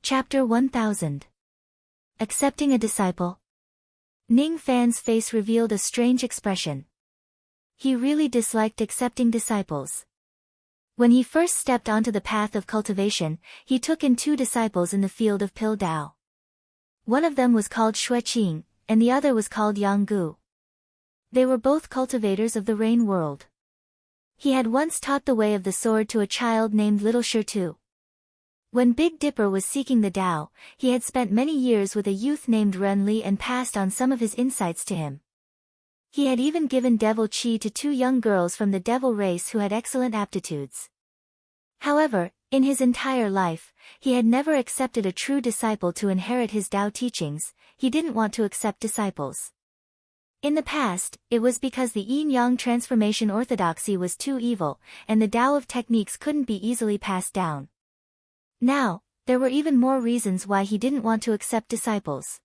Chapter 1000. Accepting a disciple. Ning Fan's face revealed a strange expression. He really disliked accepting disciples. When he first stepped onto the path of cultivation, he took in 2 disciples in the field of Pil Dao. One of them was called Xueqing, and the other was called Yang Gu. They were both cultivators of the rain world. He had once taught the way of the sword to a child named Little Shirtu. When Big Dipper was seeking the Tao, he had spent many years with a youth named Ren Li and passed on some of his insights to him. He had even given devil chi to 2 young girls from the devil race who had excellent aptitudes. However, in his entire life, he had never accepted a true disciple to inherit his Tao teachings. He didn't want to accept disciples. In the past, it was because the yin-yang transformation orthodoxy was too evil, and the Tao of techniques couldn't be easily passed down. Now, there were even more reasons why he didn't want to accept disciples.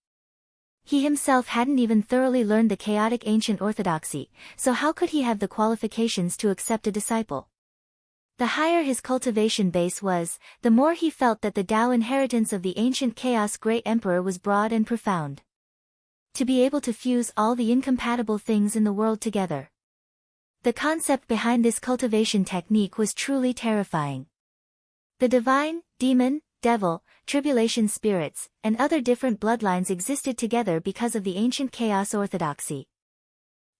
He himself hadn't even thoroughly learned the chaotic ancient orthodoxy, so how could he have the qualifications to accept a disciple? The higher his cultivation base was, the more he felt that the Tao inheritance of the ancient chaos great emperor was broad and profound. To be able to fuse all the incompatible things in the world together. The concept behind this cultivation technique was truly terrifying. The divine, demon, devil, tribulation spirits, and other different bloodlines existed together because of the ancient chaos orthodoxy.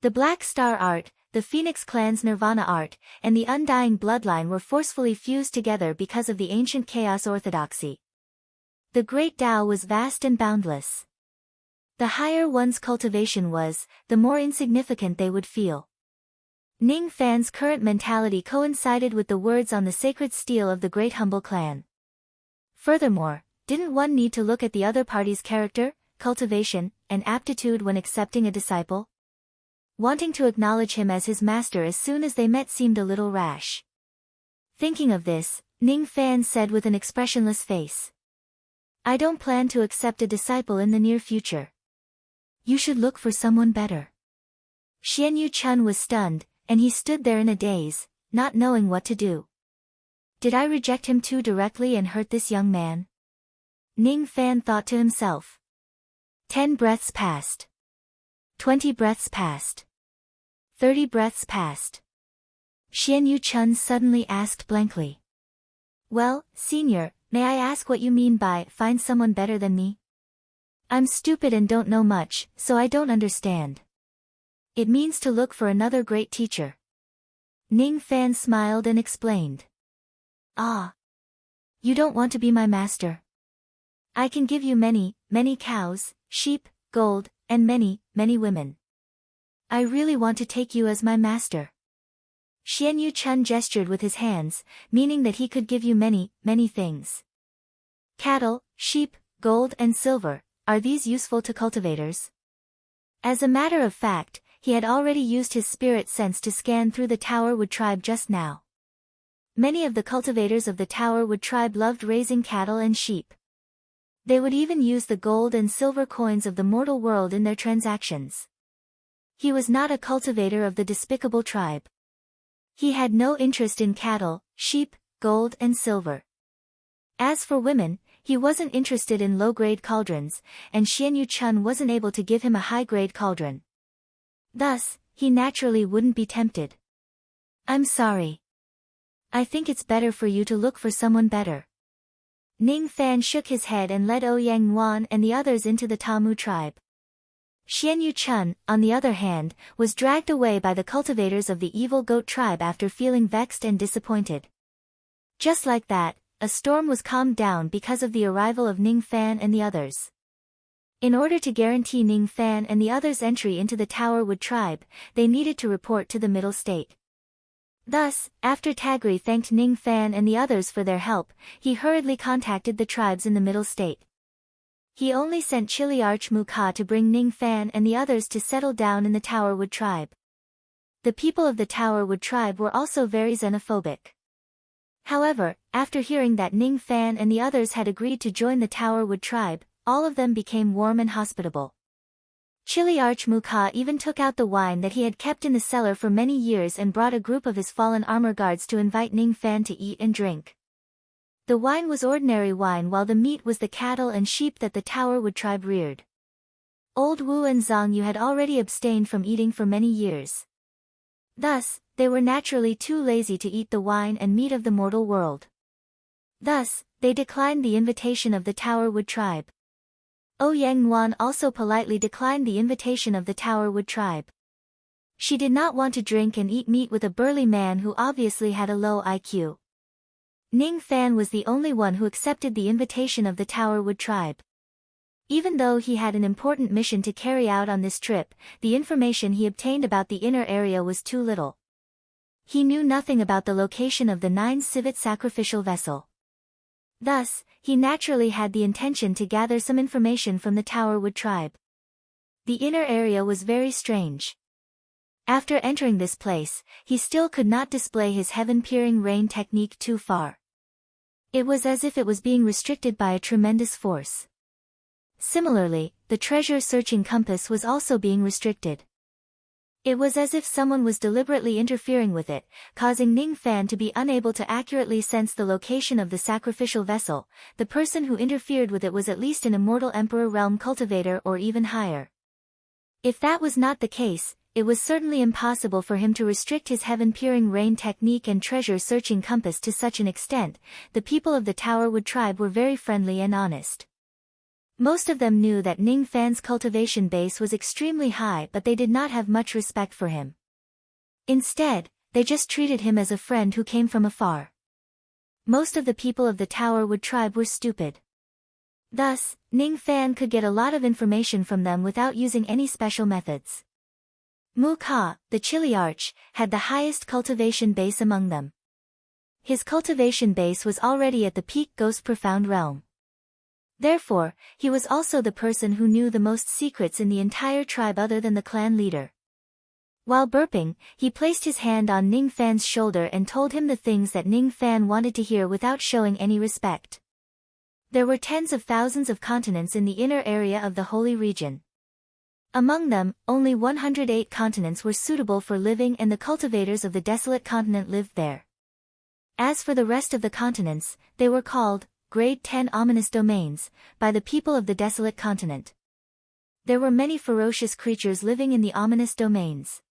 The Black Star art, the Phoenix clan's Nirvana art, and the Undying bloodline were forcefully fused together because of the ancient chaos orthodoxy. The great Tao was vast and boundless. The higher one's cultivation was, the more insignificant they would feel. Ning Fan's current mentality coincided with the words on the sacred steel of the Great Humble Clan. Furthermore, didn't one need to look at the other party's character, cultivation, and aptitude when accepting a disciple? Wanting to acknowledge him as his master as soon as they met seemed a little rash. Thinking of this, Ning Fan said with an expressionless face. I don't plan to accept a disciple in the near future. You should look for someone better. Xianyu Chun was stunned, and he stood there in a daze, not knowing what to do. Did I reject him too directly and hurt this young man? Ning Fan thought to himself. 10 breaths passed. 20 breaths passed. 30 breaths passed. Xianyu Chun suddenly asked blankly. Well, senior, may I ask what you mean by find someone better than me? I'm stupid and don't know much, so I don't understand. It means to look for another great teacher. Ning Fan smiled and explained. Ah. You don't want to be my master. I can give you many, many cows, sheep, gold, and many, many women. I really want to take you as my master. Xianyu Chun gestured with his hands, meaning that he could give you many, many things. Cattle, sheep, gold and silver, are these useful to cultivators? As a matter of fact, he had already used his spirit sense to scan through the Tower Wood tribe just now. Many of the cultivators of the Tower Wood tribe loved raising cattle and sheep. They would even use the gold and silver coins of the mortal world in their transactions. He was not a cultivator of the despicable tribe. He had no interest in cattle, sheep, gold and silver. As for women, he wasn't interested in low-grade cauldrons, and Xianyu Chun wasn't able to give him a high-grade cauldron. Thus, he naturally wouldn't be tempted. I'm sorry. I think it's better for you to look for someone better. Ning Fan shook his head and led Ouyang Nguyen and the others into the Tamu tribe. Xianyu Chun, on the other hand, was dragged away by the cultivators of the evil goat tribe after feeling vexed and disappointed. Just like that, a storm was calmed down because of the arrival of Ning Fan and the others. In order to guarantee Ning Fan and the others' entry into the Tower Wood tribe, they needed to report to the Middle State. Thus, after Tagri thanked Ning Fan and the others for their help, he hurriedly contacted the tribes in the Middle State. He only sent Chiliarch Muka to bring Ning Fan and the others to settle down in the Tower Wood tribe. The people of the Tower Wood tribe were also very xenophobic. However, after hearing that Ning Fan and the others had agreed to join the Tower Wood tribe, all of them became warm and hospitable. Chiliarch Muka even took out the wine that he had kept in the cellar for many years and brought a group of his fallen armor guards to invite Ning Fan to eat and drink. The wine was ordinary wine while the meat was the cattle and sheep that the Tower Wood tribe reared. Old Wu and Zhang Yu had already abstained from eating for many years. Thus, they were naturally too lazy to eat the wine and meat of the mortal world. Thus, they declined the invitation of the Tower Wood tribe. Ouyang Nguan also politely declined the invitation of the Tower Wood tribe. She did not want to drink and eat meat with a burly man who obviously had a low IQ. Ning Fan was the only one who accepted the invitation of the Tower Wood tribe. Even though he had an important mission to carry out on this trip, the information he obtained about the inner area was too little. He knew nothing about the location of the 9 civet sacrificial vessel. Thus, he naturally had the intention to gather some information from the Tower Wood tribe. The inner area was very strange. After entering this place, he still could not display his heaven-peering rain technique too far. It was as if it was being restricted by a tremendous force. Similarly, the treasure-searching compass was also being restricted. It was as if someone was deliberately interfering with it, causing Ning Fan to be unable to accurately sense the location of the sacrificial vessel. The person who interfered with it was at least an immortal Emperor realm cultivator or even higher. If that was not the case, it was certainly impossible for him to restrict his heaven-peering rain technique and treasure-searching compass to such an extent. The people of the Tower Wood tribe were very friendly and honest. Most of them knew that Ning Fan's cultivation base was extremely high, but they did not have much respect for him. Instead, they just treated him as a friend who came from afar. Most of the people of the Tower Wood tribe were stupid. Thus, Ning Fan could get a lot of information from them without using any special methods. Mu Ka, the Chiliarch, had the highest cultivation base among them. His cultivation base was already at the peak Ghost Profound realm. Therefore, he was also the person who knew the most secrets in the entire tribe other than the clan leader. While burping, he placed his hand on Ning Fan's shoulder and told him the things that Ning Fan wanted to hear without showing any respect. There were tens of thousands of continents in the inner area of the Holy Region. Among them, only 108 continents were suitable for living, and the cultivators of the desolate continent lived there. As for the rest of the continents, they were called Grade 10 Ominous Domains, by the people of the desolate continent. There were many ferocious creatures living in the ominous domains.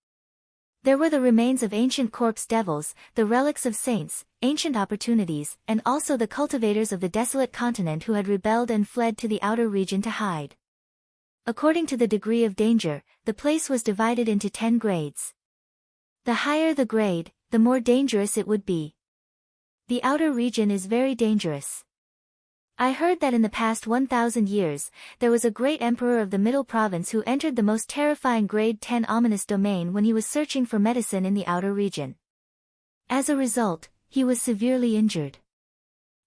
There were the remains of ancient corpse devils, the relics of saints, ancient opportunities, and also the cultivators of the desolate continent who had rebelled and fled to the outer region to hide. According to the degree of danger, the place was divided into 10 grades. The higher the grade, the more dangerous it would be. The outer region is very dangerous. I heard that in the past 1,000 years, there was a great emperor of the Middle Province who entered the most terrifying Grade 10 ominous domain when he was searching for medicine in the outer region. As a result, he was severely injured.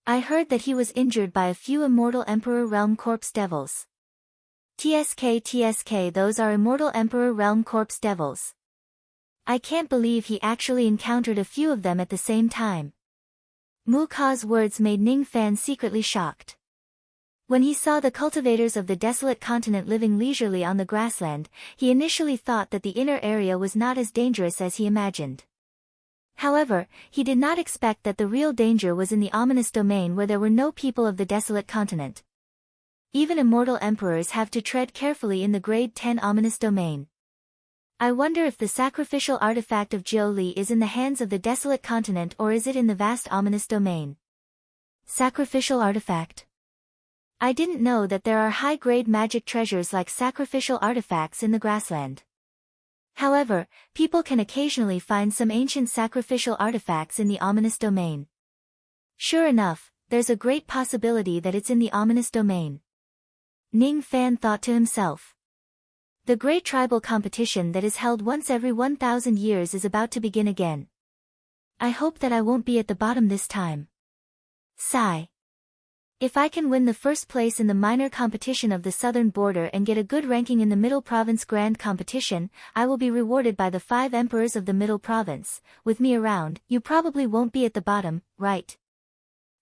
I heard that he was injured by a few immortal Emperor Realm Corpse Devils. TSK, those are immortal Emperor Realm Corpse Devils. I can't believe he actually encountered a few of them at the same time. Mu Ka's words made Ning Fan secretly shocked. When he saw the cultivators of the desolate continent living leisurely on the grassland, he initially thought that the inner area was not as dangerous as he imagined. However, he did not expect that the real danger was in the ominous domain where there were no people of the desolate continent. Even immortal emperors have to tread carefully in the Grade 10 ominous domain. I wonder if the sacrificial artifact of Jiu Li is in the hands of the desolate continent or is it in the vast ominous domain. Sacrificial artifact. I didn't know that there are high-grade magic treasures like sacrificial artifacts in the grassland. However, people can occasionally find some ancient sacrificial artifacts in the ominous domain. Sure enough, there's a great possibility that it's in the ominous domain. Ning Fan thought to himself. The great tribal competition that is held once every 1,000 years is about to begin again. I hope that I won't be at the bottom this time. Sigh. If I can win the first place in the minor competition of the southern border and get a good ranking in the Middle Province Grand Competition, I will be rewarded by the 5 emperors of the Middle Province. With me around, you probably won't be at the bottom, right?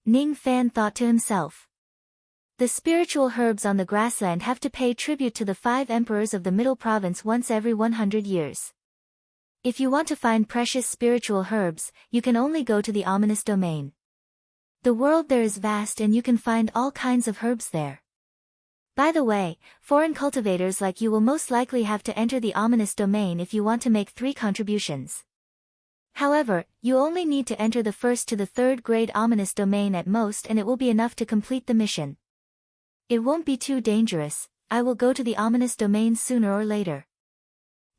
Ning Fan thought to himself. The spiritual herbs on the grassland have to pay tribute to the 5 emperors of the Middle Province once every 100 years. If you want to find precious spiritual herbs, you can only go to the ominous domain. The world there is vast and you can find all kinds of herbs there. By the way, foreign cultivators like you will most likely have to enter the ominous domain if you want to make 3 contributions. However, you only need to enter the 1st to the 3rd grade ominous domain at most and it will be enough to complete the mission. It won't be too dangerous, I will go to the ominous domain sooner or later.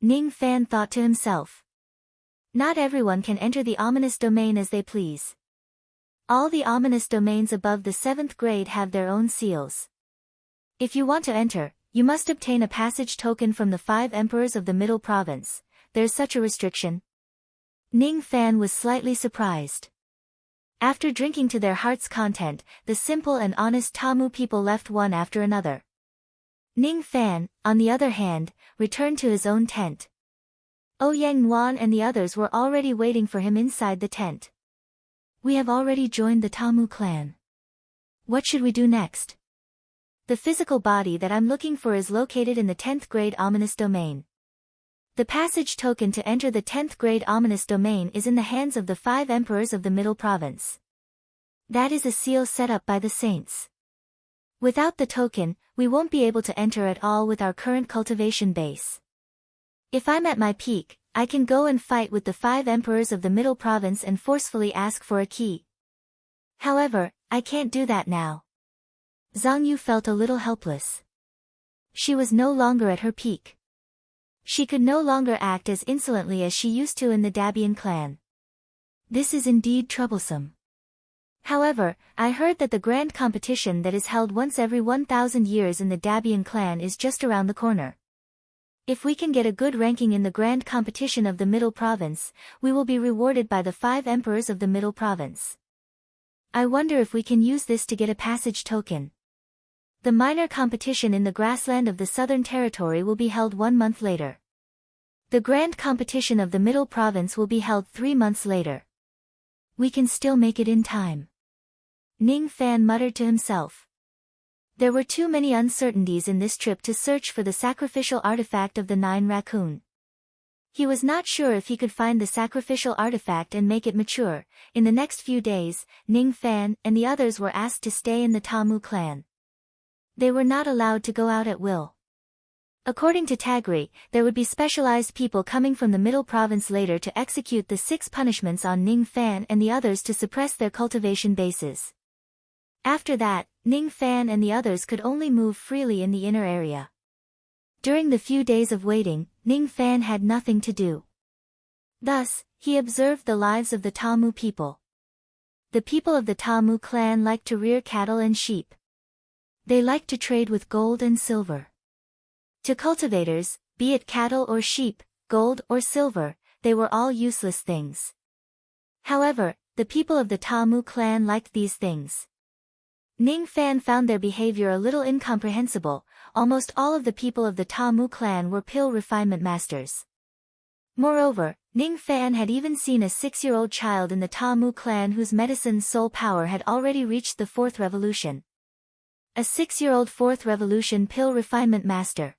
Ning Fan thought to himself. Not everyone can enter the ominous domain as they please. All the ominous domains above the 7th grade have their own seals. If you want to enter, you must obtain a passage token from the 5 emperors of the Middle Province. There's such a restriction. Ning Fan was slightly surprised. After drinking to their heart's content, the simple and honest Tamu people left one after another. Ning Fan, on the other hand, returned to his own tent. Ouyang Nuan and the others were already waiting for him inside the tent. We have already joined the Tamu clan. What should we do next? The physical body that I'm looking for is located in the 10th grade ominous domain. The passage token to enter the 10th grade ominous domain is in the hands of the 5 emperors of the Middle Province. That is a seal set up by the saints. Without the token, we won't be able to enter at all with our current cultivation base. If I'm at my peak, I can go and fight with the 5 emperors of the Middle Province and forcefully ask for a key. However, I can't do that now. Zhang Yu felt a little helpless. She was no longer at her peak. She could no longer act as insolently as she used to in the Dabian clan. This is indeed troublesome. However, I heard that the grand competition that is held once every 1,000 years in the Dabian clan is just around the corner. If we can get a good ranking in the grand competition of the Middle Province, we will be rewarded by the 5 emperors of the Middle Province. I wonder if we can use this to get a passage token. The minor competition in the grassland of the Southern Territory will be held 1 month later. The grand competition of the Middle Province will be held 3 months later. We can still make it in time. Ning Fan muttered to himself. There were too many uncertainties in this trip to search for the sacrificial artifact of the 9 raccoon. He was not sure if he could find the sacrificial artifact and make it mature. In the next few days, Ning Fan and the others were asked to stay in the Tamu clan. They were not allowed to go out at will. According to Tagri, there would be specialized people coming from the Middle Province later to execute the 6 punishments on Ning Fan and the others to suppress their cultivation bases. After that, Ning Fan and the others could only move freely in the inner area. During the few days of waiting, Ning Fan had nothing to do. Thus, he observed the lives of the Tamu people. The people of the Tamu clan liked to rear cattle and sheep. They liked to trade with gold and silver. To cultivators, be it cattle or sheep, gold or silver, they were all useless things. However, the people of the Tamu clan liked these things. Ning Fan found their behavior a little incomprehensible. Almost all of the people of the Tamu clan were pill refinement masters. Moreover, Ning Fan had even seen a 6-year-old child in the Tamu clan whose medicine's soul power had already reached the 4th revolution. A 6-year-old 4th revolution pill refinement master.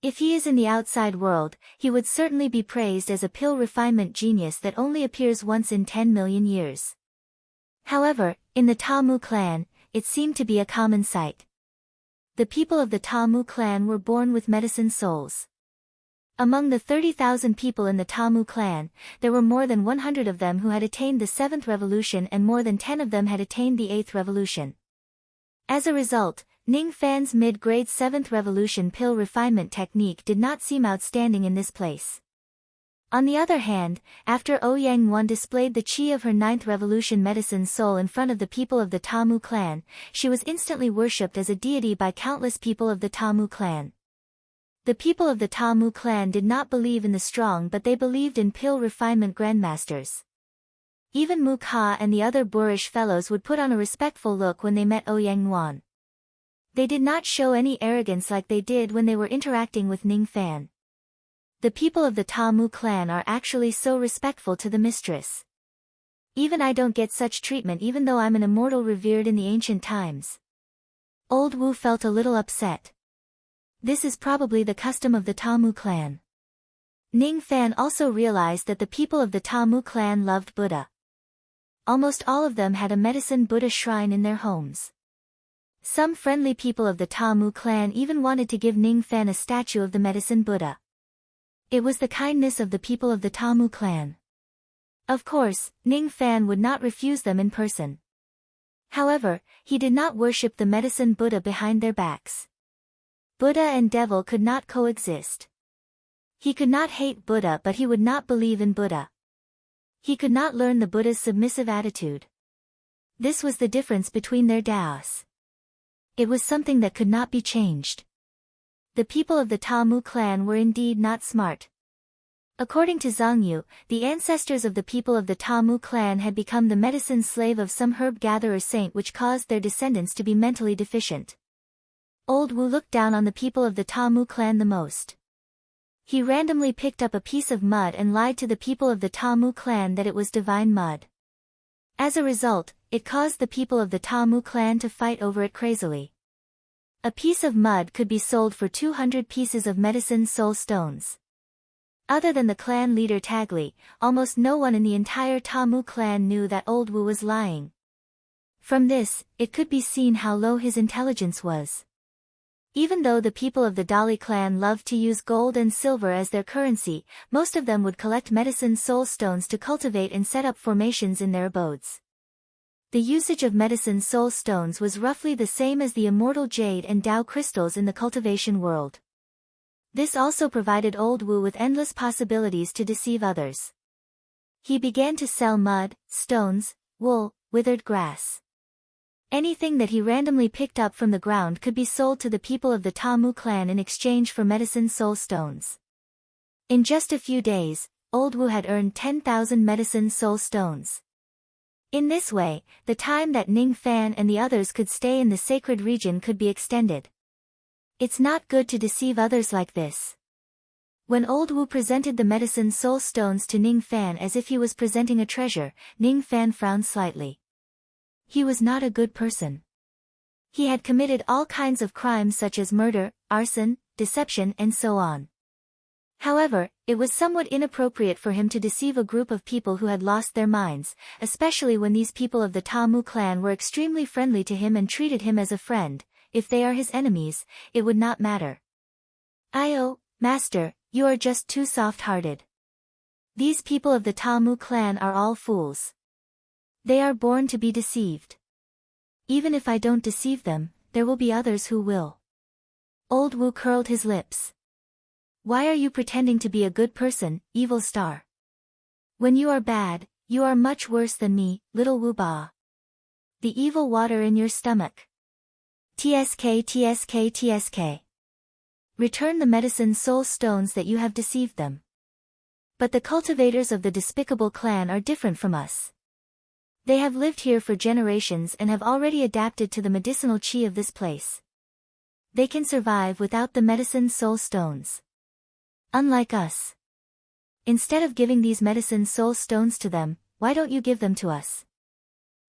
If he is in the outside world, he would certainly be praised as a pill refinement genius that only appears once in 10 million years. However, in the Tamu clan, it seemed to be a common sight. The people of the Tamu clan were born with medicine souls. Among the 30,000 people in the Tamu clan, there were more than 100 of them who had attained the 7th revolution and more than 10 of them had attained the 8th revolution. As a result, Ning Fan's mid-grade 7th revolution pill refinement technique did not seem outstanding in this place. On the other hand, after Ouyang Nuan displayed the chi of her 9th revolution medicine soul in front of the people of the Tamu clan, she was instantly worshipped as a deity by countless people of the Tamu clan. The people of the Tamu clan did not believe in the strong but they believed in pill refinement grandmasters. Even Mukha and the other boorish fellows would put on a respectful look when they met Ouyang Nuan. They did not show any arrogance like they did when they were interacting with Ning Fan. The people of the Tamu clan are actually so respectful to the mistress. Even I don't get such treatment even though I'm an immortal revered in the ancient times. Old Wu felt a little upset. This is probably the custom of the Tamu clan. Ning Fan also realized that the people of the Tamu clan loved Buddha. almost all of them had a medicine Buddha shrine in their homes. Some friendly people of the Tamu clan even wanted to give Ning Fan a statue of the medicine Buddha. It was the kindness of the people of the Tamu clan. Of course, Ning Fan would not refuse them in person. However, he did not worship the medicine Buddha behind their backs. Buddha and devil could not coexist. He could not hate Buddha, but he would not believe in Buddha. He could not learn the Buddha's submissive attitude. This was the difference between their daos. It was something that could not be changed. The people of the Tamu clan were indeed not smart. According to Zhang Yu, the ancestors of the people of the Tamu clan had become the medicine slave of some herb gatherer saint, which caused their descendants to be mentally deficient. Old Wu looked down on the people of the Tamu clan the most. He randomly picked up a piece of mud and lied to the people of the Tamu clan that it was divine mud. As a result, it caused the people of the Tamu clan to fight over it crazily. A piece of mud could be sold for 200 pieces of medicine soul stones. Other than the clan leader Tagli, almost no one in the entire Tamu clan knew that Old Wu was lying. From this, it could be seen how low his intelligence was. Even though the people of the Dali clan loved to use gold and silver as their currency, most of them would collect medicine soul stones to cultivate and set up formations in their abodes. The usage of medicine soul stones was roughly the same as the immortal jade and Tao crystals in the cultivation world. This also provided Old Wu with endless possibilities to deceive others. He began to sell mud, stones, wool, withered grass. Anything that he randomly picked up from the ground could be sold to the people of the Tamu clan in exchange for medicine soul stones. In just a few days, Old Wu had earned 10,000 medicine soul stones. In this way, the time that Ning Fan and the others could stay in the sacred region could be extended. It's not good to deceive others like this. When Old Wu presented the medicine soul stones to Ning Fan as if he was presenting a treasure, Ning Fan frowned slightly. He was not a good person. He had committed all kinds of crimes such as murder, arson, deception and so on. However, it was somewhat inappropriate for him to deceive a group of people who had lost their minds, especially when these people of the Tamu clan were extremely friendly to him and treated him as a friend. If they are his enemies, it would not matter. "Oh, master, you are just too soft-hearted. These people of the Tamu clan are all fools. They are born to be deceived. Even if I don't deceive them, there will be others who will." Old Wu curled his lips. "Why are you pretending to be a good person, evil star? When you are bad, you are much worse than me, little Wu Ba. The evil water in your stomach. TSK TSK TSK. Return the medicine soul stones that you have deceived them. But the cultivators of the despicable clan are different from us. They have lived here for generations and have already adapted to the medicinal chi of this place. They can survive without the medicine soul stones. Unlike us. Instead of giving these medicine soul stones to them, why don't you give them to us?"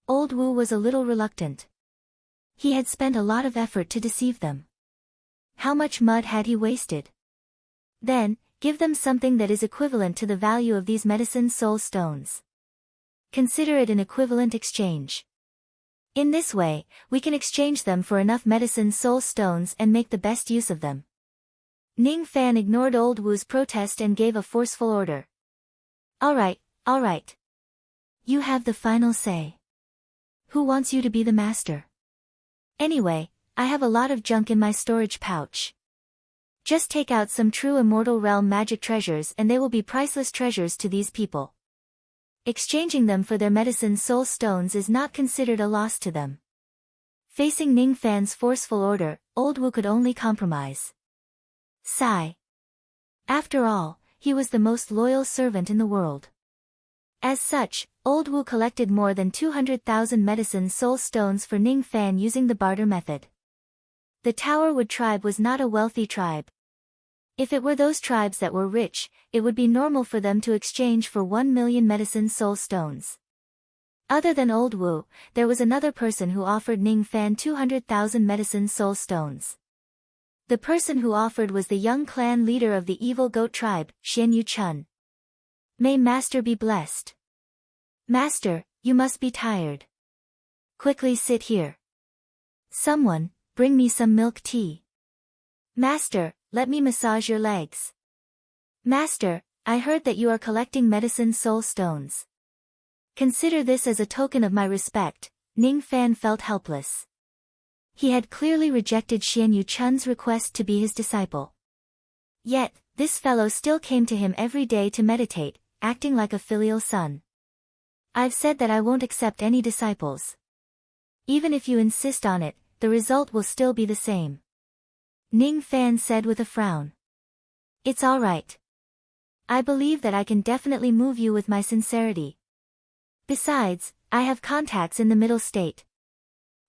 Old Wu was a little reluctant. He had spent a lot of effort to deceive them. How much mud had he wasted? Then, give them something that is equivalent to the value of these medicine soul stones. Consider it an equivalent exchange. In this way, we can exchange them for enough medicine soul stones and make the best use of them. Ning Fan ignored Old Wu's protest and gave a forceful order. All right. You have the final say. Who wants you to be the master? Anyway, I have a lot of junk in my storage pouch. Just take out some true immortal realm magic treasures and they will be priceless treasures to these people. Exchanging them for their medicine soul stones is not considered a loss to them. Facing Ning Fan's forceful order, Old Wu could only compromise. Sigh. After all, he was the most loyal servant in the world. As such, Old Wu collected more than 200,000 medicine soul stones for Ning Fan using the barter method. The Towerwood tribe was not a wealthy tribe. If it were those tribes that were rich, it would be normal for them to exchange for 1 million medicine soul stones. Other than Old Wu, there was another person who offered Ning Fan 200,000 medicine soul stones. The person who offered was the young clan leader of the evil goat tribe, Xian Yu Chun. May Master be blessed. Master, you must be tired. Quickly sit here. Someone, bring me some milk tea. Master, let me massage your legs. Master, I heard that you are collecting medicine soul stones. Consider this as a token of my respect. Ning Fan felt helpless. He had clearly rejected Xian Yu Chun's request to be his disciple. Yet, this fellow still came to him every day to meditate, acting like a filial son. I've said that I won't accept any disciples. Even if you insist on it, the result will still be the same. Ning Fan said with a frown. It's all right. I believe that I can definitely move you with my sincerity. Besides, I have contacts in the middle state.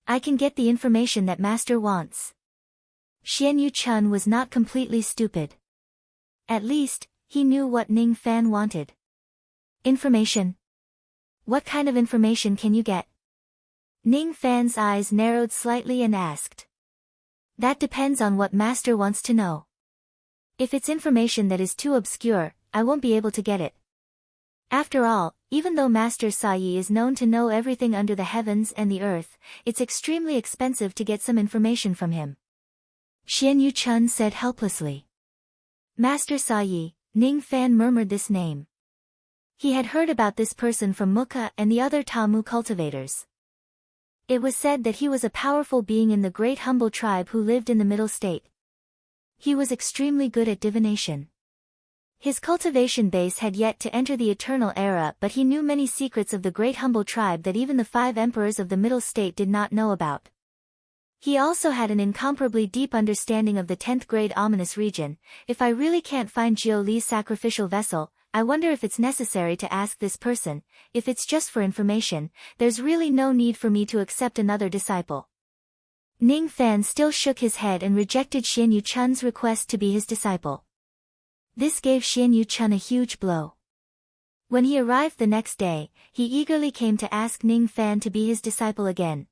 I can get the information that Master wants. Xian Yu Chun was not completely stupid. At least, he knew what Ning Fan wanted. Information? What kind of information can you get? Ning Fan's eyes narrowed slightly and asked. That depends on what Master wants to know. If it's information that is too obscure, I won't be able to get it. After all, even though Master Sayi is known to know everything under the heavens and the earth, it's extremely expensive to get some information from him. Xian Yu Chun said helplessly. Master Sayi, Ning Fan murmured this name. He had heard about this person from Mukha and the other Tamu cultivators. It was said that he was a powerful being in the great humble tribe who lived in the middle state. He was extremely good at divination. His cultivation base had yet to enter the eternal era, but he knew many secrets of the great humble tribe that even the 5 emperors of the middle state did not know about. He also had an incomparably deep understanding of the 10th grade ominous region. If I really can't find Jiu Li's sacrificial vessel, I wonder if it's necessary to ask this person. If it's just for information, there's really no need for me to accept another disciple. Ning Fan still shook his head and rejected Xian Yu Chun's request to be his disciple. This gave Xian Yu Chun a huge blow. When he arrived the next day, he eagerly came to ask Ning Fan to be his disciple again.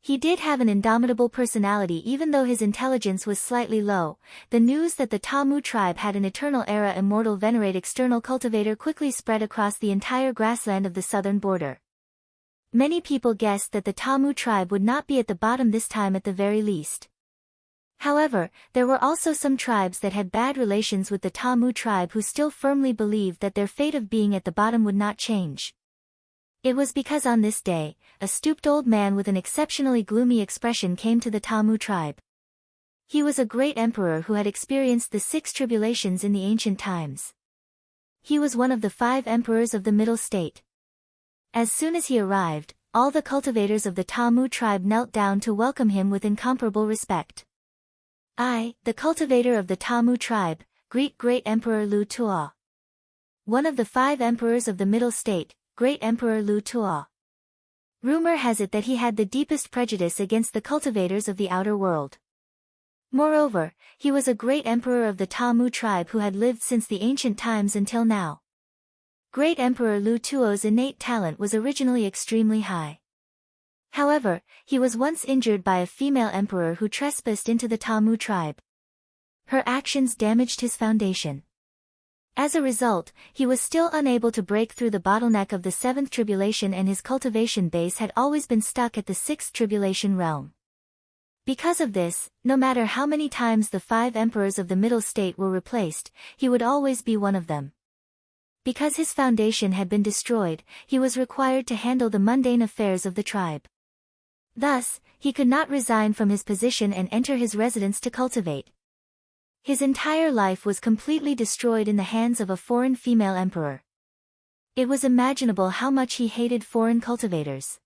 He did have an indomitable personality even though his intelligence was slightly low. The news that the Tamu tribe had an eternal era immortal venerate external cultivator quickly spread across the entire grassland of the southern border. Many people guessed that the Tamu tribe would not be at the bottom this time at the very least. However, there were also some tribes that had bad relations with the Tamu tribe who still firmly believed that their fate of being at the bottom would not change. It was because on this day, a stooped old man with an exceptionally gloomy expression came to the Tamu tribe. He was a great emperor who had experienced the 6 tribulations in the ancient times. He was one of the 5 emperors of the middle state. As soon as he arrived, all the cultivators of the Tamu tribe knelt down to welcome him with incomparable respect. I, the cultivator of the Tamu tribe, greet Great Emperor Lu Tuo. One of the 5 emperors of the middle state, Great Emperor Lu Tuo. Rumor has it that he had the deepest prejudice against the cultivators of the outer world. Moreover, he was a great emperor of the Tamu tribe who had lived since the ancient times until now. Great Emperor Lu Tuo's innate talent was originally extremely high. However, he was once injured by a female emperor who trespassed into the Tamu tribe. Her actions damaged his foundation. As a result, he was still unable to break through the bottleneck of the 7th tribulation and his cultivation base had always been stuck at the 6th tribulation realm. Because of this, no matter how many times the 5 emperors of the middle state were replaced, he would always be one of them. Because his foundation had been destroyed, he was required to handle the mundane affairs of the tribe. Thus, he could not resign from his position and enter his residence to cultivate. His entire life was completely destroyed in the hands of a foreign female emperor. It was imaginable how much he hated foreign cultivators.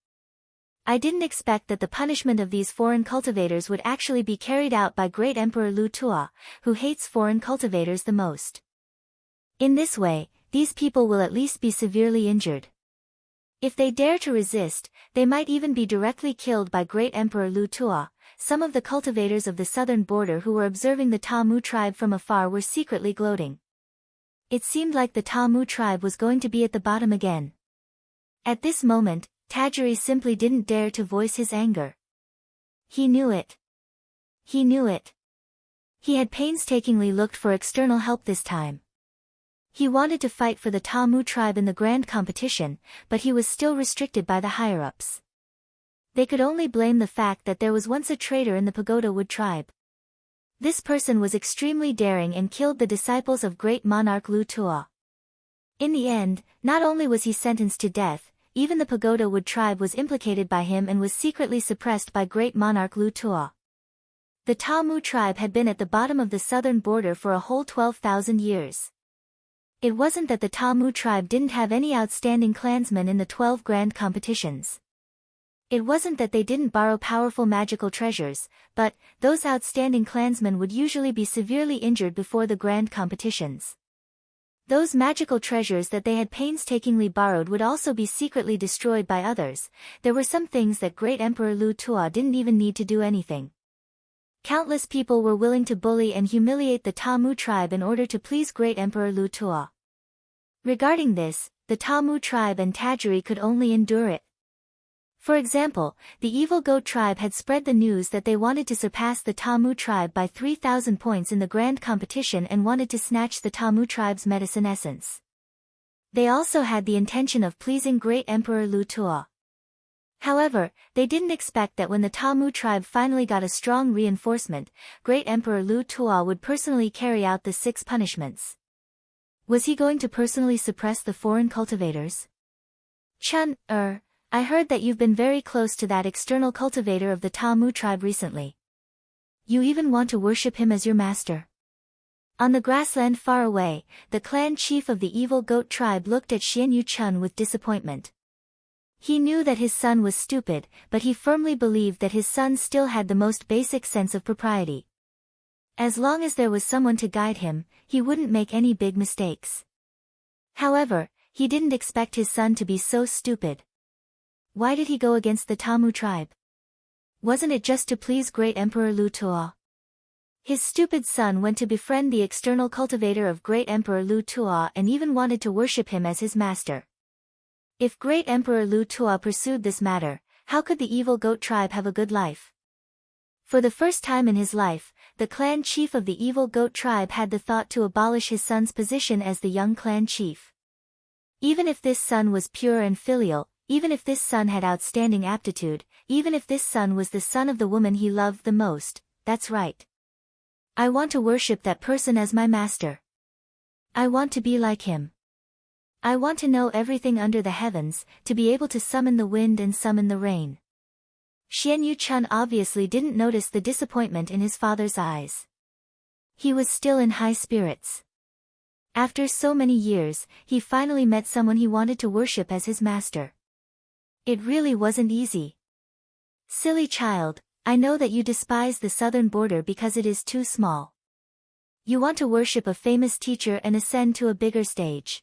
I didn't expect that the punishment of these foreign cultivators would actually be carried out by Great Emperor Lu Tuo, who hates foreign cultivators the most. In this way, these people will at least be severely injured. If they dare to resist, they might even be directly killed by Great Emperor Lu Tuo. Some of the cultivators of the southern border who were observing the Tamu tribe from afar were secretly gloating. It seemed like the Tamu tribe was going to be at the bottom again. At this moment, Tajiri simply didn't dare to voice his anger. He knew it. He knew it. He had painstakingly looked for external help this time. He wanted to fight for the Tamu tribe in the grand competition, but he was still restricted by the higher-ups. They could only blame the fact that there was once a traitor in the Pagoda Wood tribe. This person was extremely daring and killed the disciples of great monarch Lu Tuo. In the end, not only was he sentenced to death, even the Pagoda Wood tribe was implicated by him and was secretly suppressed by great monarch Lu Tuo. The Tamu tribe had been at the bottom of the southern border for a whole 12,000 years. It wasn't that the Tamu tribe didn't have any outstanding clansmen in the 12 grand competitions. It wasn't that they didn't borrow powerful magical treasures, but those outstanding clansmen would usually be severely injured before the grand competitions. Those magical treasures that they had painstakingly borrowed would also be secretly destroyed by others. There were some things that Great Emperor Lu Tuo didn't even need to do anything. Countless people were willing to bully and humiliate the Tamu tribe in order to please Great Emperor Lu Tuo. Regarding this, the Tamu tribe and Tajiri could only endure it. For example, the evil goat tribe had spread the news that they wanted to surpass the Tamu tribe by 3,000 points in the grand competition and wanted to snatch the Tamu tribe's medicine essence. They also had the intention of pleasing Great Emperor Lu Tuo. However, they didn't expect that when the Tamu tribe finally got a strong reinforcement, Great Emperor Lu Tuo would personally carry out the 6 punishments. Was he going to personally suppress the foreign cultivators? Chun, I heard that you've been very close to that external cultivator of the Tamu tribe recently. You even want to worship him as your master. On the grassland far away, the clan chief of the evil goat tribe looked at Xianyu Chun with disappointment. He knew that his son was stupid, but he firmly believed that his son still had the most basic sense of propriety. As long as there was someone to guide him, he wouldn't make any big mistakes. However, he didn't expect his son to be so stupid. Why did he go against the Tamu tribe? Wasn't it just to please Great Emperor Lu Tuo? His stupid son went to befriend the external cultivator of Great Emperor Lu Tuo and even wanted to worship him as his master. If Great Emperor Lu Tuo pursued this matter, how could the evil goat tribe have a good life? For the first time in his life, the clan chief of the evil goat tribe had the thought to abolish his son's position as the young clan chief. Even if this son was pure and filial, even if this son had outstanding aptitude, even if this son was the son of the woman he loved the most, that's right. I want to worship that person as my master. I want to be like him. I want to know everything under the heavens, to be able to summon the wind and summon the rain. Xianyu Chun obviously didn't notice the disappointment in his father's eyes. He was still in high spirits. After so many years, he finally met someone he wanted to worship as his master. It really wasn't easy. Silly child, I know that you despise the southern border because it is too small. You want to worship a famous teacher and ascend to a bigger stage.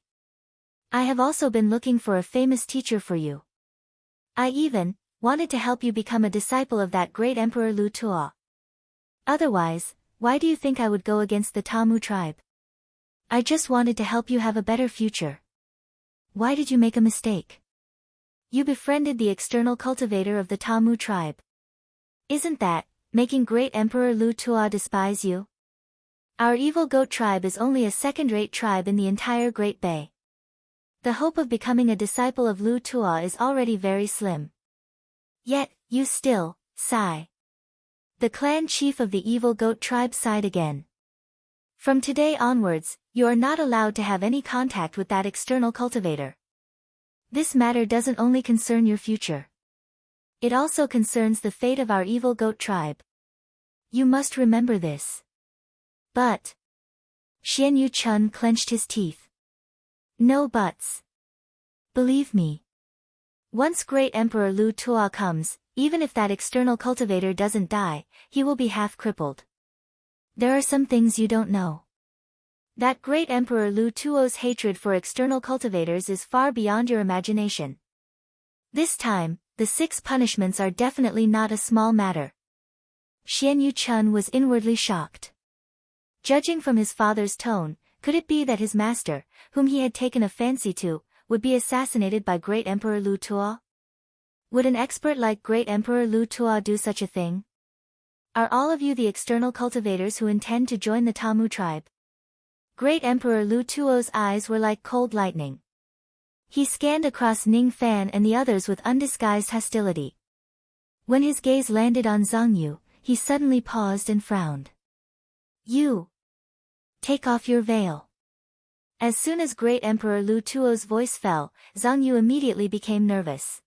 I have also been looking for a famous teacher for you. I even wanted to help you become a disciple of that great Emperor Lu Tuo. Otherwise, why do you think I would go against the Tamu tribe? I just wanted to help you have a better future. Why did you make a mistake? You befriended the external cultivator of the Tamu tribe. Isn't that making great Emperor Lu Tuo despise you? Our evil goat tribe is only a second-rate tribe in the entire Great Bay. The hope of becoming a disciple of Lu Tuo is already very slim. Yet, you still sigh. The clan chief of the evil goat tribe sighed again. From today onwards, you are not allowed to have any contact with that external cultivator. This matter doesn't only concern your future. It also concerns the fate of our evil goat tribe. You must remember this. But Xianyu Chun clenched his teeth. No buts. Believe me. Once great Emperor Lu Tuo comes, even if that external cultivator doesn't die, he will be half crippled. There are some things you don't know. That great Emperor Lu Tuo's hatred for external cultivators is far beyond your imagination. This time, the 6 punishments are definitely not a small matter. Xianyu Chun was inwardly shocked. Judging from his father's tone, could it be that his master, whom he had taken a fancy to, would be assassinated by great Emperor Lu Tuo? Would an expert like great Emperor Lu Tuo do such a thing? Are all of you the external cultivators who intend to join the Tamu tribe? Great Emperor Lu Tuo's eyes were like cold lightning. He scanned across Ning Fan and the others with undisguised hostility. When his gaze landed on Zhang Yu, he suddenly paused and frowned. You! Take off your veil. As soon as Great Emperor Lu Tuo's voice fell, Zhang Yu immediately became nervous.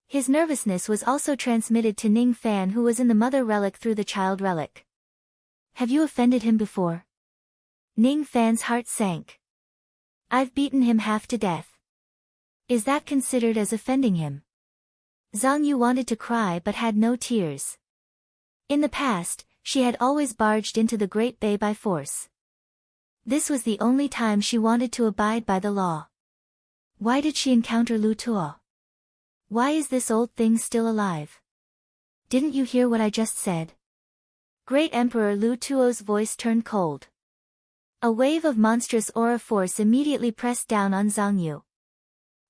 His nervousness was also transmitted to Ning Fan, who was in the mother relic through the child relic. Have you offended him before? Ning Fan's heart sank. I've beaten him half to death. Is that considered as offending him? Zhang Yu wanted to cry but had no tears. In the past, she had always barged into the Great Bay by force. This was the only time she wanted to abide by the law. Why did she encounter Lu Tuo? Why is this old thing still alive? Didn't you hear what I just said? Great Emperor Lu Tuo's voice turned cold. A wave of monstrous aura force immediately pressed down on Zhang Yu.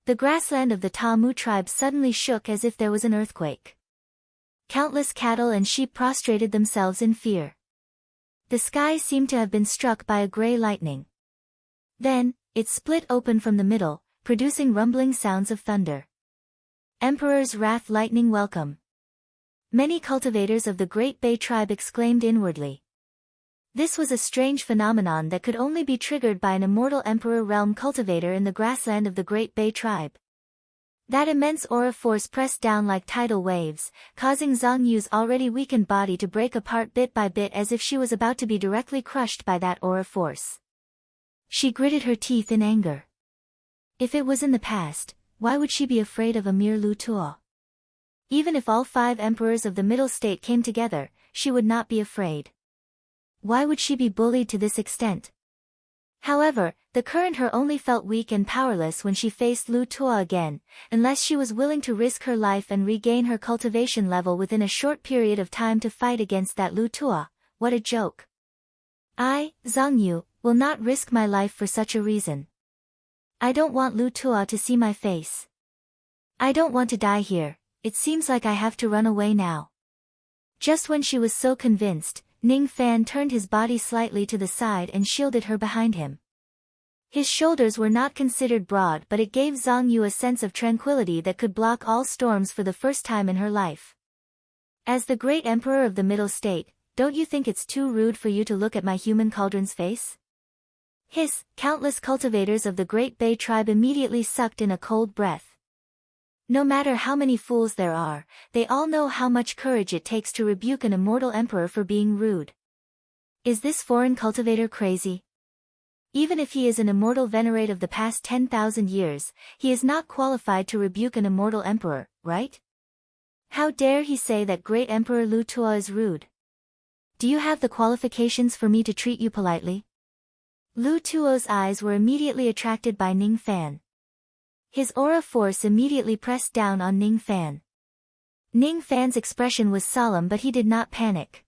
The grassland of the Ta Mu tribe suddenly shook as if there was an earthquake. Countless cattle and sheep prostrated themselves in fear. The sky seemed to have been struck by a gray lightning. Then, it split open from the middle, producing rumbling sounds of thunder. Emperor's Wrath Lightning Welcome. Many cultivators of the Great Bay tribe exclaimed inwardly. This was a strange phenomenon that could only be triggered by an immortal Emperor realm cultivator in the grassland of the Great Bay tribe. That immense aura force pressed down like tidal waves, causing Zhang Yu's already weakened body to break apart bit by bit as if she was about to be directly crushed by that aura force. She gritted her teeth in anger. If it was in the past, why would she be afraid of a mere Lu Tuo? Even if all 5 emperors of the Middle State came together, she would not be afraid. Why would she be bullied to this extent? However, the current her only felt weak and powerless when she faced Lu Tuo again, unless she was willing to risk her life and regain her cultivation level within a short period of time to fight against that Lu Tuo. What a joke. I, Zhang Yu, will not risk my life for such a reason. I don't want Lu Tuo to see my face. I don't want to die here, it seems like I have to run away now. Just when she was so convinced, Ning Fan turned his body slightly to the side and shielded her behind him. His shoulders were not considered broad, but it gave Zhang Yu a sense of tranquility that could block all storms for the first time in her life. As the great emperor of the Middle State, don't you think it's too rude for you to look at my human cauldron's face? Hiss! Countless cultivators of the Great Bay tribe immediately sucked in a cold breath. No matter how many fools there are, they all know how much courage it takes to rebuke an immortal emperor for being rude. Is this foreign cultivator crazy? Even if he is an immortal venerate of the past 10,000 years, he is not qualified to rebuke an immortal emperor, right? How dare he say that great Emperor Lu Tuo is rude? Do you have the qualifications for me to treat you politely? Lu Tuo's eyes were immediately attracted by Ning Fan. His aura force immediately pressed down on Ning Fan. Ning Fan's expression was solemn, but he did not panic.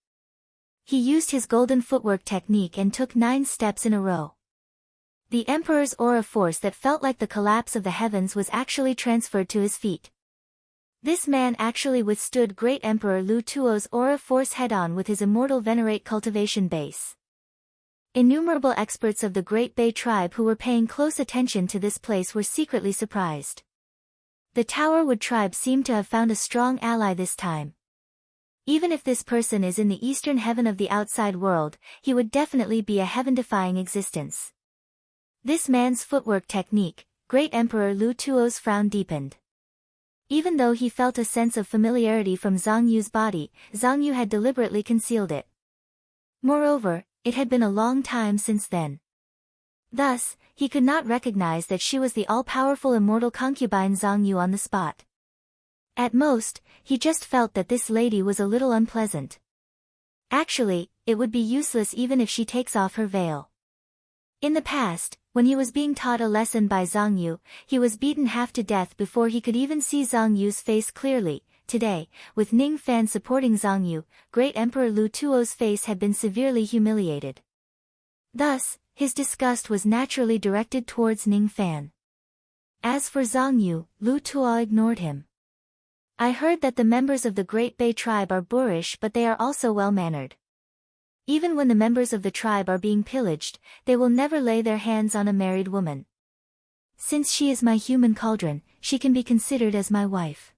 He used his golden footwork technique and took 9 steps in a row. The Emperor's aura force that felt like the collapse of the heavens was actually transferred to his feet. This man actually withstood great Emperor Lu Tuo's aura force head-on with his immortal venerate cultivation base. Innumerable experts of the Great Bay tribe who were paying close attention to this place were secretly surprised. The Towerwood tribe seemed to have found a strong ally this time. Even if this person is in the eastern heaven of the outside world, he would definitely be a heaven-defying existence. This man's footwork technique, Great Emperor Lu Tuo's frown deepened. Even though he felt a sense of familiarity from Zhang Yu's body, Zhang Yu had deliberately concealed it. Moreover, it had been a long time since then. Thus, he could not recognize that she was the all-powerful immortal concubine Zhang Yu on the spot. At most, he just felt that this lady was a little unpleasant. Actually, it would be useless even if she takes off her veil. In the past, when he was being taught a lesson by Zhang Yu, he was beaten half to death before he could even see Zhang Yu's face clearly. Today, with Ning Fan supporting Zhang Yu, great Emperor Lu Tuo's face had been severely humiliated. Thus, his disgust was naturally directed towards Ning Fan. As for Zhang Yu, Lu Tuo ignored him. I heard that the members of the Great Bay tribe are boorish, but they are also well-mannered. Even when the members of the tribe are being pillaged, they will never lay their hands on a married woman. Since she is my human cauldron, she can be considered as my wife.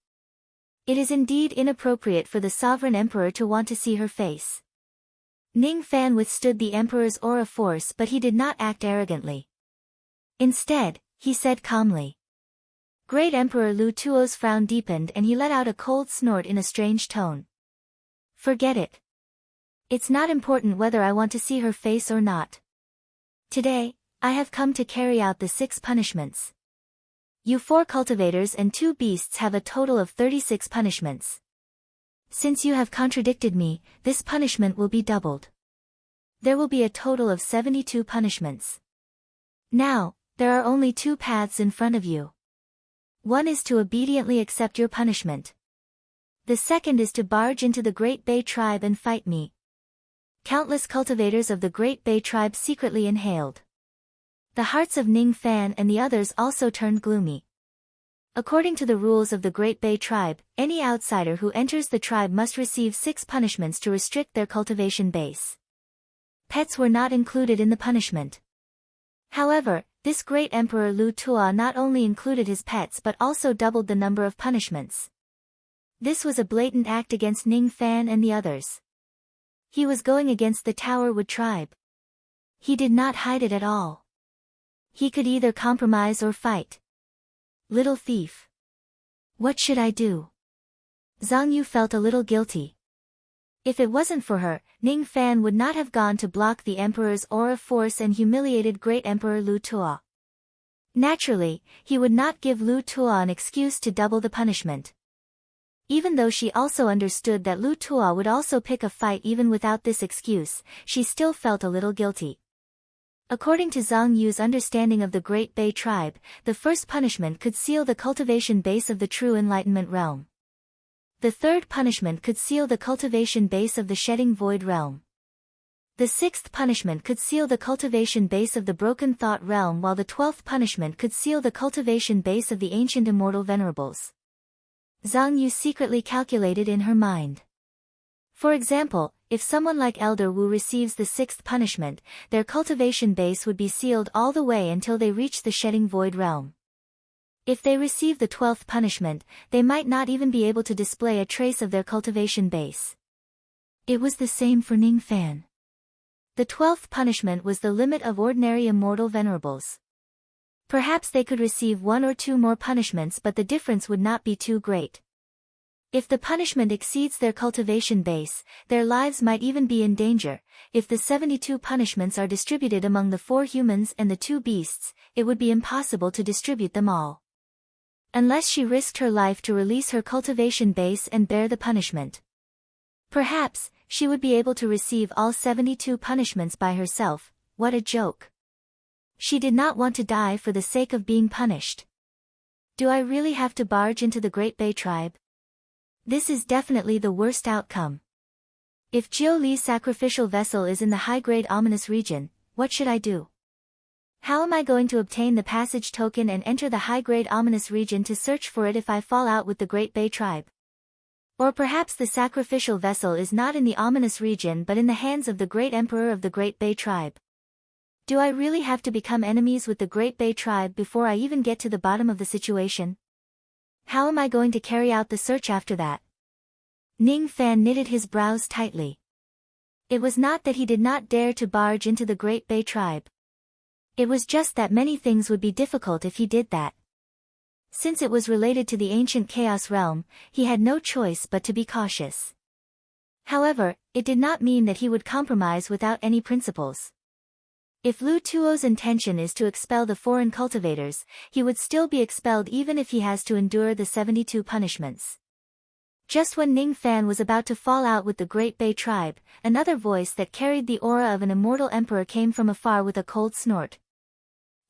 It is indeed inappropriate for the sovereign emperor to want to see her face. Ning Fan withstood the emperor's aura force, but he did not act arrogantly. Instead, he said calmly. Great Emperor Lu Tuo's frown deepened and he let out a cold snort in a strange tone. Forget it. It's not important whether I want to see her face or not. Today, I have come to carry out the 6 punishments. You 4 cultivators and 2 beasts have a total of 36 punishments. Since you have contradicted me, this punishment will be doubled. There will be a total of 72 punishments. Now, there are only 2 paths in front of you. One is to obediently accept your punishment. The second is to barge into the Great Bay tribe and fight me. Countless cultivators of the Great Bay tribe secretly inhaled. The hearts of Ning Fan and the others also turned gloomy. According to the rules of the Great Bay tribe, any outsider who enters the tribe must receive 6 punishments to restrict their cultivation base. Pets were not included in the punishment. However, this great Emperor Lu Tuo not only included his pets but also doubled the number of punishments. This was a blatant act against Ning Fan and the others. He was going against the Tower Wood tribe. He did not hide it at all. He could either compromise or fight. Little thief. What should I do? Zhang Yu felt a little guilty. If it wasn't for her, Ning Fan would not have gone to block the Emperor's aura force and humiliated Great Emperor Lu Tuo. Naturally, he would not give Lu Tuo an excuse to double the punishment. Even though she also understood that Lu Tuo would also pick a fight even without this excuse, she still felt a little guilty. According to Zhang Yu's understanding of the Great Bay tribe, the first punishment could seal the cultivation base of the true enlightenment realm. The third punishment could seal the cultivation base of the shedding void realm. The 6th punishment could seal the cultivation base of the broken thought realm, while the 12th punishment could seal the cultivation base of the ancient immortal venerables. Zhang Yu secretly calculated in her mind. For example, if someone like Elder Wu receives the 6th punishment, their cultivation base would be sealed all the way until they reach the shedding void realm. If they receive the 12th punishment, they might not even be able to display a trace of their cultivation base. It was the same for Ning Fan. The 12th punishment was the limit of ordinary immortal venerables. Perhaps they could receive 1 or 2 more punishments, but the difference would not be too great. If the punishment exceeds their cultivation base, their lives might even be in danger. If the 72 punishments are distributed among the 4 humans and the 2 beasts, it would be impossible to distribute them all. Unless she risked her life to release her cultivation base and bear the punishment. Perhaps, she would be able to receive all 72 punishments by herself. What a joke. She did not want to die for the sake of being punished. Do I really have to barge into the Great Bay tribe? This is definitely the worst outcome. If Jiu Li's sacrificial vessel is in the high-grade ominous region, what should I do? How am I going to obtain the passage token and enter the high-grade ominous region to search for it if I fall out with the Great Bay tribe? Or perhaps the sacrificial vessel is not in the ominous region but in the hands of the Great Emperor of the Great Bay tribe. Do I really have to become enemies with the Great Bay tribe before I even get to the bottom of the situation? How am I going to carry out the search after that? Ning Fan knitted his brows tightly. It was not that he did not dare to barge into the Great Bay tribe. It was just that many things would be difficult if he did that. Since it was related to the ancient chaos realm, he had no choice but to be cautious. However, it did not mean that he would compromise without any principles. If Lu Tuo's intention is to expel the foreign cultivators, he would still be expelled even if he has to endure the 72 punishments. Just when Ning Fan was about to fall out with the Great Bay tribe, another voice that carried the aura of an immortal emperor came from afar with a cold snort.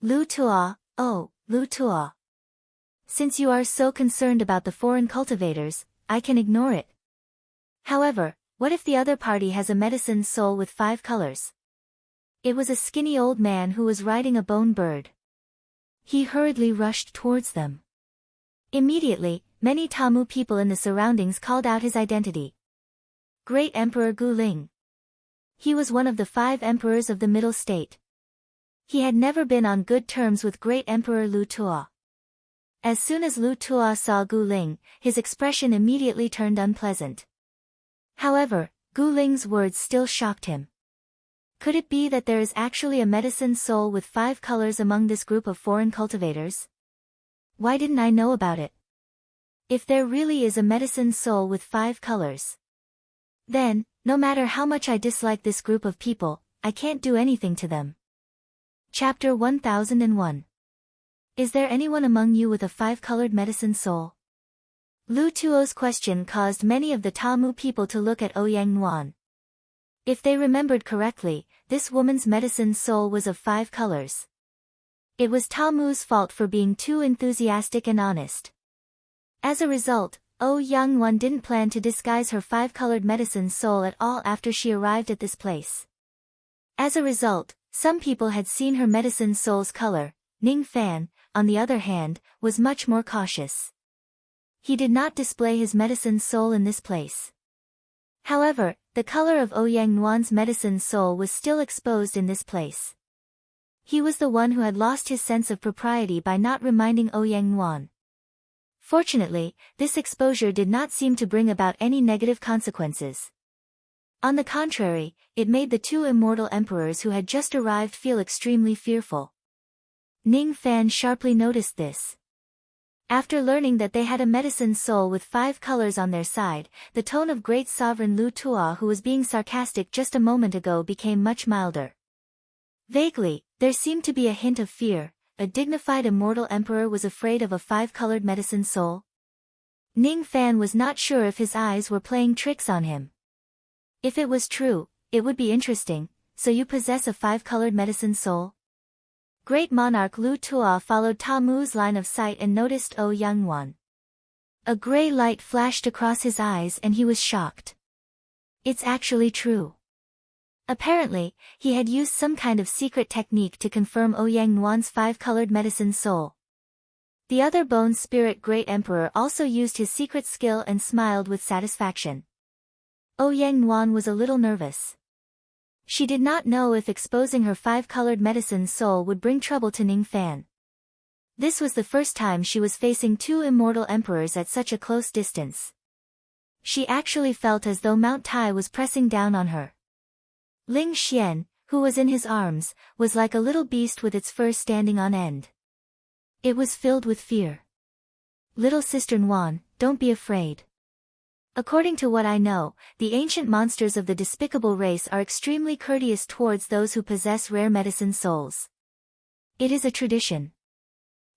Lu Tuo, oh, Lu Tuo. Since you are so concerned about the foreign cultivators, I can ignore it. However, what if the other party has a medicine soul with 5 colors? It was a skinny old man who was riding a bone bird. He hurriedly rushed towards them. Immediately, many Tamu people in the surroundings called out his identity. Great Emperor Gu Ling. He was one of the 5 emperors of the Middle State. He had never been on good terms with great Emperor Lu Tuo. As soon as Lu Tuo saw Gu Ling, his expression immediately turned unpleasant. However, Gu Ling's words still shocked him. Could it be that there is actually a medicine soul with 5 colors among this group of foreign cultivators? Why didn't I know about it? If there really is a medicine soul with 5 colors, then, no matter how much I dislike this group of people, I can't do anything to them. Chapter 1001. Is there anyone among you with a 5-colored medicine soul? Lu Tuo's question caused many of the Tamu people to look at Ouyang Nuan. If they remembered correctly, this woman's medicine soul was of 5 colors. It was Tamu's fault for being too enthusiastic and honest. As a result, Ouyang Nuan didn't plan to disguise her 5-colored medicine soul at all after she arrived at this place. As a result, some people had seen her medicine soul's color. Ning Fan, on the other hand, was much more cautious. He did not display his medicine soul in this place. However, the color of Ouyang Nuan's medicine soul was still exposed in this place. He was the one who had lost his sense of propriety by not reminding Ouyang Nuan. Fortunately, this exposure did not seem to bring about any negative consequences. On the contrary, it made the 2 immortal emperors who had just arrived feel extremely fearful. Ning Fan sharply noticed this. After learning that they had a medicine soul with 5 colors on their side, the tone of great sovereign Lu Tuo, who was being sarcastic just a moment ago, became much milder. Vaguely, there seemed to be a hint of fear. A dignified immortal emperor was afraid of a 5-colored medicine soul? Ning Fan was not sure if his eyes were playing tricks on him. If it was true, it would be interesting. So you possess a 5-colored medicine soul? Great monarch Lu Tuo followed Tamu's line of sight and noticed Ouyang Nuan. A gray light flashed across his eyes and he was shocked. It's actually true. Apparently, he had used some kind of secret technique to confirm Ouyang Nuan's 5-colored medicine soul. The other Bone Spirit Great Emperor also used his secret skill and smiled with satisfaction. Ouyang Nuan was a little nervous. She did not know if exposing her 5-colored medicine soul would bring trouble to Ning Fan. This was the first time she was facing 2 immortal emperors at such a close distance. She actually felt as though Mount Tai was pressing down on her. Ling Xian, who was in his arms, was like a little beast with its fur standing on end. It was filled with fear. Little sister Nuan, don't be afraid. According to what I know, the ancient monsters of the despicable race are extremely courteous towards those who possess rare medicine souls. It is a tradition.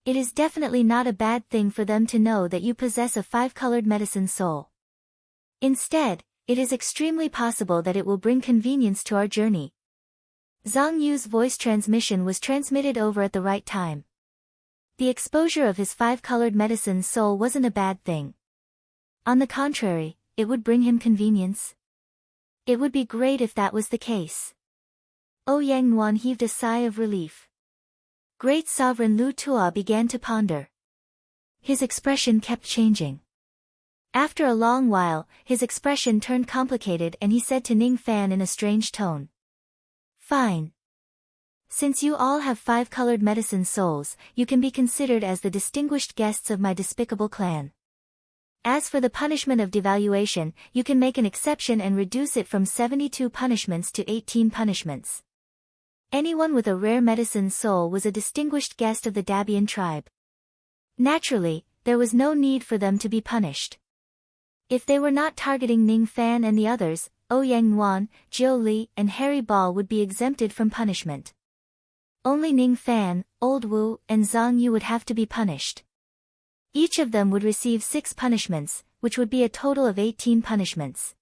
It is definitely not a bad thing for them to know that you possess a 5-colored medicine soul. Instead, it is extremely possible that it will bring convenience to our journey. Zhang Yu's voice transmission was transmitted over at the right time. The exposure of his 5-colored medicine soul wasn't a bad thing. On the contrary, it would bring him convenience. It would be great if that was the case. Ouyang Nuan heaved a sigh of relief. Great Sovereign Lu Tuo began to ponder. His expression kept changing. After a long while, his expression turned complicated and he said to Ning Fan in a strange tone. Fine. Since you all have 5-colored medicine souls, you can be considered as the distinguished guests of my despicable clan. As for the punishment of devaluation, you can make an exception and reduce it from 72 punishments to 18 punishments. Anyone with a rare medicine soul was a distinguished guest of the Dabian tribe. Naturally, there was no need for them to be punished. If they were not targeting Ning Fan and the others, Ouyang Nuan, Jiu Li, and Harry Ball would be exempted from punishment. Only Ning Fan, Old Wu, and Zhang Yu would have to be punished. Each of them would receive 6 punishments, which would be a total of 18 punishments.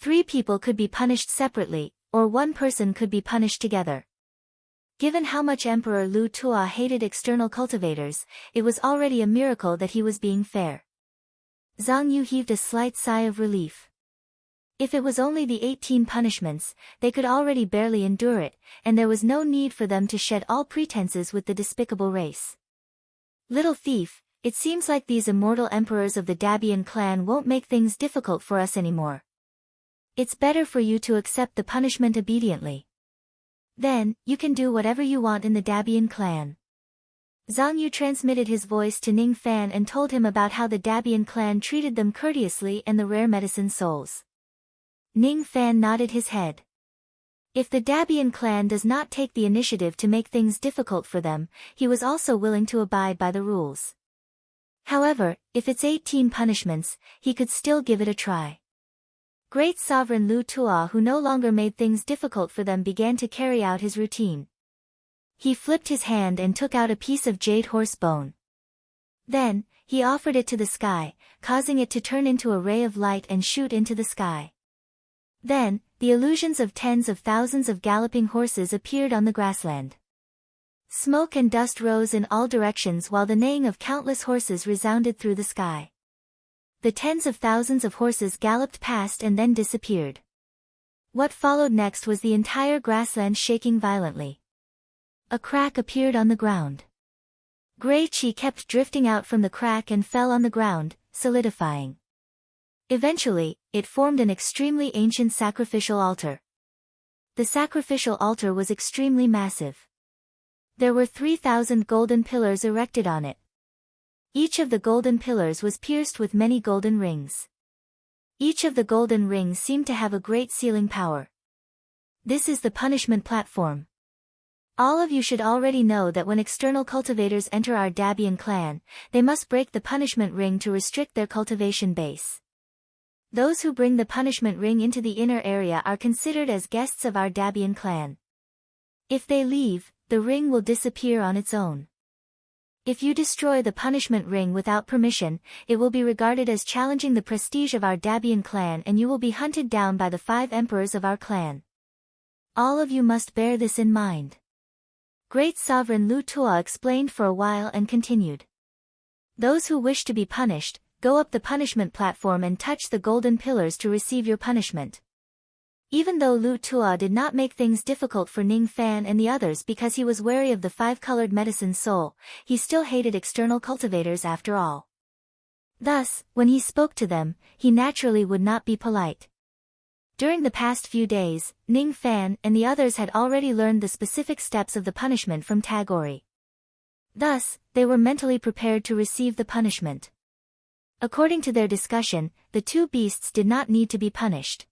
3 people could be punished separately, or 1 person could be punished together. Given how much Emperor Lu Tuo hated external cultivators, it was already a miracle that he was being fair. Zhang Yu heaved a slight sigh of relief. If it was only the 18 punishments, they could already barely endure it, and there was no need for them to shed all pretenses with the despicable race. Little thief, it seems like these immortal emperors of the Dabian clan won't make things difficult for us anymore. It's better for you to accept the punishment obediently. Then, you can do whatever you want in the Dabian clan. Zhang Yu transmitted his voice to Ning Fan and told him about how the Dabian clan treated them courteously and the rare medicine souls. Ning Fan nodded his head. If the Dabian clan does not take the initiative to make things difficult for them, he was also willing to abide by the rules. However, if it's 18 punishments, he could still give it a try. Great Sovereign Lu Tuo, who no longer made things difficult for them, began to carry out his routine. He flipped his hand and took out a piece of jade horse bone. Then, he offered it to the sky, causing it to turn into a ray of light and shoot into the sky. Then, the illusions of tens of thousands of galloping horses appeared on the grassland. Smoke and dust rose in all directions while the neighing of countless horses resounded through the sky. The tens of thousands of horses galloped past and then disappeared. What followed next was the entire grassland shaking violently. A crack appeared on the ground. Gray chi kept drifting out from the crack and fell on the ground, solidifying. Eventually, it formed an extremely ancient sacrificial altar. The sacrificial altar was extremely massive. There were 3,000 golden pillars erected on it. Each of the golden pillars was pierced with many golden rings. Each of the golden rings seemed to have a great sealing power. This is the punishment platform. All of you should already know that when external cultivators enter our Dabian clan, they must break the punishment ring to restrict their cultivation base. Those who bring the punishment ring into the inner area are considered as guests of our Dabian clan. If they leave, the ring will disappear on its own. If you destroy the punishment ring without permission, it will be regarded as challenging the prestige of our Dabian clan and you will be hunted down by the 5 emperors of our clan. All of you must bear this in mind. Great Sovereign Lu Tuo explained for a while and continued. Those who wish to be punished, go up the punishment platform and touch the golden pillars to receive your punishment. Even though Lu Tuo did not make things difficult for Ning Fan and the others because he was wary of the 5-colored medicine soul, he still hated external cultivators after all. Thus, when he spoke to them, he naturally would not be polite. During the past few days, Ning Fan and the others had already learned the specific steps of the punishment from Tagori. Thus, they were mentally prepared to receive the punishment. According to their discussion, the 2 beasts did not need to be punished.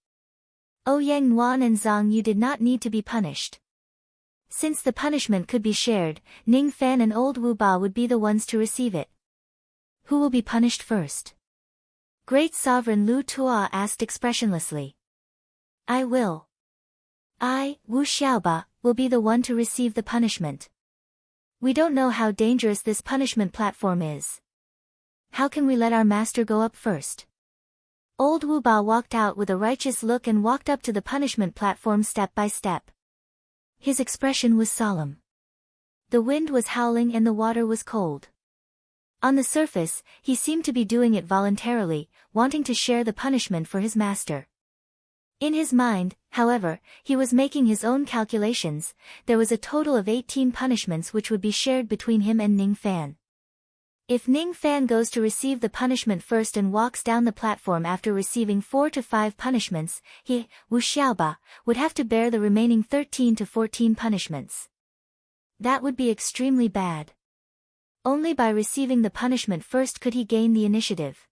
Ouyang Nuan and Zhang Yu did not need to be punished. Since the punishment could be shared, Ning Fan and Old Wu Ba would be the ones to receive it. Who will be punished first? Great Sovereign Lu Tuo asked expressionlessly. I will. I, Wu Xiaoba, will be the one to receive the punishment. We don't know how dangerous this punishment platform is. How can we let our master go up first? Old Wu Ba walked out with a righteous look and walked up to the punishment platform step by step. His expression was solemn. The wind was howling and the water was cold. On the surface, he seemed to be doing it voluntarily, wanting to share the punishment for his master. In his mind, however, he was making his own calculations. There was a total of 18 punishments which would be shared between him and Ning Fan. If Ning Fan goes to receive the punishment first and walks down the platform after receiving 4 to 5 punishments, he, Wu Xiaoba, would have to bear the remaining 13 to 14 punishments. That would be extremely bad. Only by receiving the punishment first could he gain the initiative.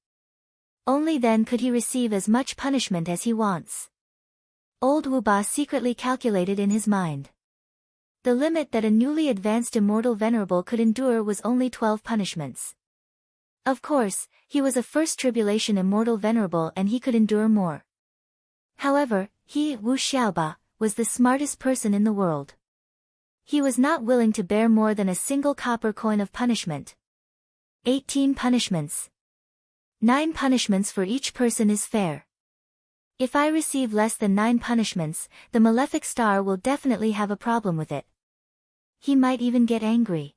Only then could he receive as much punishment as he wants. Old Wu Ba secretly calculated in his mind. The limit that a newly advanced immortal venerable could endure was only 12 punishments. Of course, he was a first tribulation immortal venerable and he could endure more. However, he, Wu Xiaoba, was the smartest person in the world. He was not willing to bear more than a single copper coin of punishment. 18 punishments. 9 punishments for each person is fair. If I receive less than 9 punishments, the malefic star will definitely have a problem with it. He might even get angry.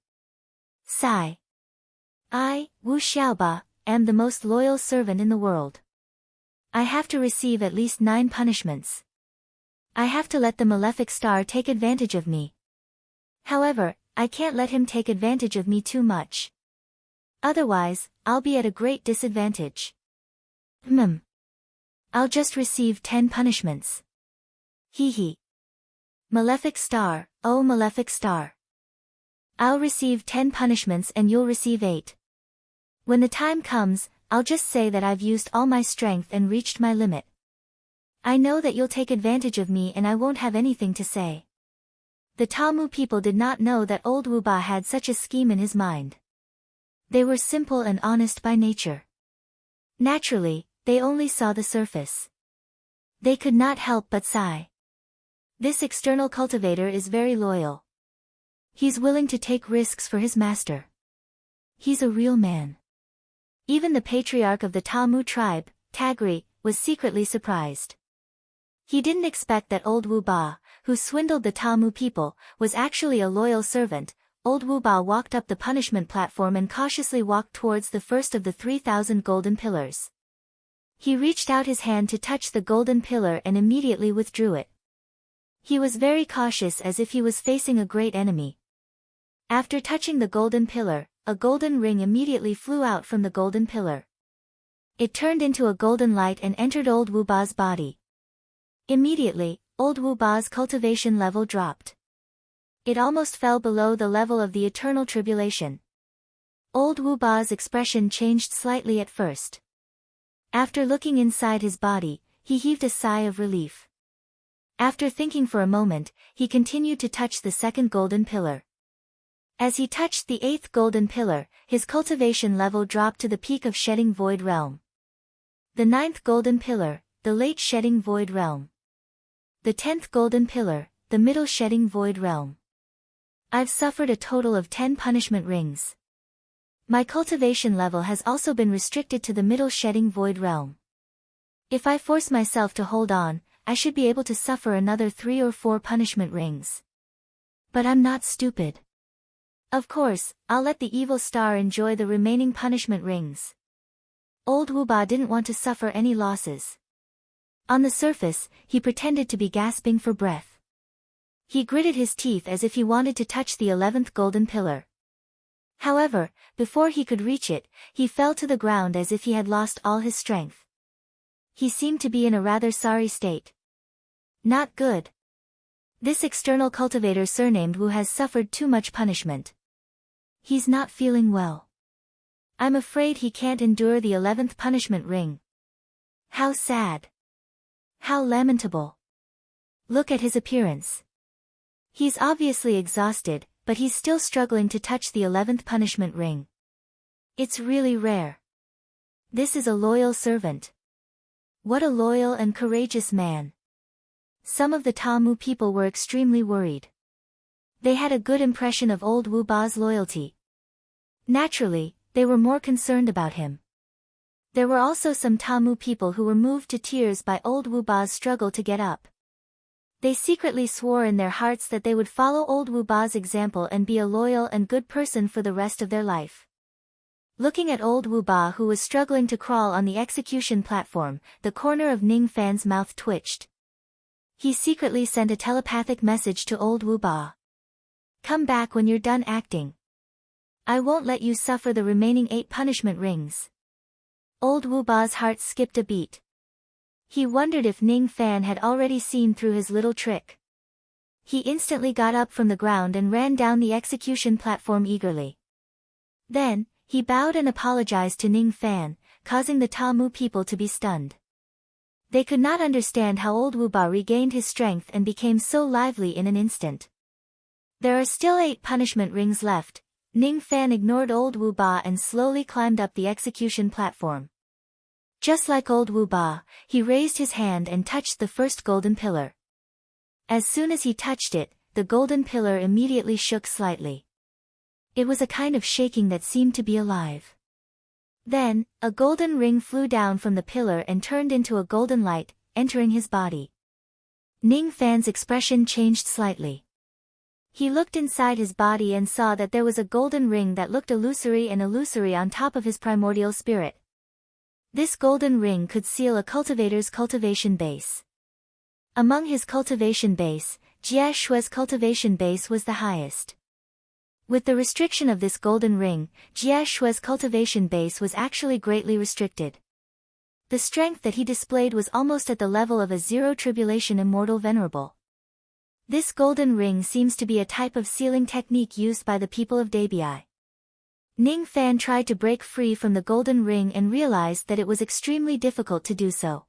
Sigh. I, Wu Xiaoba, am the most loyal servant in the world. I have to receive at least 9 punishments. I have to let the malefic star take advantage of me. However, I can't let him take advantage of me too much. Otherwise, I'll be at a great disadvantage. I'll just receive 10 punishments. Hee hee. Malefic star, oh malefic star. I'll receive 10 punishments and you'll receive 8. When the time comes, I'll just say that I've used all my strength and reached my limit. I know that you'll take advantage of me and I won't have anything to say. The Tamu people did not know that old Wuba had such a scheme in his mind. They were simple and honest by nature. Naturally, they only saw the surface. They could not help but sigh. This external cultivator is very loyal. He's willing to take risks for his master. He's a real man. Even the patriarch of the Tamu tribe, Tagri, was secretly surprised. He didn't expect that old Wuba, who swindled the Tamu people, was actually a loyal servant. Old Wuba walked up the punishment platform and cautiously walked towards the first of the 3,000 golden pillars. He reached out his hand to touch the golden pillar and immediately withdrew it. He was very cautious as if he was facing a great enemy. After touching the golden pillar, a golden ring immediately flew out from the golden pillar. It turned into a golden light and entered old Wuba's body. Immediately, old Wuba's cultivation level dropped. It almost fell below the level of the eternal tribulation. Old Wuba's expression changed slightly at first. After looking inside his body, he heaved a sigh of relief. After thinking for a moment, he continued to touch the second golden pillar. As he touched the 8th golden pillar, his cultivation level dropped to the peak of Shedding Void Realm. The 9th golden pillar, the late Shedding Void Realm. The 10th golden pillar, the middle Shedding Void Realm. I've suffered a total of 10 punishment rings. My cultivation level has also been restricted to the middle Shedding Void Realm. If I force myself to hold on, I should be able to suffer another 3 or 4 punishment rings. But I'm not stupid. Of course, I'll let the evil star enjoy the remaining punishment rings. Old Wuba didn't want to suffer any losses. On the surface, he pretended to be gasping for breath. He gritted his teeth as if he wanted to touch the 11th golden pillar. However, before he could reach it, he fell to the ground as if he had lost all his strength. He seemed to be in a rather sorry state. Not good. This external cultivator surnamed Wu has suffered too much punishment. He's not feeling well. I'm afraid he can't endure the 11th punishment ring. How sad. How lamentable. Look at his appearance. He's obviously exhausted, but he's still struggling to touch the 11th punishment ring. It's really rare. This is a loyal servant. What a loyal and courageous man. Some of the Tamu people were extremely worried. They had a good impression of old Wuba's loyalty. Naturally, they were more concerned about him. There were also some Tamu people who were moved to tears by old Wuba's struggle to get up. They secretly swore in their hearts that they would follow old Wuba's example and be a loyal and good person for the rest of their life. Looking at old Wuba who was struggling to crawl on the execution platform, the corner of Ning Fan's mouth twitched. He secretly sent a telepathic message to old Wuba. Come back when you're done acting. I won't let you suffer the remaining 8 punishment rings. Old Wuba's heart skipped a beat. He wondered if Ning Fan had already seen through his little trick. He instantly got up from the ground and ran down the execution platform eagerly. Then, he bowed and apologized to Ning Fan, causing the Tamu people to be stunned. They could not understand how old Wuba regained his strength and became so lively in an instant. There are still 8 punishment rings left. Ning Fan ignored old Wuba and slowly climbed up the execution platform. Just like old Wuba, he raised his hand and touched the first golden pillar. As soon as he touched it, the golden pillar immediately shook slightly. It was a kind of shaking that seemed to be alive. Then, a golden ring flew down from the pillar and turned into a golden light, entering his body. Ning Fan's expression changed slightly. He looked inside his body and saw that there was a golden ring that looked illusory on top of his primordial spirit. This golden ring could seal a cultivator's cultivation base. Among his cultivation base, Jie Shui's cultivation base was the highest. With the restriction of this golden ring, Jie Shui's cultivation base was actually greatly restricted. The strength that he displayed was almost at the level of a zero-tribulation immortal venerable. This golden ring seems to be a type of sealing technique used by the people of Dabi. Ning Fan tried to break free from the golden ring and realized that it was extremely difficult to do so.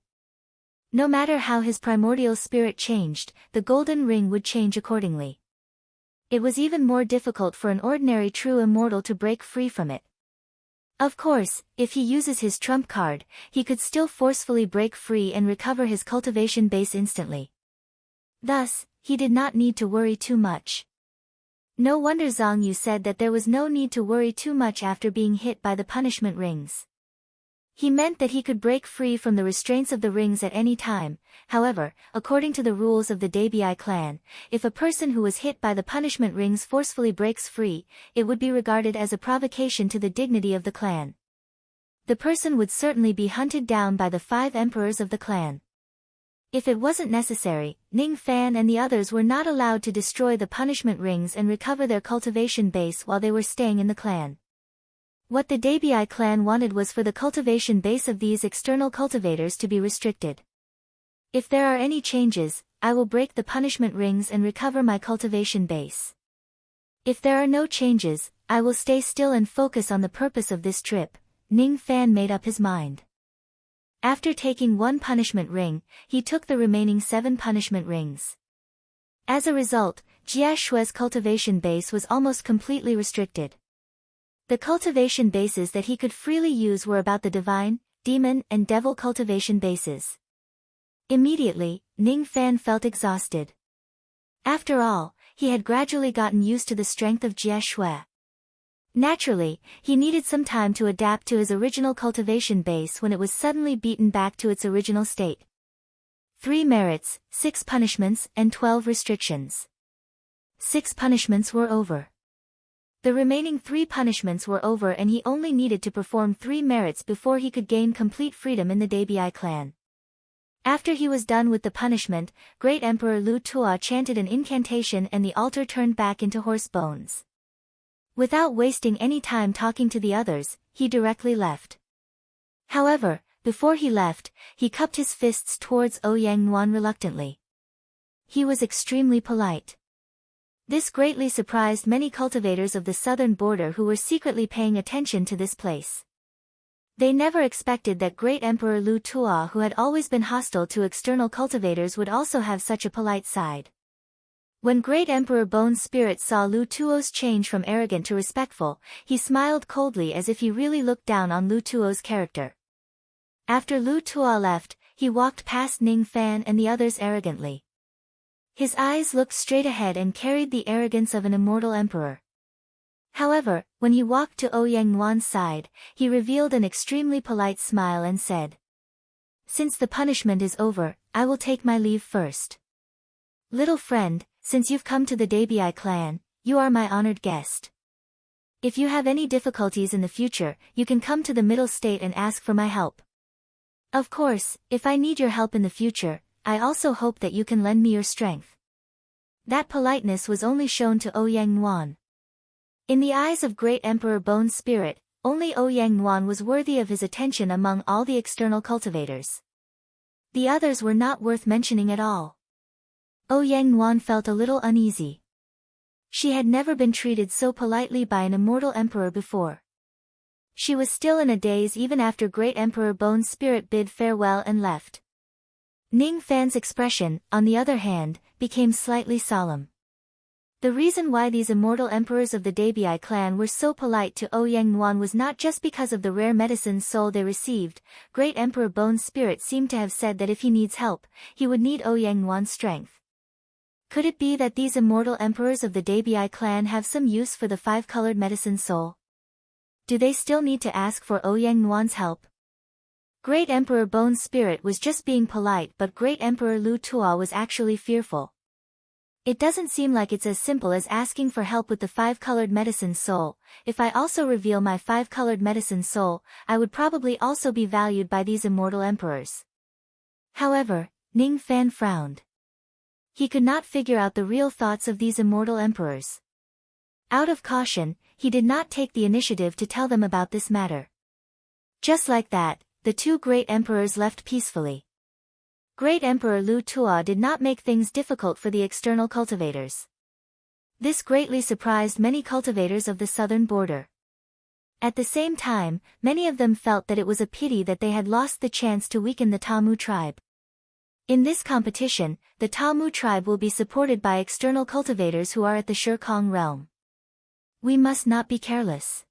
No matter how his primordial spirit changed, the golden ring would change accordingly. It was even more difficult for an ordinary true immortal to break free from it. Of course, if he uses his trump card, he could still forcefully break free and recover his cultivation base instantly. Thus, he did not need to worry too much. No wonder Zhang Yu said that there was no need to worry too much after being hit by the punishment rings. He meant that he could break free from the restraints of the rings at any time. However, according to the rules of the Dabi clan, if a person who was hit by the punishment rings forcefully breaks free, it would be regarded as a provocation to the dignity of the clan. The person would certainly be hunted down by the 5 emperors of the clan. If it wasn't necessary, Ning Fan and the others were not allowed to destroy the punishment rings and recover their cultivation base while they were staying in the clan. What the Dabi clan wanted was for the cultivation base of these external cultivators to be restricted. If there are any changes, I will break the punishment rings and recover my cultivation base. If there are no changes, I will stay still and focus on the purpose of this trip. Ning Fan made up his mind. After taking 1 punishment ring, he took the remaining 7 punishment rings. As a result, Jia Shui's cultivation base was almost completely restricted. The cultivation bases that he could freely use were about the divine, demon, and devil cultivation bases. Immediately, Ning Fan felt exhausted. After all, he had gradually gotten used to the strength of Jia Shui. Naturally, he needed some time to adapt to his original cultivation base when it was suddenly beaten back to its original state. 3 merits, 6 punishments, and 12 restrictions. 6 punishments were over. The remaining 3 punishments were over and he only needed to perform 3 merits before he could gain complete freedom in the Dabi clan. After he was done with the punishment, Great Emperor Lu Tua chanted an incantation and the altar turned back into horse bones. Without wasting any time talking to the others, he directly left. However, before he left, he cupped his fists towards Ouyang Nuan reluctantly. He was extremely polite. This greatly surprised many cultivators of the southern border who were secretly paying attention to this place. They never expected that Great Emperor Lu Tua, who had always been hostile to external cultivators, would also have such a polite side. When Great Emperor Bone's spirit saw Lu Tuo's change from arrogant to respectful, he smiled coldly as if he really looked down on Lu Tuo's character. After Lu Tua left, he walked past Ning Fan and the others arrogantly. His eyes looked straight ahead and carried the arrogance of an immortal emperor. However, when he walked to Ouyang Nuan's side, he revealed an extremely polite smile and said, "Since the punishment is over, I will take my leave first. Little friend, since you've come to the Dabi clan, you are my honored guest. If you have any difficulties in the future, you can come to the middle state and ask for my help. Of course, if I need your help in the future, I also hope that you can lend me your strength." That politeness was only shown to Ouyang Nuan. In the eyes of Great Emperor Bone's spirit, only Ouyang Nuan was worthy of his attention among all the external cultivators. The others were not worth mentioning at all. Ouyang Nuan felt a little uneasy. She had never been treated so politely by an immortal emperor before. She was still in a daze even after Great Emperor Bone's spirit bid farewell and left. Ning Fan's expression, on the other hand, became slightly solemn. The reason why these immortal emperors of the Dabi clan were so polite to Ouyang Nuan was not just because of the rare medicine soul they received. Great Emperor Bone's spirit seemed to have said that if he needs help, he would need Ouyang Nuan's strength. Could it be that these immortal emperors of the Dabi clan have some use for the 5-colored medicine soul? Do they still need to ask for Ouyang Nuan's help? Great Emperor Bone's spirit was just being polite, but Great Emperor Lu Tua was actually fearful. It doesn't seem like it's as simple as asking for help with the 5-colored medicine soul. If I also reveal my 5-colored medicine soul, I would probably also be valued by these immortal emperors. However, Ning Fan frowned. He could not figure out the real thoughts of these immortal emperors. Out of caution, he did not take the initiative to tell them about this matter. Just like that, the two great emperors left peacefully. Great Emperor Lu Tuo did not make things difficult for the external cultivators. This greatly surprised many cultivators of the southern border. At the same time, many of them felt that it was a pity that they had lost the chance to weaken the Tamu tribe. In this competition, the Tamu tribe will be supported by external cultivators who are at the Shirkong realm. We must not be careless.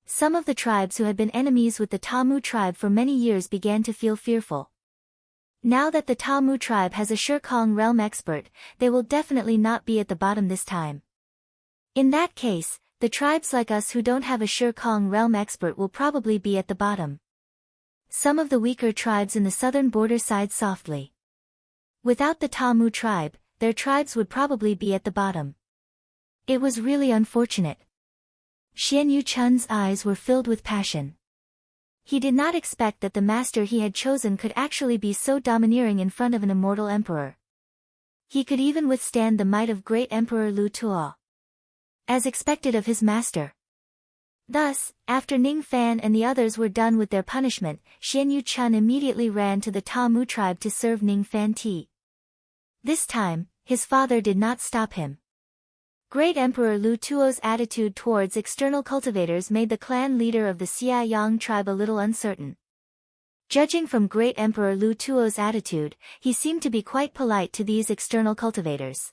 Some of the tribes who had been enemies with the Tamu tribe for many years began to feel fearful. Now that the Tamu tribe has a Shirkong realm expert, they will definitely not be at the bottom this time. In that case, the tribes like us who don't have a Shirkong realm expert will probably be at the bottom. Some of the weaker tribes in the southern border sighed softly. Without the Tamu tribe, their tribes would probably be at the bottom. It was really unfortunate. Xian Yuchun's eyes were filled with passion. He did not expect that the master he had chosen could actually be so domineering in front of an immortal emperor. He could even withstand the might of great Emperor Lu Tuo, as expected of his master. Thus, after Ning Fan and the others were done with their punishment, Xian Yuchun immediately ran to the Tamu tribe to serve Ning Fan tea. This time, his father did not stop him. Great Emperor Lu Tuo's attitude towards external cultivators made the clan leader of the Xia Yang tribe a little uncertain. Judging from Great Emperor Lu Tuo's attitude, he seemed to be quite polite to these external cultivators.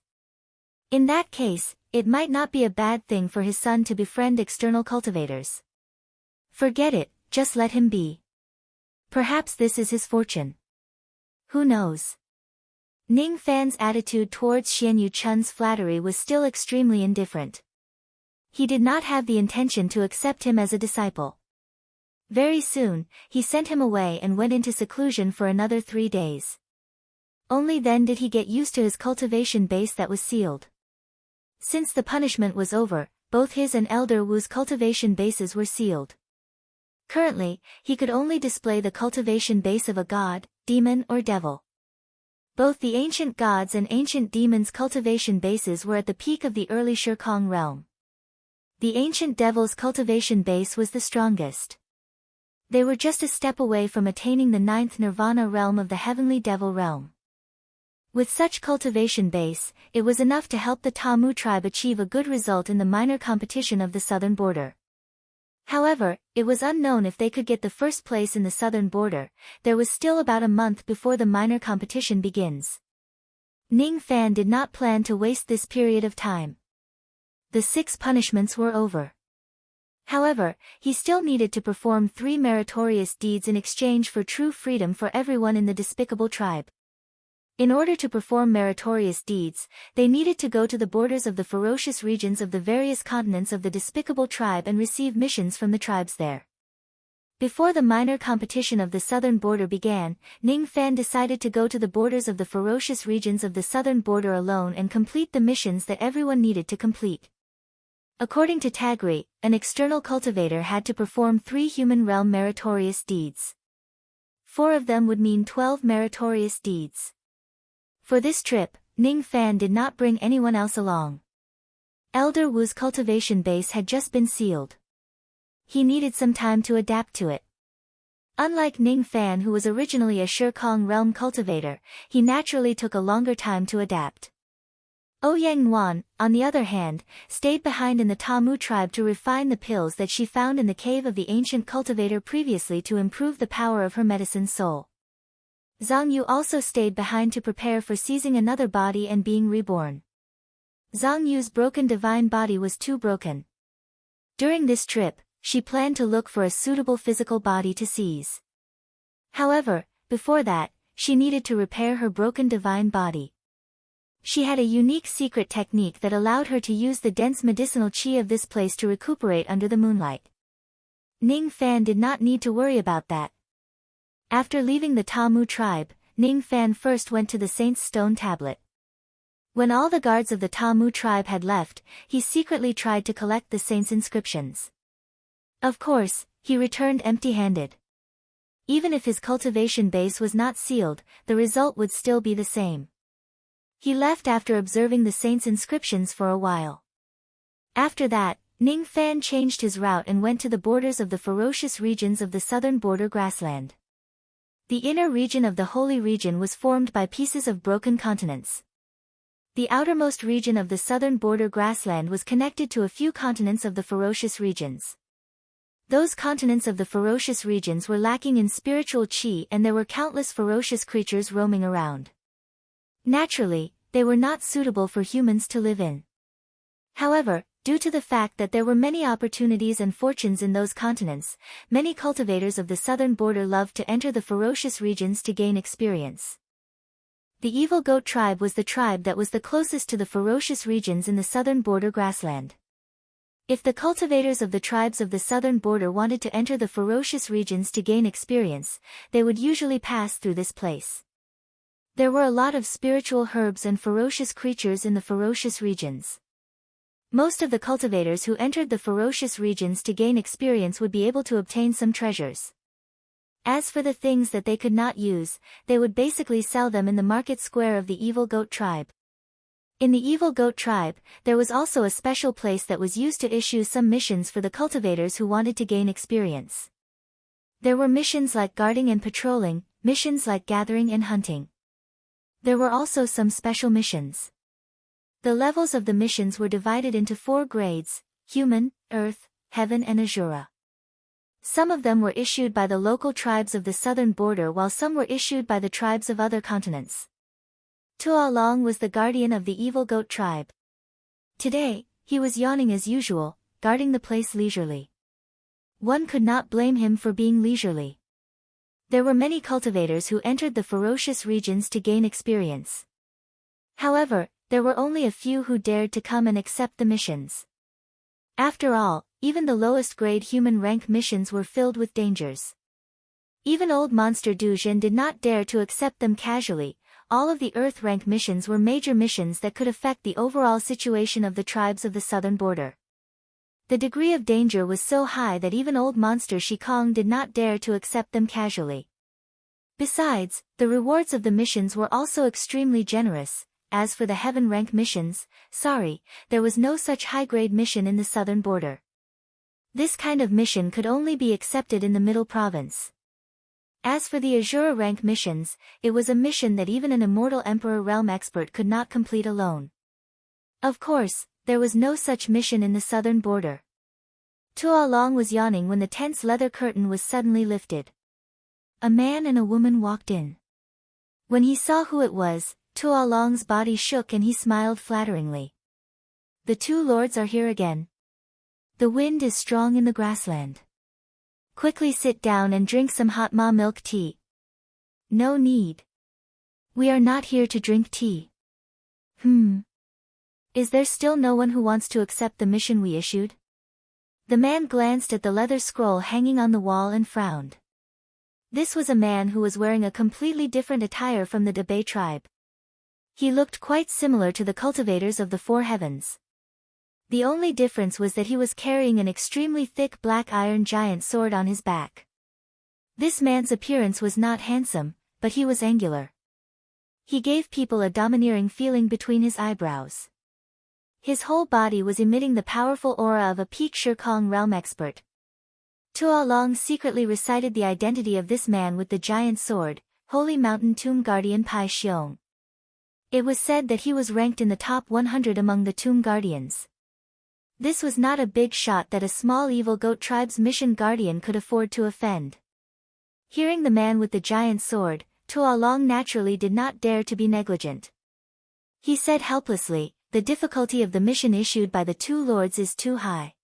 In that case, it might not be a bad thing for his son to befriend external cultivators. Forget it, just let him be. Perhaps this is his fortune. Who knows? Ning Fan's attitude towards Xian Yuchun's flattery was still extremely indifferent. He did not have the intention to accept him as a disciple. Very soon, he sent him away and went into seclusion for another 3 days. Only then did he get used to his cultivation base that was sealed. Since the punishment was over, both his and Elder Wu's cultivation bases were sealed. Currently, he could only display the cultivation base of a god, demon or devil. Both the ancient gods and ancient demons' cultivation bases were at the peak of the early Shirkong realm. The ancient devil's cultivation base was the strongest. They were just a step away from attaining the 9th nirvana realm of the heavenly devil realm. With such cultivation base, it was enough to help the Tamu tribe achieve a good result in the minor competition of the southern border. However, it was unknown if they could get the first place in the southern border. There was still about a month before the minor competition begins. Ning Fan did not plan to waste this period of time. The 6 punishments were over. However, he still needed to perform 3 meritorious deeds in exchange for true freedom for everyone in the despicable tribe. In order to perform meritorious deeds, they needed to go to the borders of the ferocious regions of the various continents of the despicable tribe and receive missions from the tribes there. Before the minor competition of the southern border began, Ning Fan decided to go to the borders of the ferocious regions of the southern border alone and complete the missions that everyone needed to complete. According to Tagri, an external cultivator had to perform 3 human realm meritorious deeds. 4 of them would mean 12 meritorious deeds. For this trip, Ning Fan did not bring anyone else along. Elder Wu's cultivation base had just been sealed. He needed some time to adapt to it. Unlike Ning Fan, who was originally a Shirkong realm cultivator, he naturally took a longer time to adapt. Ouyang Nguan, on the other hand, stayed behind in the Tamu tribe to refine the pills that she found in the cave of the ancient cultivator previously to improve the power of her medicine soul. Zhang Yu also stayed behind to prepare for seizing another body and being reborn. Zhang Yu's broken divine body was too broken. During this trip, she planned to look for a suitable physical body to seize. However, before that, she needed to repair her broken divine body. She had a unique secret technique that allowed her to use the dense medicinal qi of this place to recuperate under the moonlight. Ning Fan did not need to worry about that. After leaving the Tamu tribe, Ning Fan first went to the Saint's stone tablet. When all the guards of the Tamu tribe had left, he secretly tried to collect the saint's inscriptions. Of course, he returned empty-handed. Even if his cultivation base was not sealed, the result would still be the same. He left after observing the saint's inscriptions for a while. After that, Ning Fan changed his route and went to the borders of the ferocious regions of the southern border grassland. The inner region of the holy region was formed by pieces of broken continents. The outermost region of the southern border grassland was connected to a few continents of the ferocious regions. Those continents of the ferocious regions were lacking in spiritual qi, and there were countless ferocious creatures roaming around. Naturally, they were not suitable for humans to live in. However, due to the fact that there were many opportunities and fortunes in those continents, many cultivators of the southern border loved to enter the ferocious regions to gain experience. The evil goat tribe was the tribe that was the closest to the ferocious regions in the southern border grassland. If the cultivators of the tribes of the southern border wanted to enter the ferocious regions to gain experience, they would usually pass through this place. There were a lot of spiritual herbs and ferocious creatures in the ferocious regions. Most of the cultivators who entered the ferocious regions to gain experience would be able to obtain some treasures. As for the things that they could not use, they would basically sell them in the market square of the evil goat tribe. In the evil goat tribe, there was also a special place that was used to issue some missions for the cultivators who wanted to gain experience. There were missions like guarding and patrolling, missions like gathering and hunting. There were also some special missions. The levels of the missions were divided into 4 grades: human, earth, heaven and Azura. Some of them were issued by the local tribes of the southern border, while some were issued by the tribes of other continents. Tua Long was the guardian of the evil goat tribe. Today, he was yawning as usual, guarding the place leisurely. One could not blame him for being leisurely. There were many cultivators who entered the ferocious regions to gain experience. However, there were only a few who dared to come and accept the missions. After all, even the lowest grade human rank missions were filled with dangers. Even old monster Du Jin did not dare to accept them casually. All of the earth rank missions were major missions that could affect the overall situation of the tribes of the southern border. The degree of danger was so high that even old monster Shikong did not dare to accept them casually. Besides, the rewards of the missions were also extremely generous. As for the heaven rank missions, there was no such high-grade mission in the southern border. This kind of mission could only be accepted in the middle province. As for the Azura rank missions, it was a mission that even an immortal Emperor realm expert could not complete alone. Of course, there was no such mission in the southern border. Tua Long was yawning when the tense leather curtain was suddenly lifted. A man and a woman walked in. When he saw who it was, Tua Long's body shook and he smiled flatteringly. The 2 lords are here again. The wind is strong in the grassland. Quickly sit down and drink some hot ma milk tea. No need. We are not here to drink tea. Is there still no one who wants to accept the mission we issued? The man glanced at the leather scroll hanging on the wall and frowned. This was a man who was wearing a completely different attire from the Debay tribe. He looked quite similar to the cultivators of the 4 heavens. The only difference was that he was carrying an extremely thick black iron giant sword on his back. This man's appearance was not handsome, but he was angular. He gave people a domineering feeling between his eyebrows. His whole body was emitting the powerful aura of a peak Shikong realm expert. Tua Long secretly recited the identity of this man with the giant sword, Holy Mountain Tomb Guardian Pai Xiong. It was said that he was ranked in the top 100 among the Tomb Guardians. This was not a big shot that a small evil goat tribe's mission guardian could afford to offend. Hearing the man with the giant sword, Tua Long naturally did not dare to be negligent. He said helplessly, the difficulty of the mission issued by the 2 lords is too high.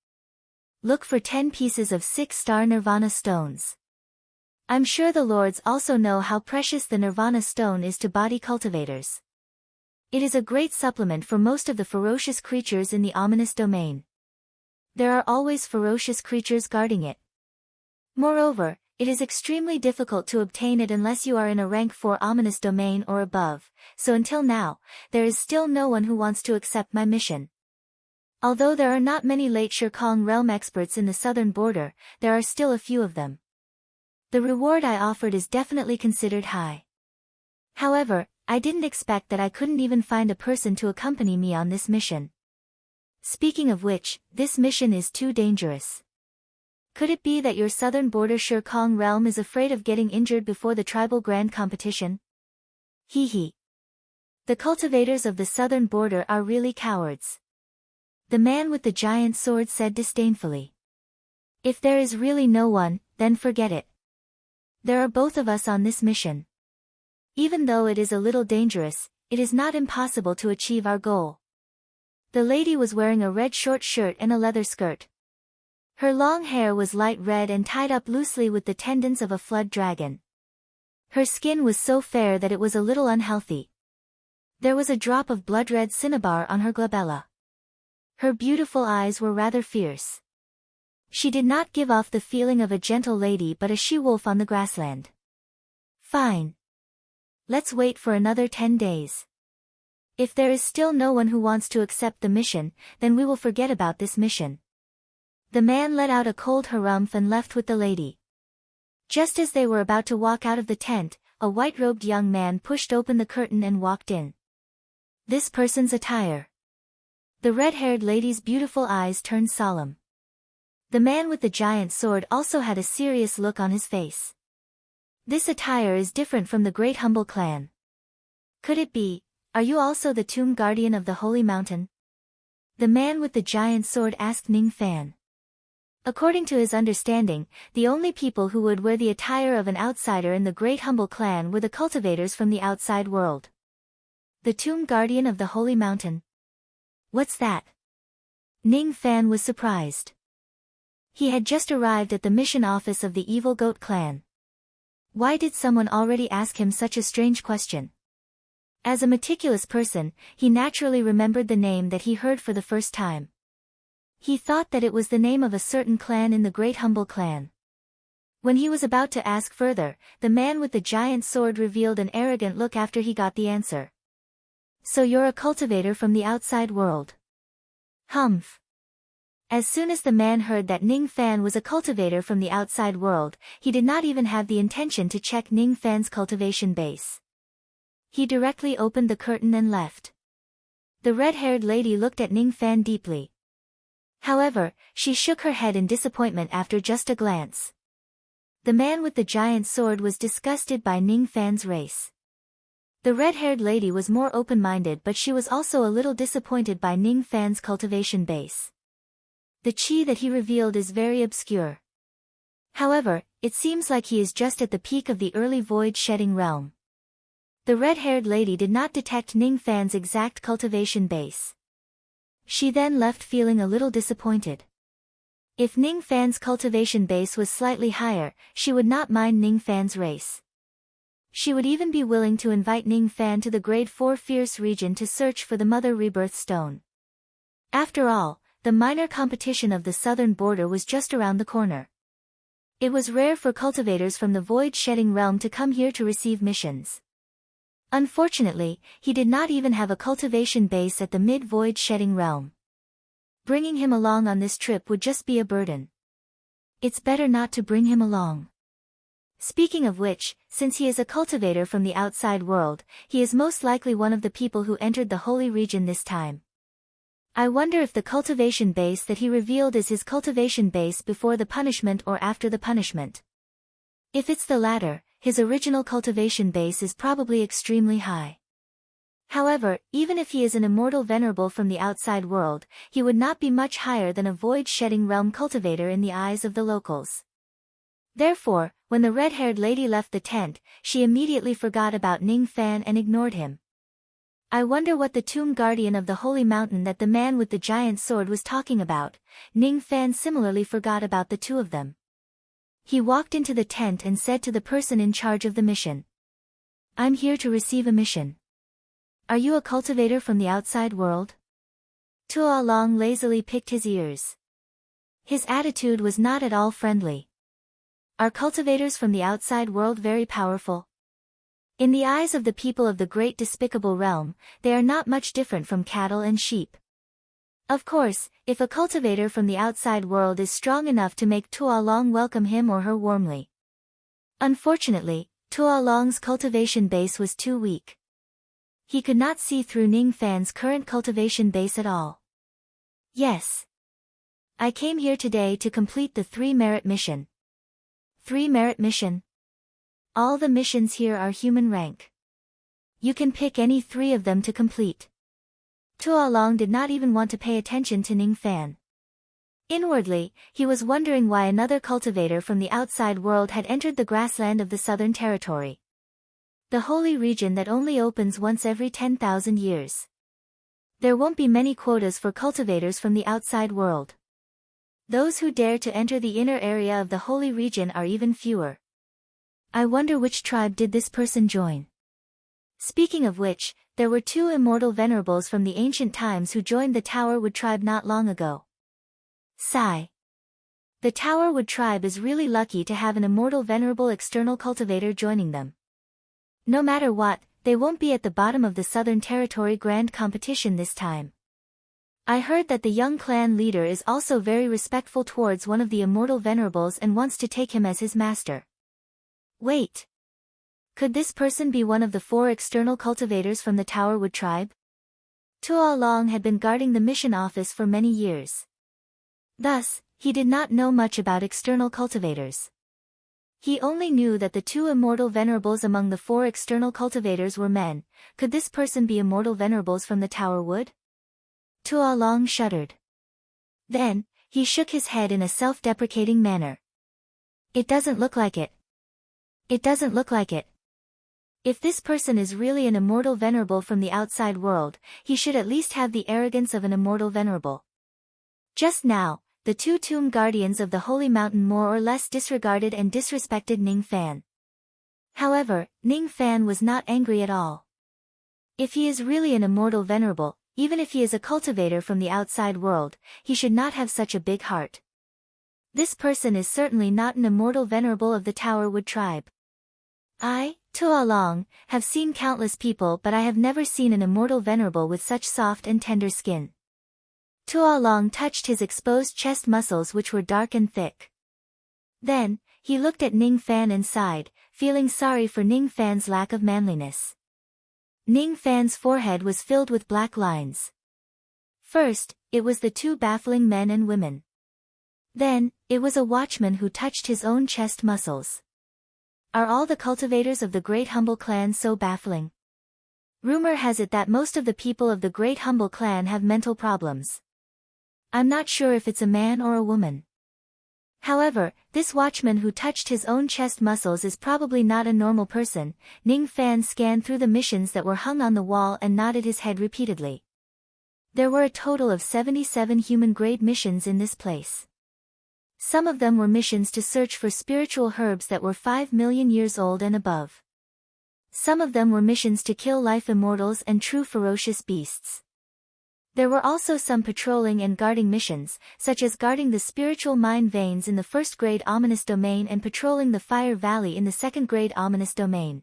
Look for 10 pieces of 6-star Nirvana stones. I'm sure the lords also know how precious the Nirvana stone is to body cultivators. It is a great supplement for most of the ferocious creatures in the ominous domain. There are always ferocious creatures guarding it. Moreover, it is extremely difficult to obtain it unless you are in a rank 4 ominous domain or above, so until now, there is still no one who wants to accept my mission. Although there are not many late Shikong realm experts in the southern border, there are still a few of them. The reward I offered is definitely considered high. However, I didn't expect that I couldn't even find a person to accompany me on this mission. Speaking of which, this mission is too dangerous. Could it be that your southern border Sher Kong realm is afraid of getting injured before the tribal grand competition? Hee hee. The cultivators of the southern border are really cowards. The man with the giant sword said disdainfully. If there is really no one, then forget it. There are both of us on this mission. Even though it is a little dangerous, it is not impossible to achieve our goal. The lady was wearing a red short shirt and a leather skirt. Her long hair was light red and tied up loosely with the tendons of a flood dragon. Her skin was so fair that it was a little unhealthy. There was a drop of blood-red cinnabar on her glabella. Her beautiful eyes were rather fierce. She did not give off the feeling of a gentle lady but a she-wolf on the grassland. Fine. Let's wait for another 10 days. If there is still no one who wants to accept the mission, then we will forget about this mission. The man let out a cold harumph and left with the lady. Just as they were about to walk out of the tent, a white-robed young man pushed open the curtain and walked in. This person's attire. The red-haired lady's beautiful eyes turned solemn. The man with the giant sword also had a serious look on his face. This attire is different from the Great Humble clan. Could it be, are you also the tomb guardian of the Holy Mountain? The man with the giant sword asked Ning Fan. According to his understanding, the only people who would wear the attire of an outsider in the Great Humble clan were the cultivators from the outside world. The tomb guardian of the Holy Mountain. What's that? Ning Fan was surprised. He had just arrived at the mission office of the Evil Goat clan. Why did someone already ask him such a strange question? As a meticulous person, he naturally remembered the name that he heard for the first time. He thought that it was the name of a certain clan in the Great Humble clan. When he was about to ask further, the man with the giant sword revealed an arrogant look after he got the answer. So you're a cultivator from the outside world. Humph. As soon as the man heard that Ning Fan was a cultivator from the outside world, he did not even have the intention to check Ning Fan's cultivation base. He directly opened the curtain and left. The red-haired lady looked at Ning Fan deeply. However, she shook her head in disappointment after just a glance. The man with the giant sword was disgusted by Ning Fan's race. The red-haired lady was more open-minded, but she was also a little disappointed by Ning Fan's cultivation base. The chi that he revealed is very obscure. However, it seems like he is just at the peak of the early void-shedding realm. The red-haired lady did not detect Ning Fan's exact cultivation base. She then left feeling a little disappointed. If Ning Fan's cultivation base was slightly higher, she would not mind Ning Fan's race. She would even be willing to invite Ning Fan to the Grade 4 Fierce region to search for the Mother Rebirth Stone. After all, the minor competition of the southern border was just around the corner. It was rare for cultivators from the void-shedding realm to come here to receive missions. Unfortunately, he did not even have a cultivation base at the mid-void-shedding realm. Bringing him along on this trip would just be a burden. It's better not to bring him along. Speaking of which, since he is a cultivator from the outside world, he is most likely one of the people who entered the holy region this time. I wonder if the cultivation base that he revealed is his cultivation base before the punishment or after the punishment. If it's the latter, his original cultivation base is probably extremely high. However, even if he is an immortal venerable from the outside world, he would not be much higher than a void-shedding realm cultivator in the eyes of the locals. Therefore, when the red-haired lady left the tent, she immediately forgot about Ning Fan and ignored him. I wonder what the tomb guardian of the holy mountain that the man with the giant sword was talking about. Ning Fan similarly forgot about the two of them. He walked into the tent and said to the person in charge of the mission. I'm here to receive a mission. Are you a cultivator from the outside world? Tua Long lazily picked his ears. His attitude was not at all friendly. Are cultivators from the outside world very powerful? In the eyes of the people of the great despicable realm, they are not much different from cattle and sheep. Of course, if a cultivator from the outside world is strong enough to make Tua Long welcome him or her warmly. Unfortunately, Tua Long's cultivation base was too weak. He could not see through Ning Fan's current cultivation base at all. Yes. I came here today to complete the 3-merit mission. 3-merit mission? All the missions here are human rank. You can pick any 3 of them to complete. Tuolong did not even want to pay attention to Ning Fan. Inwardly, he was wondering why another cultivator from the outside world had entered the grassland of the Southern Territory. The holy region that only opens once every 10,000 years. There won't be many quotas for cultivators from the outside world. Those who dare to enter the inner area of the holy region are even fewer. I wonder which tribe did this person join. Speaking of which, there were 2 immortal venerables from the ancient times who joined the Towerwood tribe not long ago. Sigh. The Towerwood tribe is really lucky to have an immortal venerable external cultivator joining them. No matter what, they won't be at the bottom of the Southern Territory Grand Competition this time. I heard that the young clan leader is also very respectful towards one of the immortal venerables and wants to take him as his master. Wait. Could this person be one of the 4 external cultivators from the Towerwood tribe? Tuolong had been guarding the mission office for many years. Thus, he did not know much about external cultivators. He only knew that the 2 immortal venerables among the 4 external cultivators were men. Could this person be immortal venerables from the Towerwood? Tuolong shuddered. Then, he shook his head in a self-deprecating manner. It doesn't look like it. It doesn't look like it. If this person is really an immortal venerable from the outside world, he should at least have the arrogance of an immortal venerable. Just now, the 2 tomb guardians of the holy mountain more or less disregarded and disrespected Ning Fan. However, Ning Fan was not angry at all. If he is really an immortal venerable, even if he is a cultivator from the outside world, he should not have such a big heart. This person is certainly not an immortal venerable of the Towerwood tribe. I, Tuolong, have seen countless people, but I have never seen an immortal venerable with such soft and tender skin. Tuolong touched his exposed chest muscles, which were dark and thick. Then, he looked at Ning Fan and sighed, feeling sorry for Ning Fan's lack of manliness. Ning Fan's forehead was filled with black lines. First, it was the 2 baffling men and women. Then, it was a watchman who touched his own chest muscles. Are all the cultivators of the Great Humble Clan so baffling? Rumor has it that most of the people of the Great Humble Clan have mental problems. I'm not sure if it's a man or a woman. However, this watchman who touched his own chest muscles is probably not a normal person. Ning Fan scanned through the missions that were hung on the wall and nodded his head repeatedly. There were a total of 77 human-grade missions in this place. Some of them were missions to search for spiritual herbs that were 5 million years old and above. Some of them were missions to kill life immortals and true ferocious beasts. There were also some patrolling and guarding missions, such as guarding the spiritual mine veins in the 1st grade ominous domain and patrolling the fire valley in the 2nd grade ominous domain.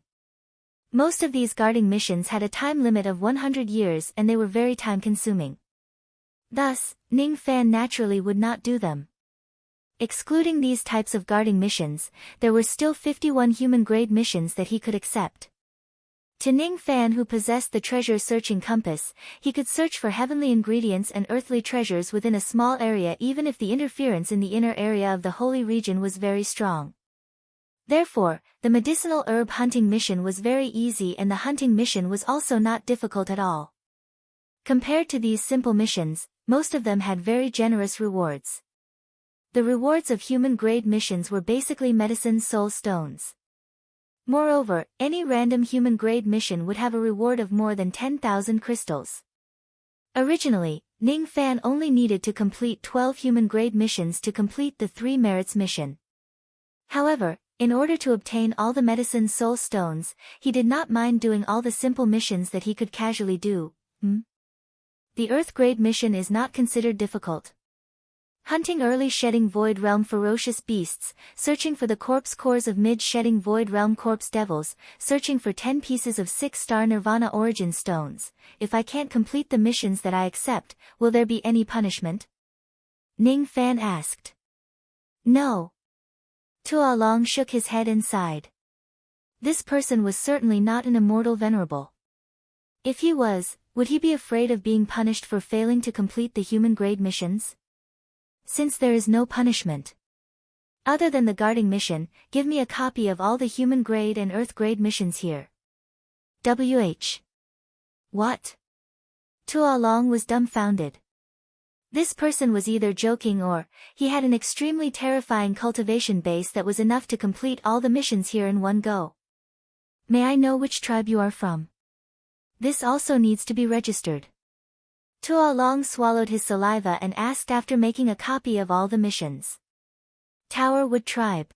Most of these guarding missions had a time limit of 100 years and they were very time-consuming. Thus, Ning Fan naturally would not do them. Excluding these types of guarding missions, there were still 51 human-grade missions that he could accept. To Ning Fan, who possessed the treasure-searching compass, he could search for heavenly ingredients and earthly treasures within a small area even if the interference in the inner area of the holy region was very strong. Therefore, the medicinal herb hunting mission was very easy and the hunting mission was also not difficult at all. Compared to these simple missions, most of them had very generous rewards. The rewards of human-grade missions were basically medicine soul stones. Moreover, any random human-grade mission would have a reward of more than 10,000 crystals. Originally, Ning Fan only needed to complete 12 human-grade missions to complete the 3 merits mission. However, in order to obtain all the medicine soul stones, he did not mind doing all the simple missions that he could casually do. The Earth-grade mission is not considered difficult. Hunting early shedding void realm ferocious beasts, searching for the corpse cores of mid-shedding void realm corpse devils, searching for 10 pieces of 6-star nirvana origin stones. If I can't complete the missions that I accept, will there be any punishment? Ning Fan asked. No. Tuolong shook his head and sighed. This person was certainly not an immortal venerable. If he was, Would he be afraid of being punished for failing to complete the human-grade missions? Since there is no punishment other than the guarding mission, give me a copy of all the human-grade and Earth-grade missions here. WH. What? Tua Long was dumbfounded. This person was either joking or, he had an extremely terrifying cultivation base that was enough to complete all the missions here in one go. May I know which tribe you are from? This also needs to be registered. Tua Long swallowed his saliva and asked after making a copy of all the missions. Tower Wood Tribe.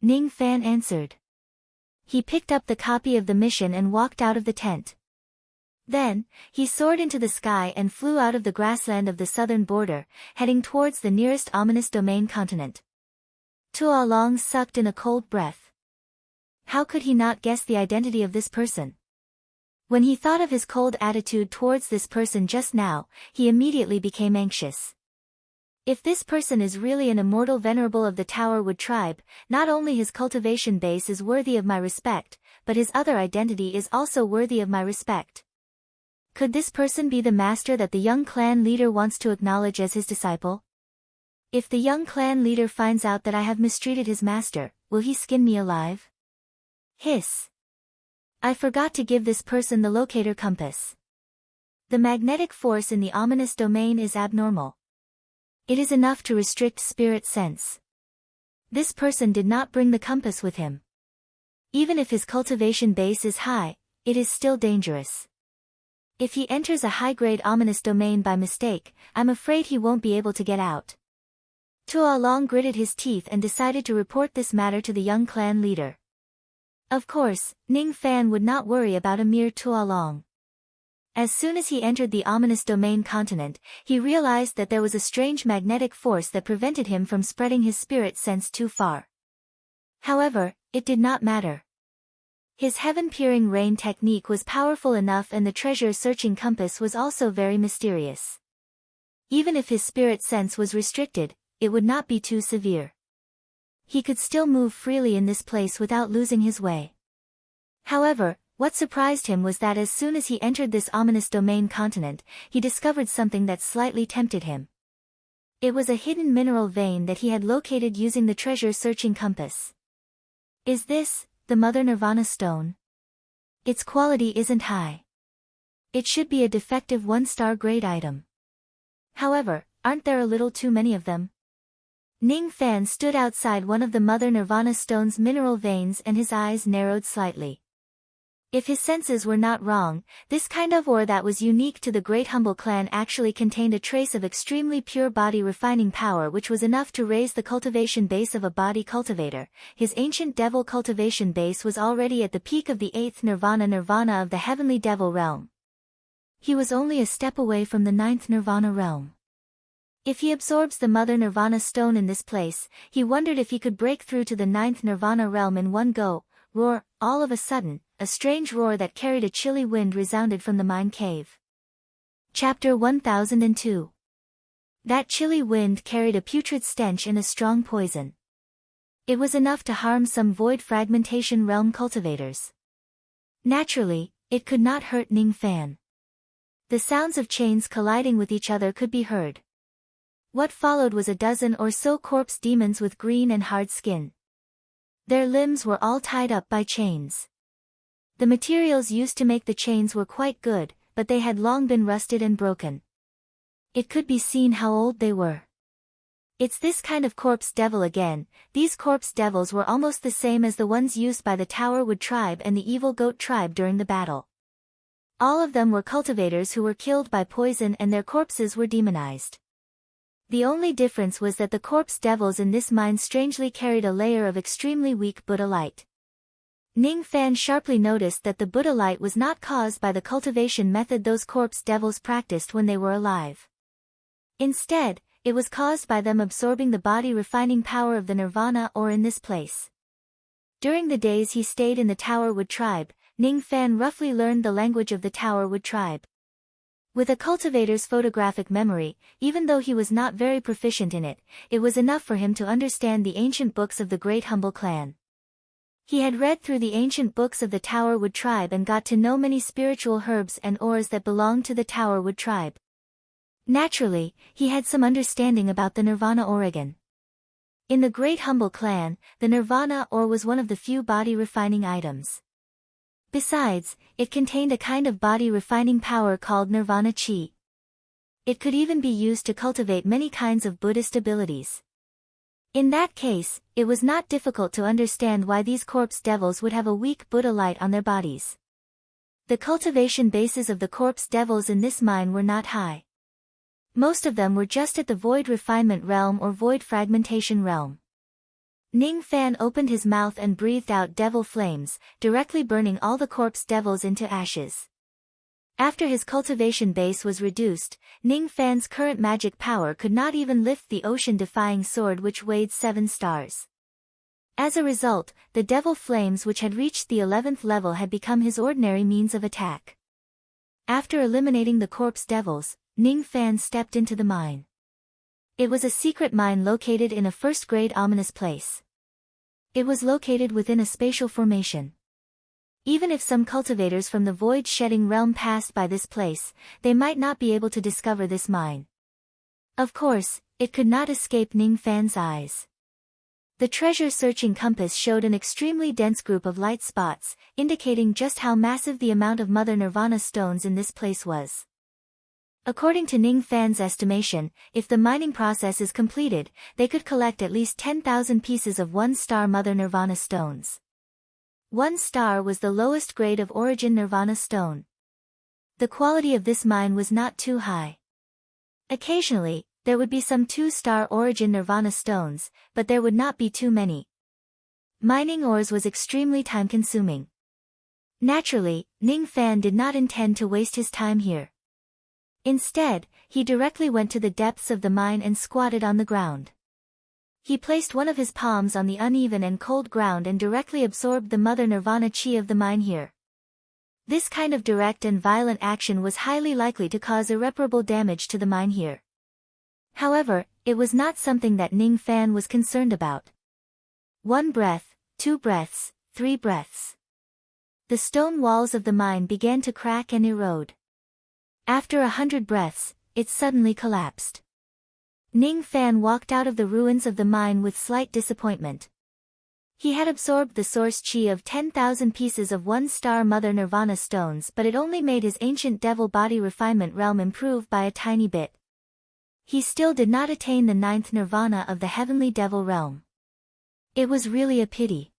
Ning Fan answered. He picked up the copy of the mission and walked out of the tent. Then, he soared into the sky and flew out of the grassland of the southern border, heading towards the nearest ominous domain continent. Tua Long sucked in a cold breath. How could he not guess the identity of this person? When he thought of his cold attitude towards this person just now, he immediately became anxious. If this person is really an immortal venerable of the Tower Wood tribe, not only his cultivation base is worthy of my respect, but his other identity is also worthy of my respect. Could this person be the master that the young clan leader wants to acknowledge as his disciple? If the young clan leader finds out that I have mistreated his master, will he skin me alive? Hiss. I forgot to give this person the locator compass. The magnetic force in the ominous domain is abnormal. It is enough to restrict spirit sense. This person did not bring the compass with him. Even if his cultivation base is high, it is still dangerous. If he enters a high-grade ominous domain by mistake, I'm afraid he won't be able to get out. Tua Long gritted his teeth and decided to report this matter to the young clan leader. Of course, Ning Fan would not worry about a mere Tua Long. As soon as he entered the ominous domain continent, he realized that there was a strange magnetic force that prevented him from spreading his spirit sense too far. However, it did not matter. His heaven-peering rain technique was powerful enough and the treasure-searching compass was also very mysterious. Even if his spirit sense was restricted, it would not be too severe. He could still move freely in this place without losing his way. However, what surprised him was that as soon as he entered this ominous domain continent, he discovered something that slightly tempted him. It was a hidden mineral vein that he had located using the treasure-searching compass. Is this the Mother Nirvana stone? Its quality isn't high. It should be a defective 1-star grade item. However, aren't there a little too many of them? Ning Fan stood outside one of the Mother Nirvana stone's mineral veins and his eyes narrowed slightly. If his senses were not wrong, this kind of ore that was unique to the Great Humble Clan actually contained a trace of extremely pure body refining power which was enough to raise the cultivation base of a body cultivator. His ancient devil cultivation base was already at the peak of the 8th nirvana of the heavenly devil realm. He was only a step away from the 9th nirvana realm. If he absorbs the Mother Nirvana stone in this place, he wondered if he could break through to the 9th nirvana realm in one go. Roar! All of a sudden, a strange roar that carried a chilly wind resounded from the mine cave. Chapter 1002. That chilly wind carried a putrid stench and a strong poison. It was enough to harm some void fragmentation realm cultivators. Naturally, it could not hurt Ning Fan. The sounds of chains colliding with each other could be heard. What followed was a dozen or so corpse demons with green and hard skin. Their limbs were all tied up by chains. The materials used to make the chains were quite good, but they had long been rusted and broken. It could be seen how old they were. It's this kind of corpse devil again. These corpse devils were almost the same as the ones used by the Tower Wood tribe and the Evil Goat tribe during the battle. All of them were cultivators who were killed by poison and their corpses were demonized. The only difference was that the corpse devils in this mine strangely carried a layer of extremely weak Buddha light. Ning Fan sharply noticed that the Buddha light was not caused by the cultivation method those corpse devils practiced when they were alive. Instead, it was caused by them absorbing the body refining power of the Nirvana ore in this place. During the days he stayed in the Tower Wood tribe, Ning Fan roughly learned the language of the Tower Wood tribe. With a cultivator's photographic memory, even though he was not very proficient in it, it was enough for him to understand the ancient books of the Great Humble Clan. He had read through the ancient books of the Towerwood tribe and got to know many spiritual herbs and ores that belonged to the Towerwood tribe. Naturally, he had some understanding about the Nirvana Oregon. In the Great Humble clan, the Nirvana ore was one of the few body-refining items. Besides, it contained a kind of body-refining power called Nirvana Chi. It could even be used to cultivate many kinds of Buddhist abilities. In that case, it was not difficult to understand why these corpse devils would have a weak Buddha light on their bodies. The cultivation bases of the corpse devils in this mine were not high. Most of them were just at the void refinement realm or void fragmentation realm. Ning Fan opened his mouth and breathed out devil flames, directly burning all the corpse devils into ashes. After his cultivation base was reduced, Ning Fan's current magic power could not even lift the ocean-defying sword which weighed 7 stars. As a result, the devil flames which had reached the 11th level had become his ordinary means of attack. After eliminating the corpse devils, Ning Fan stepped into the mine. It was a secret mine located in a first-grade ominous place. It was located within a spatial formation. Even if some cultivators from the void-shedding realm passed by this place, they might not be able to discover this mine. Of course, it could not escape Ning Fan's eyes. The treasure-searching compass showed an extremely dense group of light spots, indicating just how massive the amount of Mother Nirvana stones in this place was. According to Ning Fan's estimation, if the mining process is completed, they could collect at least 10,000 pieces of 1-star Mother Nirvana stones. 1 star was the lowest grade of origin Nirvana stone. The quality of this mine was not too high. Occasionally, there would be some 2-star origin Nirvana stones, but there would not be too many. Mining ores was extremely time-consuming. Naturally, Ning Fan did not intend to waste his time here. Instead, he directly went to the depths of the mine and squatted on the ground. He placed one of his palms on the uneven and cold ground and directly absorbed the Mother Nirvana Chi of the mine here. This kind of direct and violent action was highly likely to cause irreparable damage to the mine here. However, it was not something that Ning Fan was concerned about. 1 breath, 2 breaths, 3 breaths. The stone walls of the mine began to crack and erode. After 100 breaths, it suddenly collapsed. Ning Fan walked out of the ruins of the mine with slight disappointment. He had absorbed the source chi of 10,000 pieces of 1-star Mother Nirvana stones, but it only made his ancient devil body refinement realm improve by a tiny bit. He still did not attain the 9th Nirvana of the heavenly devil realm. It was really a pity.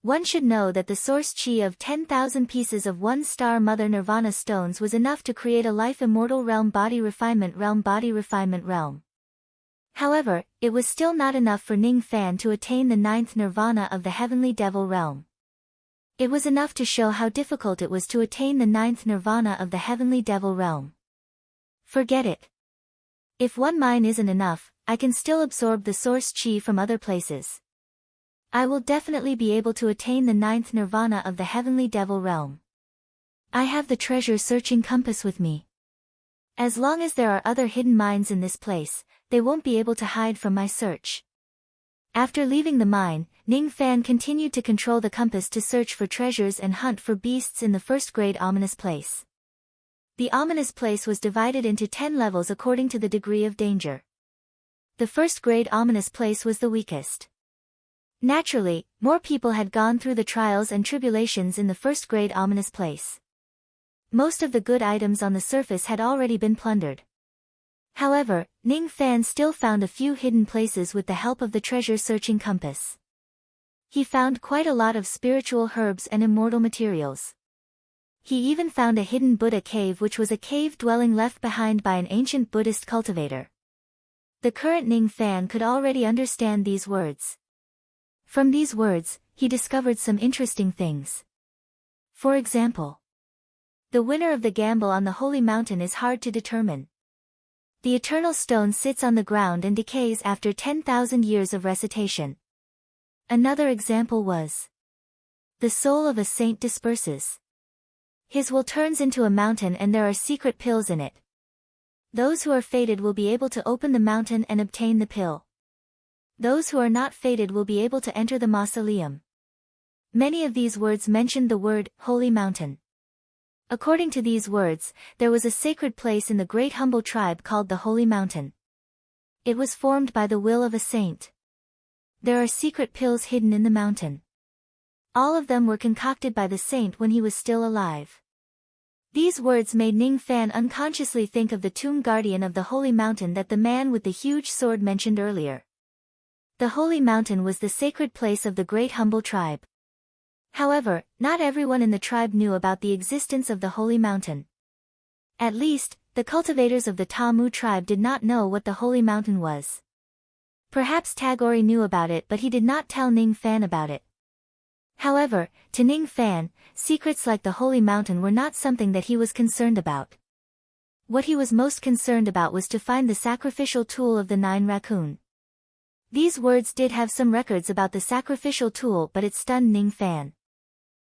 One should know that the source chi of 10,000 pieces of 1-star Mother Nirvana stones was enough to create a life immortal realm body refinement realm. However, it was still not enough for Ning Fan to attain the 9th Nirvana of the heavenly devil realm. It was enough to show how difficult it was to attain the 9th Nirvana of the heavenly devil realm. Forget it. If one mine isn't enough, I can still absorb the source chi from other places. I will definitely be able to attain the 9th Nirvana of the heavenly devil realm. I have the treasure-searching compass with me. As long as there are other hidden mines in this place, they won't be able to hide from my search. After leaving the mine, Ning Fan continued to control the compass to search for treasures and hunt for beasts in the first-grade ominous place. The ominous place was divided into 10 levels according to the degree of danger. The first-grade ominous place was the weakest. Naturally, more people had gone through the trials and tribulations in the first-grade ominous place. Most of the good items on the surface had already been plundered. However, Ning Fan still found a few hidden places with the help of the treasure-searching compass. He found quite a lot of spiritual herbs and immortal materials. He even found a hidden Buddha cave, which was a cave dwelling left behind by an ancient Buddhist cultivator. The current Ning Fan could already understand these words. From these words, he discovered some interesting things. For example, the winner of the gamble on the holy mountain is hard to determine. The eternal stone sits on the ground and decays after 10,000 years of recitation. Another example was, the soul of a saint disperses. His will turns into a mountain and there are secret pills in it. Those who are fated will be able to open the mountain and obtain the pill. Those who are not fated will be able to enter the mausoleum. Many of these words mentioned the word, holy mountain. According to these words, there was a sacred place in the great humble tribe called the Holy Mountain. It was formed by the will of a saint. There are secret pills hidden in the mountain. All of them were concocted by the saint when he was still alive. These words made Ning Fan unconsciously think of the tomb guardian of the Holy Mountain that the man with the huge sword mentioned earlier. The Holy Mountain was the sacred place of the great humble tribe. However, not everyone in the tribe knew about the existence of the Holy Mountain. At least, the cultivators of the Tamu tribe did not know what the Holy Mountain was. Perhaps Tagore knew about it, but he did not tell Ning Fan about it. However, to Ning Fan, secrets like the Holy Mountain were not something that he was concerned about. What he was most concerned about was to find the sacrificial tool of the 9 raccoon. These words did have some records about the sacrificial tool, but it stunned Ning Fan.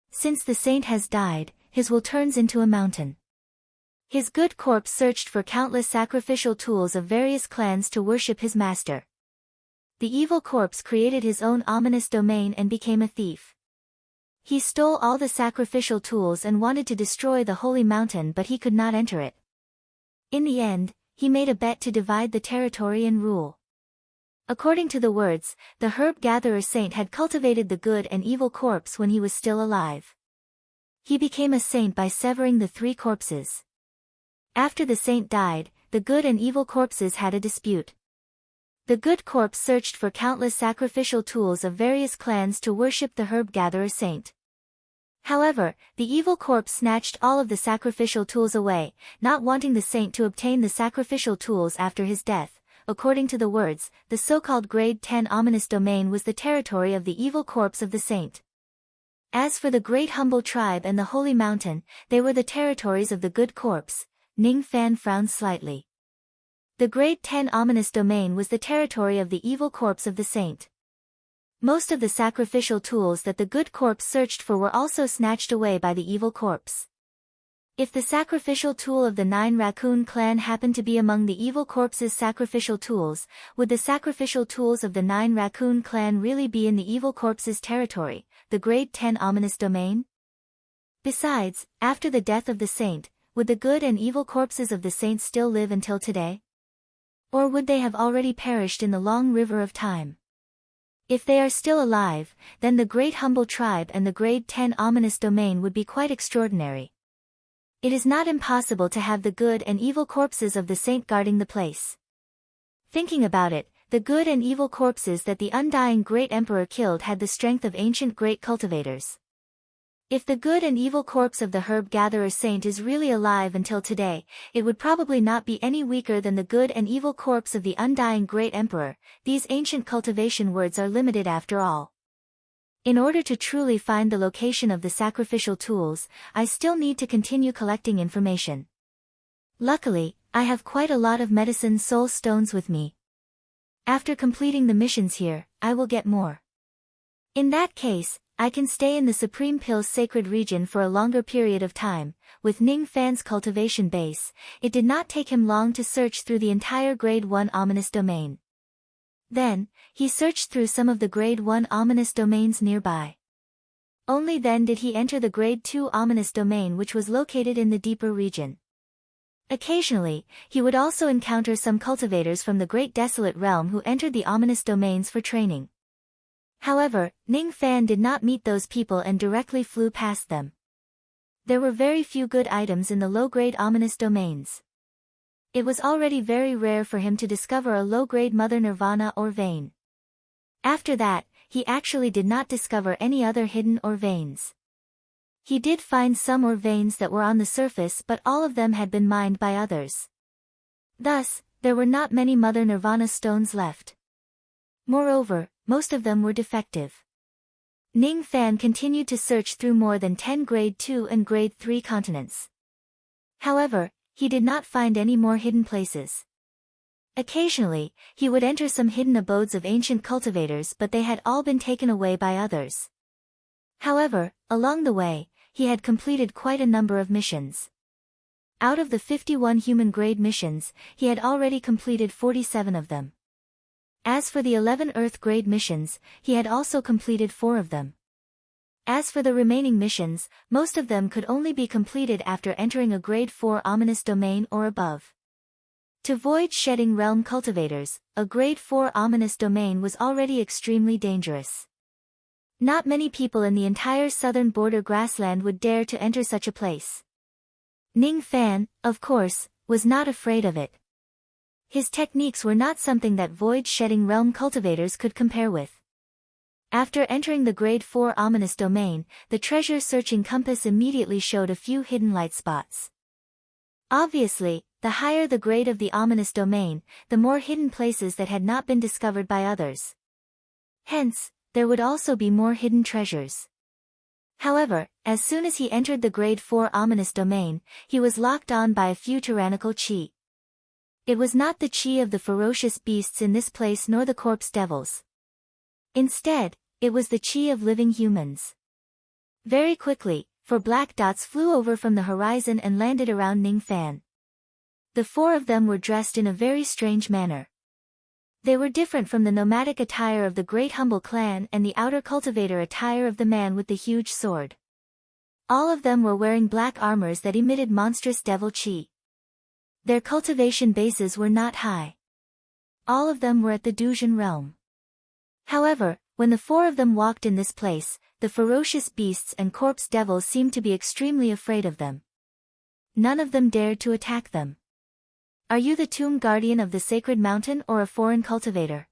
Since the saint has died, his will turns into a mountain. His good corpse searched for countless sacrificial tools of various clans to worship his master. The evil corpse created his own ominous domain and became a thief. He stole all the sacrificial tools and wanted to destroy the holy mountain, but he could not enter it. In the end, he made a bet to divide the territory and rule. According to the words, the herb gatherer saint had cultivated the good and evil corpse when he was still alive. He became a saint by severing the 3 corpses. After the saint died, the good and evil corpses had a dispute. The good corpse searched for countless sacrificial tools of various clans to worship the herb gatherer saint. However, the evil corpse snatched all of the sacrificial tools away, not wanting the saint to obtain the sacrificial tools after his death. According to the words, the so-called grade 10 ominous domain was the territory of the evil corpse of the saint. As for the great humble tribe and the holy mountain, they were the territories of the good corpse. Ning Fan frowned slightly. The grade 10 ominous domain was the territory of the evil corpse of the saint. Most of the sacrificial tools that the good corpse searched for were also snatched away by the evil corpse. If the sacrificial tool of the 9 raccoon clan happened to be among the evil corpse's sacrificial tools, would the sacrificial tools of the 9 raccoon clan really be in the evil corpse's territory, the grade 10 ominous domain? Besides, after the death of the saint, would the good and evil corpses of the saints still live until today? Or would they have already perished in the long river of time? If they are still alive, then the great humble tribe and the grade 10 ominous domain would be quite extraordinary. It is not impossible to have the good and evil corpses of the saint guarding the place. Thinking about it, the good and evil corpses that the undying great emperor killed had the strength of ancient great cultivators. If the good and evil corpse of the herb gatherer saint is really alive until today, it would probably not be any weaker than the good and evil corpse of the undying great emperor. These ancient cultivation words are limited after all. In order to truly find the location of the sacrificial tools, I still need to continue collecting information. Luckily, I have quite a lot of medicine soul stones with me. After completing the missions here, I will get more. In that case, I can stay in the Supreme Pill's sacred region for a longer period of time. With Ning Fan's cultivation base, it did not take him long to search through the entire Grade 1 ominous domain. Then, he searched through some of the Grade 1 ominous domains nearby. Only then did he enter the Grade 2 ominous domain, which was located in the deeper region. Occasionally, he would also encounter some cultivators from the Great Desolate Realm who entered the ominous domains for training. However, Ning Fan did not meet those people and directly flew past them. There were very few good items in the low-grade ominous domains. It was already very rare for him to discover a low-grade Mother Nirvana or vein. After that, he actually did not discover any other hidden or veins. He did find some ore veins that were on the surface, but all of them had been mined by others. Thus, there were not many Mother Nirvana stones left. Moreover, most of them were defective. Ning Fan continued to search through more than 10 Grade 2 and Grade 3 continents. However, he did not find any more hidden places. Occasionally, he would enter some hidden abodes of ancient cultivators, but they had all been taken away by others. However, along the way, he had completed quite a number of missions. Out of the 51 human-grade missions, he had already completed 47 of them. As for the 11 Earth-grade missions, he had also completed 4 of them. As for the remaining missions, most of them could only be completed after entering a Grade 4 ominous domain or above. To void-shedding realm cultivators, a Grade 4 ominous domain was already extremely dangerous. Not many people in the entire southern border grassland would dare to enter such a place. Ning Fan, of course, was not afraid of it. His techniques were not something that void-shedding realm cultivators could compare with. After entering the Grade 4 ominous domain, the treasure-searching compass immediately showed a few hidden light spots. Obviously, the higher the grade of the ominous domain, the more hidden places that had not been discovered by others. Hence, there would also be more hidden treasures. However, as soon as he entered the Grade 4 ominous domain, he was locked on by a few tyrannical chi. It was not the chi of the ferocious beasts in this place nor the corpse devils. Instead, it was the chi of living humans. Very quickly, 4 black dots flew over from the horizon and landed around Ning Fan. The 4 of them were dressed in a very strange manner. They were different from the nomadic attire of the Great Humble Clan and the outer cultivator attire of the man with the huge sword. All of them were wearing black armors that emitted monstrous devil chi. Their cultivation bases were not high. All of them were at the Dujin realm. However, when the 4 of them walked in this place, the ferocious beasts and corpse devils seemed to be extremely afraid of them. None of them dared to attack them. Are you the tomb guardian of the sacred mountain or a foreign cultivator?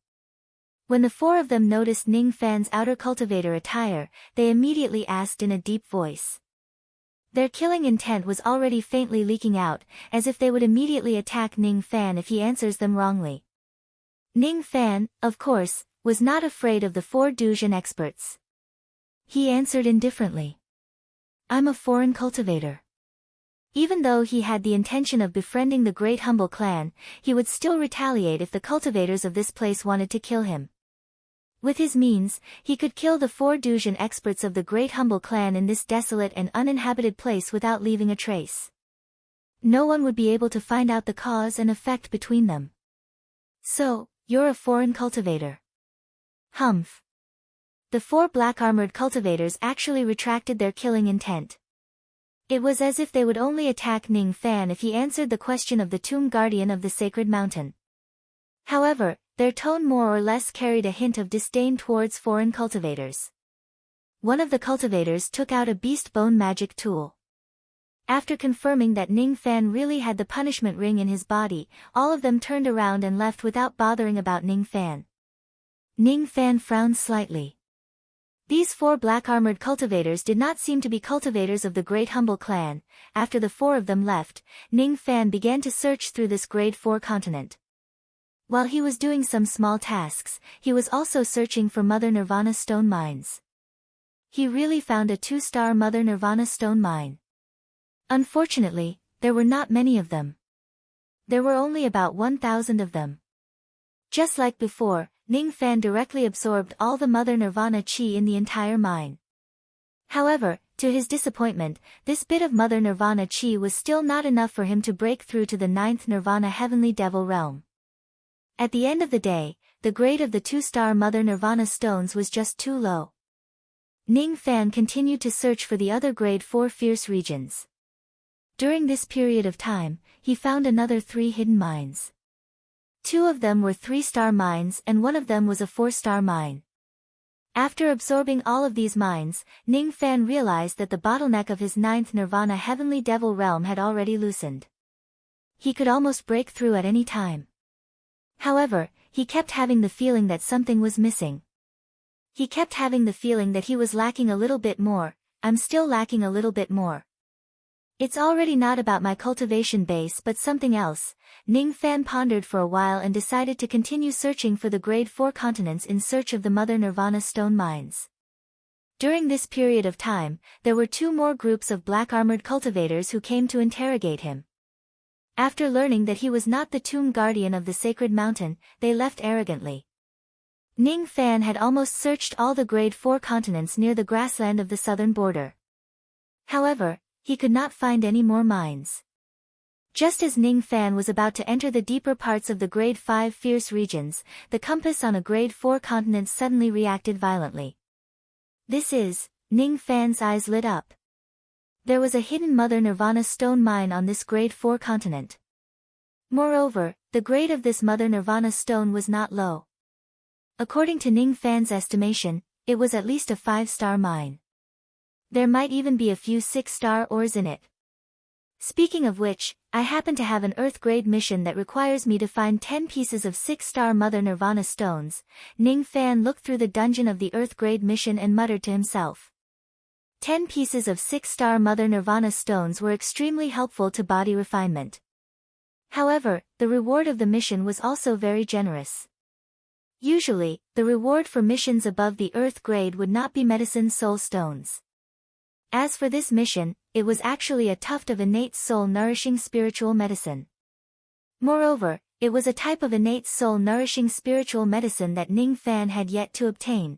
When the 4 of them noticed Ning Fan's outer cultivator attire, they immediately asked in a deep voice. Their killing intent was already faintly leaking out, as if they would immediately attack Ning Fan if he answers them wrongly. Ning Fan, of course, was not afraid of the 4 Dujin experts. He answered indifferently. I'm a foreign cultivator. Even though he had the intention of befriending the Great Humble Clan, he would still retaliate if the cultivators of this place wanted to kill him. With his means, he could kill the 4 Dujin experts of the Great Humble Clan in this desolate and uninhabited place without leaving a trace. No one would be able to find out the cause and effect between them. So, you're a foreign cultivator. Humph. The 4 black-armored cultivators actually retracted their killing intent. It was as if they would only attack Ning Fan if he answered the question of the tomb guardian of the sacred mountain. However, their tone more or less carried a hint of disdain towards foreign cultivators. One of the cultivators took out a beast bone magic tool. After confirming that Ning Fan really had the punishment ring in his body, all of them turned around and left without bothering about Ning Fan. Ning Fan frowned slightly. These 4 black-armored cultivators did not seem to be cultivators of the Great Humble Clan. After the 4 of them left, Ning Fan began to search through this Grade 4 continent. While he was doing some small tasks, he was also searching for Mother Nirvana stone mines. He really found a 2-star Mother Nirvana stone mine. Unfortunately, there were not many of them. There were only about 1,000 of them. Just like before, Ning Fan directly absorbed all the Mother Nirvana chi in the entire mine. However, to his disappointment, this bit of Mother Nirvana chi was still not enough for him to break through to the 9th Nirvana Heavenly Devil realm. At the end of the day, the grade of the 2-star Mother Nirvana stones was just too low. Ning Fan continued to search for the other Grade 4 fierce regions. During this period of time, he found another 3 hidden mines. 2 of them were 3-star mines and 1 of them was a 4-star mine. After absorbing all of these mines, Ning Fan realized that the bottleneck of his 9th Nirvana Heavenly Devil realm had already loosened. He could almost break through at any time. However, he kept having the feeling that something was missing. He kept having the feeling that he was lacking a little bit more. I'm still lacking a little bit more. It's already not about my cultivation base but something else. Ning Fan pondered for a while and decided to continue searching for the Grade 4 continents in search of the Mother Nirvana stone mines. During this period of time, there were 2 more groups of black-armored cultivators who came to interrogate him. After learning that he was not the tomb guardian of the sacred mountain, they left arrogantly. Ning Fan had almost searched all the Grade 4 continents near the grassland of the southern border. However, he could not find any more mines. Just as Ning Fan was about to enter the deeper parts of the Grade 5 fierce regions, the compass on a Grade 4 continent suddenly reacted violently. This is Ning Fan's eyes lit up. There was a hidden Mother Nirvana stone mine on this grade 4 continent. Moreover, the grade of this Mother Nirvana stone was not low. According to Ning Fan's estimation, it was at least a 5-star mine. There might even be a few 6-star ores in it. Speaking of which, I happen to have an Earth grade mission that requires me to find 10 pieces of 6-star Mother Nirvana stones. Ning Fan looked through the dungeon of the Earth grade mission and muttered to himself. 10 pieces of 6-star Mother Nirvana stones were extremely helpful to body refinement. However, the reward of the mission was also very generous. Usually, the reward for missions above the Earth grade would not be medicine soul stones. As for this mission, it was actually a tuft of innate soul-nourishing spiritual medicine. Moreover, it was a type of innate soul-nourishing spiritual medicine that Ning Fan had yet to obtain.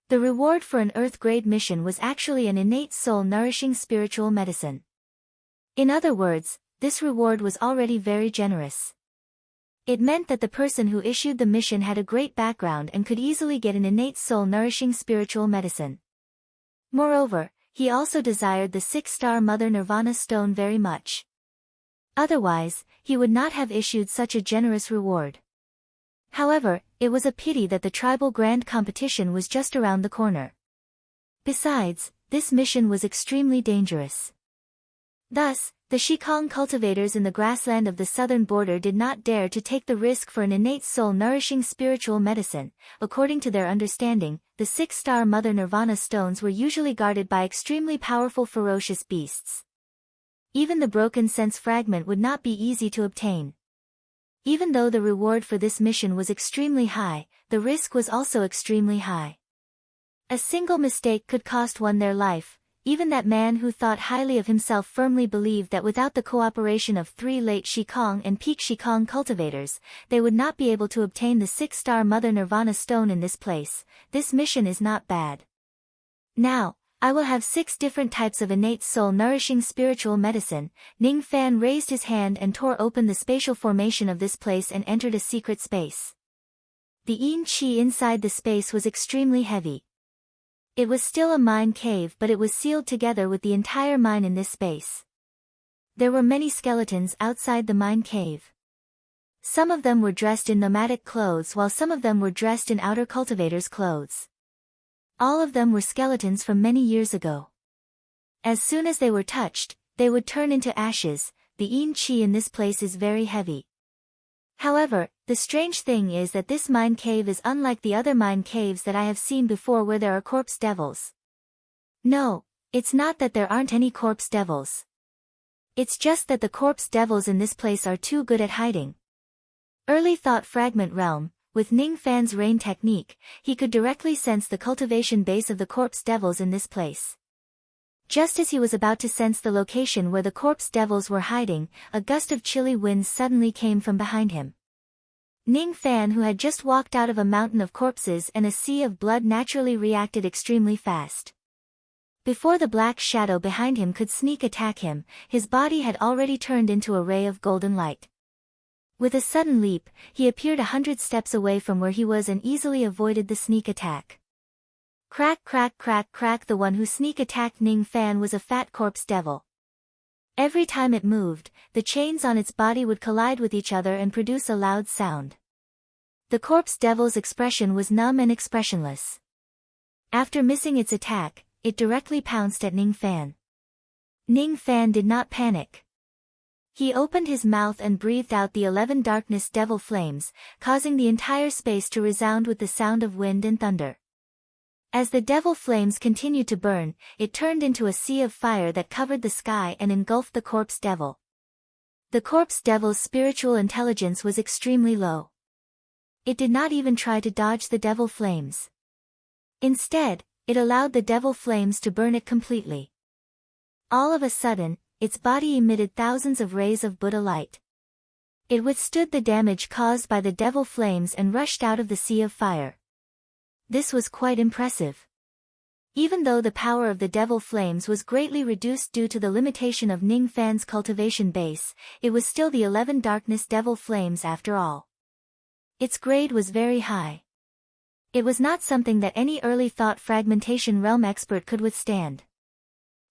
The reward for an Earth grade mission was actually an innate soul-nourishing spiritual medicine. In other words, this reward was already very generous. It meant that the person who issued the mission had a great background and could easily get an innate soul-nourishing spiritual medicine. Moreover, he also desired the 6-star Mother Nirvana stone very much. Otherwise, he would not have issued such a generous reward. However, it was a pity that the tribal grand competition was just around the corner. Besides, this mission was extremely dangerous. Thus, the Shikong cultivators in the grassland of the southern border did not dare to take the risk for an innate soul-nourishing spiritual medicine. According to their understanding, the 6-star Mother Nirvana stones were usually guarded by extremely powerful ferocious beasts. Even the broken sense fragment would not be easy to obtain. Even though the reward for this mission was extremely high, the risk was also extremely high. A single mistake could cost one their life. Even that man who thought highly of himself firmly believed that without the cooperation of 3 late Shikong and peak Shikong cultivators, they would not be able to obtain the 6-star Mother Nirvana stone in this place. This mission is not bad. Now, I will have 6 different types of innate soul-nourishing spiritual medicine. Ning Fan raised his hand and tore open the spatial formation of this place and entered a secret space. The yin qi inside the space was extremely heavy. It was still a mine cave, but it was sealed together with the entire mine in this space. There were many skeletons outside the mine cave. Some of them were dressed in nomadic clothes while some of them were dressed in outer cultivators' clothes. All of them were skeletons from many years ago. As soon as they were touched, they would turn into ashes. The yin qi in this place is very heavy. However, the strange thing is that this mine cave is unlike the other mine caves that I have seen before where there are corpse devils. No, it's not that there aren't any corpse devils. It's just that the corpse devils in this place are too good at hiding. Early thought fragment realm. With Ning Fan's rain technique, he could directly sense the cultivation base of the corpse devils in this place. Just as he was about to sense the location where the corpse devils were hiding, a gust of chilly wind suddenly came from behind him. Ning Fan, who had just walked out of a mountain of corpses and a sea of blood, naturally reacted extremely fast. Before the black shadow behind him could sneak attack him, his body had already turned into a ray of golden light. With a sudden leap, he appeared 100 steps away from where he was and easily avoided the sneak attack. Crack crack crack crack. The one who sneak attacked Ning Fan was a fat corpse devil. Every time it moved, the chains on its body would collide with each other and produce a loud sound. The corpse devil's expression was numb and expressionless. After missing its attack, it directly pounced at Ning Fan. Ning Fan did not panic. He opened his mouth and breathed out the 11 darkness devil flames, causing the entire space to resound with the sound of wind and thunder. As the devil flames continued to burn, it turned into a sea of fire that covered the sky and engulfed the corpse devil. The corpse devil's spiritual intelligence was extremely low. It did not even try to dodge the devil flames. Instead, it allowed the devil flames to burn it completely. All of a sudden, its body emitted thousands of rays of Buddha light. It withstood the damage caused by the devil flames and rushed out of the sea of fire. This was quite impressive. Even though the power of the devil flames was greatly reduced due to the limitation of Ning Fan's cultivation base, it was still the 11 darkness devil flames after all. Its grade was very high. It was not something that any early thought fragmentation realm expert could withstand.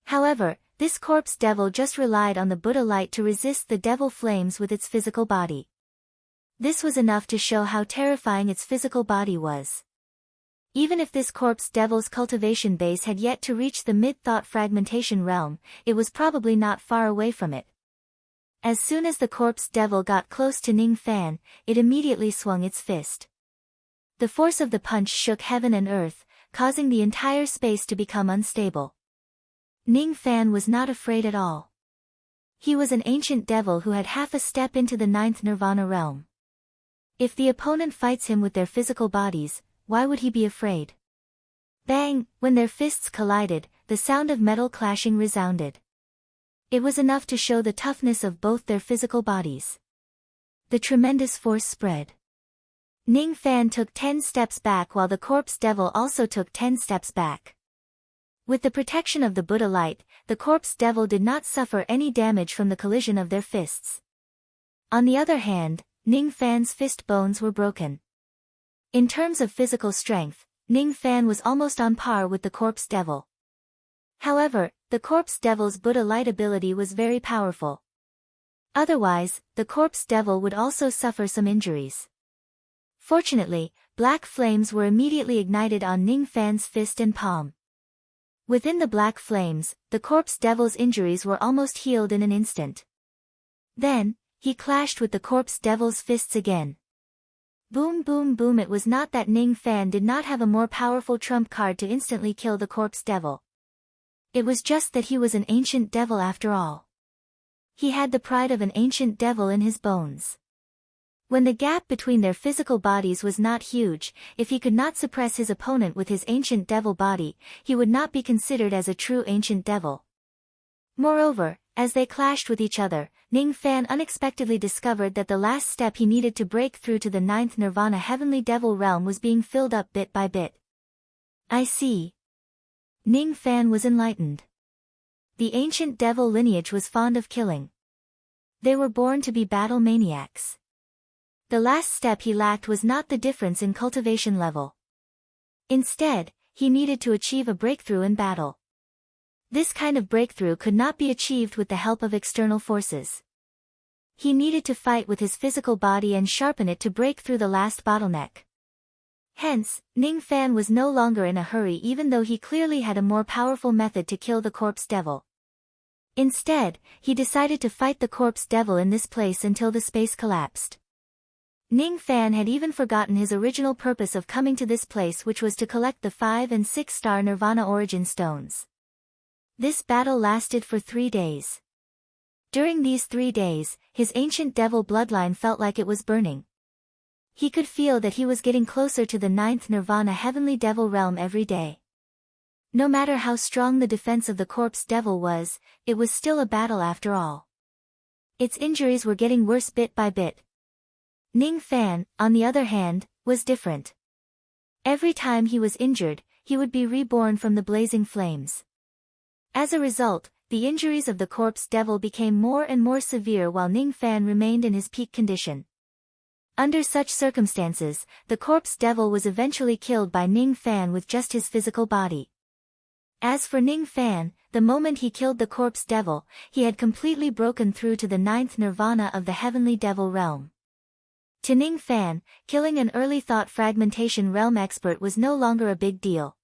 However, this corpse devil just relied on the Buddha light to resist the devil flames with its physical body. This was enough to show how terrifying its physical body was. Even if this corpse devil's cultivation base had yet to reach the mid-thought fragmentation realm, it was probably not far away from it. As soon as the corpse devil got close to Ning Fan, it immediately swung its fist. The force of the punch shook heaven and earth, causing the entire space to become unstable. Ning Fan was not afraid at all. He was an ancient devil who had half a step into the 9th nirvana realm. If the opponent fights him with their physical bodies, why would he be afraid? Bang! When their fists collided, the sound of metal clashing resounded. It was enough to show the toughness of both their physical bodies. The tremendous force spread. Ning Fan took 10 steps back while the corpse devil also took 10 steps back. With the protection of the Buddha light, the corpse devil did not suffer any damage from the collision of their fists. On the other hand, Ning Fan's fist bones were broken. In terms of physical strength, Ning Fan was almost on par with the corpse devil. However, the corpse devil's Buddha light ability was very powerful. Otherwise, the corpse devil would also suffer some injuries. Fortunately, black flames were immediately ignited on Ning Fan's fist and palm. Within the black flames, the corpse devil's injuries were almost healed in an instant. Then, he clashed with the corpse devil's fists again. Boom boom boom. It was not that Ning Fan did not have a more powerful trump card to instantly kill the corpse devil. It was just that he was an ancient devil after all. He had the pride of an ancient devil in his bones. When the gap between their physical bodies was not huge, if he could not suppress his opponent with his ancient devil body, he would not be considered as a true ancient devil. Moreover, as they clashed with each other, Ning Fan unexpectedly discovered that the last step he needed to break through to the 9th nirvana heavenly devil realm was being filled up bit by bit. I see. Ning Fan was enlightened. The ancient devil lineage was fond of killing. They were born to be battle maniacs. The last step he lacked was not the difference in cultivation level. Instead, he needed to achieve a breakthrough in battle. This kind of breakthrough could not be achieved with the help of external forces. He needed to fight with his physical body and sharpen it to break through the last bottleneck. Hence, Ning Fan was no longer in a hurry even though he clearly had a more powerful method to kill the corpse devil. Instead, he decided to fight the corpse devil in this place until the space collapsed. Ning Fan had even forgotten his original purpose of coming to this place, which was to collect the 5 and 6-star Nirvana origin stones. This battle lasted for 3 days. During these 3 days, his ancient devil bloodline felt like it was burning. He could feel that he was getting closer to the 9th nirvana heavenly devil realm every day. No matter how strong the defense of the corpse devil was, it was still a battle after all. Its injuries were getting worse bit by bit. Ning Fan, on the other hand, was different. Every time he was injured, he would be reborn from the blazing flames. As a result, the injuries of the corpse devil became more and more severe while Ning Fan remained in his peak condition. Under such circumstances, the corpse devil was eventually killed by Ning Fan with just his physical body. As for Ning Fan, the moment he killed the corpse devil, he had completely broken through to the 9th nirvana of the heavenly devil realm. To Ning Fan, killing an early thought fragmentation realm expert was no longer a big deal.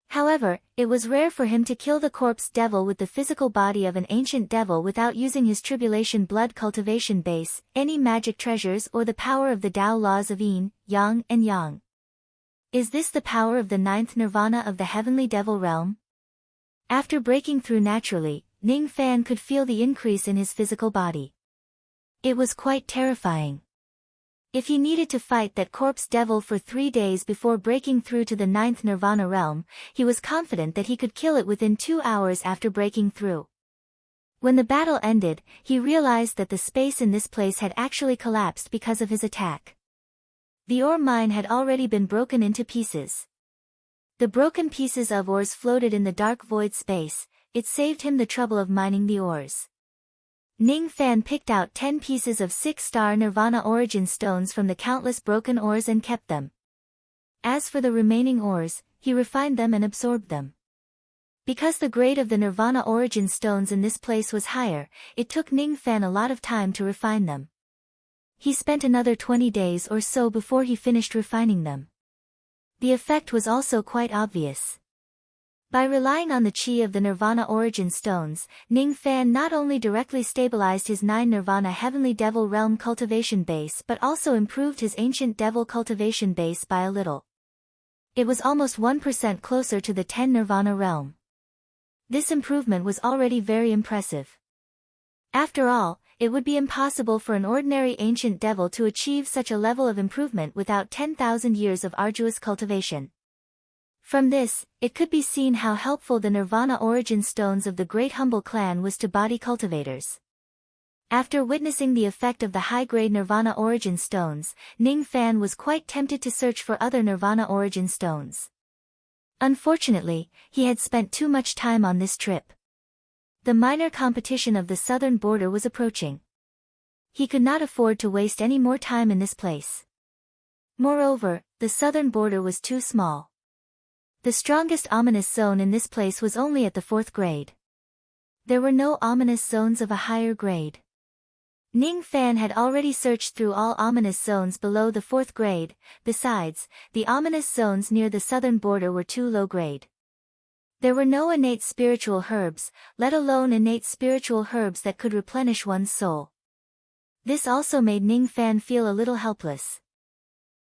However, it was rare for him to kill the corpse devil with the physical body of an ancient devil without using his tribulation blood cultivation base, any magic treasures or the power of the Tao laws of Yin, Yang and Yang. Is this the power of the 9th nirvana of the heavenly devil realm? After breaking through naturally, Ning Fan could feel the increase in his physical body. It was quite terrifying. If he needed to fight that corpse devil for 3 days before breaking through to the 9th nirvana realm, he was confident that he could kill it within 2 hours after breaking through. When the battle ended, he realized that the space in this place had actually collapsed because of his attack. The ore mine had already been broken into pieces. The broken pieces of ores floated in the dark void space. It saved him the trouble of mining the ores. Ning Fan picked out 10 pieces of 6-star Nirvana origin stones from the countless broken ores and kept them. As for the remaining ores, he refined them and absorbed them. Because the grade of the Nirvana origin stones in this place was higher, it took Ning Fan a lot of time to refine them. He spent another 20 days or so before he finished refining them. The effect was also quite obvious. By relying on the chi of the Nirvana origin stones, Ning Fan not only directly stabilized his 9 Nirvana Heavenly Devil Realm cultivation base but also improved his Ancient Devil cultivation base by a little. It was almost 1% closer to the 10 Nirvana realm. This improvement was already very impressive. After all, it would be impossible for an ordinary Ancient Devil to achieve such a level of improvement without 10,000 years of arduous cultivation. From this, it could be seen how helpful the Nirvana origin stones of the Great Humble Clan was to body cultivators. After witnessing the effect of the high-grade Nirvana origin stones, Ning Fan was quite tempted to search for other Nirvana origin stones. Unfortunately, he had spent too much time on this trip. The minor competition of the southern border was approaching. He could not afford to waste any more time in this place. Moreover, the southern border was too small. The strongest ominous zone in this place was only at the 4th grade. There were no ominous zones of a higher grade. Ning Fan had already searched through all ominous zones below the 4th grade. Besides, the ominous zones near the southern border were too low grade. There were no innate spiritual herbs, let alone innate spiritual herbs that could replenish one's soul. This also made Ning Fan feel a little helpless.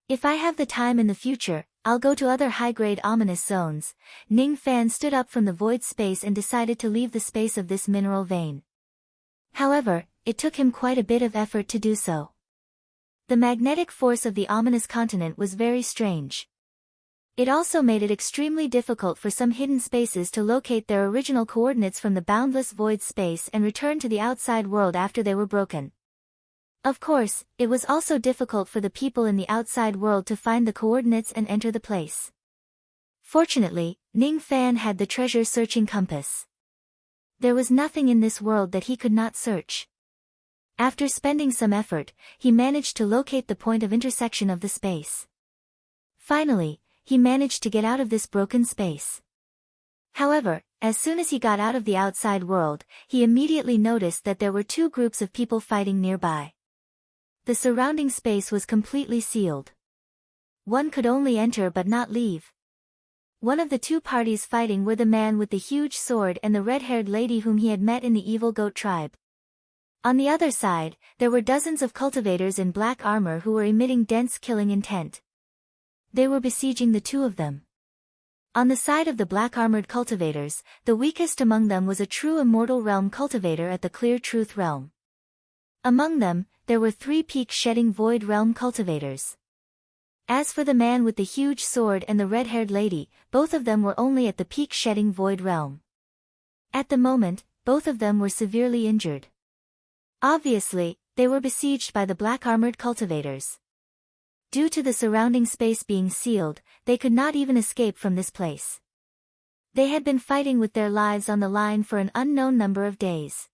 If I have the time in the future, I'll go to other high-grade ominous zones. Ning Fan stood up from the void space and decided to leave the space of this mineral vein. However, it took him quite a bit of effort to do so. The magnetic force of the ominous continent was very strange. It also made it extremely difficult for some hidden spaces to locate their original coordinates from the boundless void space and return to the outside world after they were broken. Of course, it was also difficult for the people in the outside world to find the coordinates and enter the place. Fortunately, Ning Fan had the treasure-searching compass. There was nothing in this world that he could not search. After spending some effort, he managed to locate the point of intersection of the space. Finally, he managed to get out of this broken space. However, as soon as he got out of the outside world, he immediately noticed that there were 2 groups of people fighting nearby. The surrounding space was completely sealed. One could only enter but not leave. One of the 2 parties fighting were the man with the huge sword and the red-haired lady whom he had met in the evil goat tribe. On the other side, there were dozens of cultivators in black armor who were emitting dense killing intent. They were besieging the 2 of them. On the side of the black-armored cultivators, the weakest among them was a true immortal realm cultivator at the Clear Truth realm. Among them, there were 3 peak-shedding void realm cultivators. As for the man with the huge sword and the red-haired lady, both of them were only at the peak-shedding void realm. At the moment, both of them were severely injured. Obviously, they were besieged by the black-armored cultivators. Due to the surrounding space being sealed, they could not even escape from this place. They had been fighting with their lives on the line for an unknown number of days.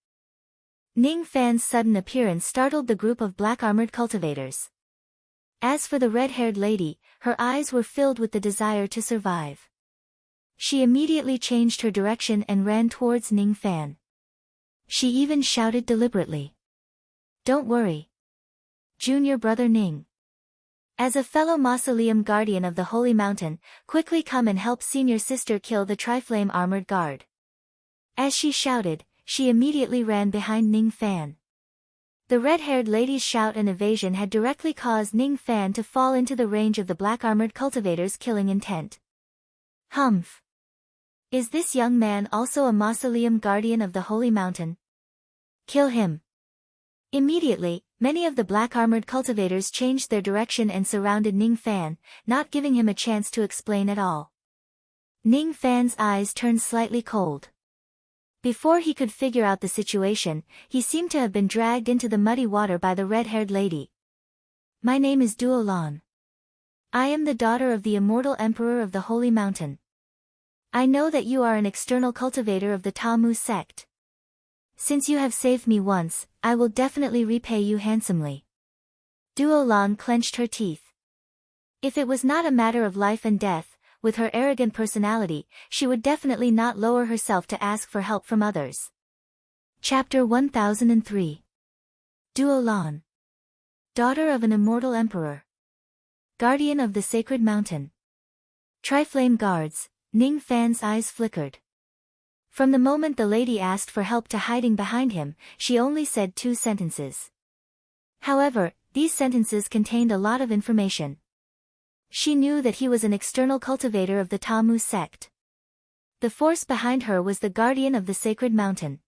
Ning Fan's sudden appearance startled the group of black-armored cultivators. As for the red-haired lady, her eyes were filled with the desire to survive. She immediately changed her direction and ran towards Ning Fan. She even shouted deliberately, "Don't worry, Junior Brother Ning. As a fellow mausoleum guardian of the Holy Mountain, quickly come and help senior sister kill the Triflame armored guard." As she shouted, she immediately ran behind Ning Fan. The red-haired lady's shout and evasion had directly caused Ning Fan to fall into the range of the black-armored cultivator's killing intent. Humph! Is this young man also a mausoleum guardian of the Holy Mountain? Kill him! Immediately, many of the black-armored cultivators changed their direction and surrounded Ning Fan, not giving him a chance to explain at all. Ning Fan's eyes turned slightly cold. Before he could figure out the situation, he seemed to have been dragged into the muddy water by the red-haired lady. "My name is Duo Lan. I am the daughter of the immortal emperor of the Holy Mountain. I know that you are an external cultivator of the Tamu sect. Since you have saved me once, I will definitely repay you handsomely." Duo Lan clenched her teeth. If it was not a matter of life and death, with her arrogant personality, she would definitely not lower herself to ask for help from others. Chapter 1003. Duo Lan. Daughter of an immortal emperor. Guardian of the sacred mountain. Triflame guards. Ning Fan's eyes flickered. From the moment the lady asked for help to hiding behind him, she only said 2 sentences. However, these sentences contained a lot of information. She knew that he was an external cultivator of the Tamu sect. The force behind her was the guardian of the sacred mountain.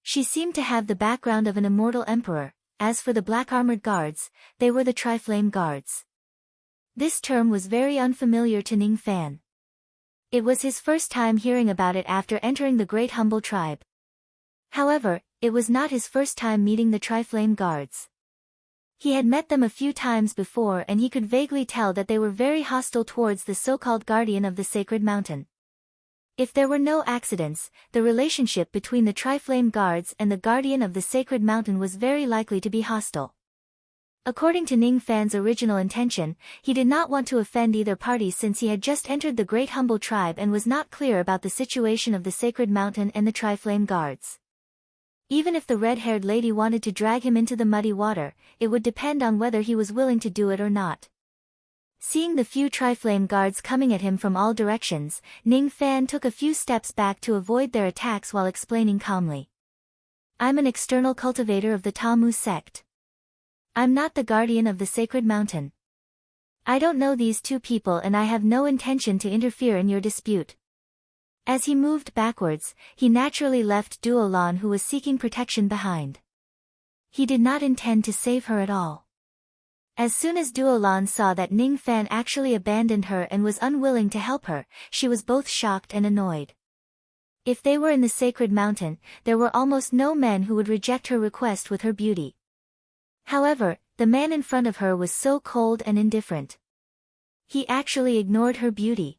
She seemed to have the background of an immortal emperor. As for the black-armored guards, they were the Triflame guards. This term was very unfamiliar to Ning Fan. It was his first time hearing about it after entering the Great Humble Tribe. However, it was not his first time meeting the Triflame guards. He had met them a few times before and he could vaguely tell that they were very hostile towards the so-called guardian of the sacred mountain. If there were no accidents, the relationship between the Triflame guards and the guardian of the sacred mountain was very likely to be hostile. According to Ning Fan's original intention, he did not want to offend either party since he had just entered the Great Humble Tribe and was not clear about the situation of the sacred mountain and the Triflame guards. Even if the red-haired lady wanted to drag him into the muddy water, it would depend on whether he was willing to do it or not. Seeing the few Triflame guards coming at him from all directions, Ning Fan took a few steps back to avoid their attacks while explaining calmly. I'm an external cultivator of the Tamu sect. I'm not the guardian of the sacred mountain. I don't know these 2 people and I have no intention to interfere in your dispute. As he moved backwards, he naturally left Duo Lan who was seeking protection behind. He did not intend to save her at all. As soon as Duo Lan saw that Ning Fan actually abandoned her and was unwilling to help her, she was both shocked and annoyed. If they were in the sacred mountain, there were almost no men who would reject her request with her beauty. However, the man in front of her was so cold and indifferent. He actually ignored her beauty.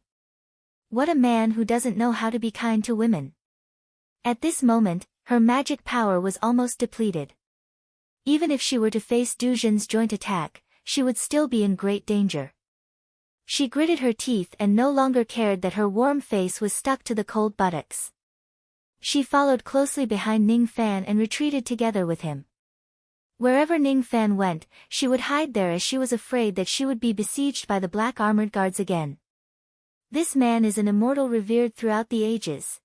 What a man who doesn't know how to be kind to women. At this moment, her magic power was almost depleted. Even if she were to face Du Jin's joint attack, she would still be in great danger. She gritted her teeth and no longer cared that her warm face was stuck to the cold buttocks. She followed closely behind Ning Fan and retreated together with him. Wherever Ning Fan went, she would hide there as she was afraid that she would be besieged by the black-armored guards again. This man is an immortal revered throughout the ages.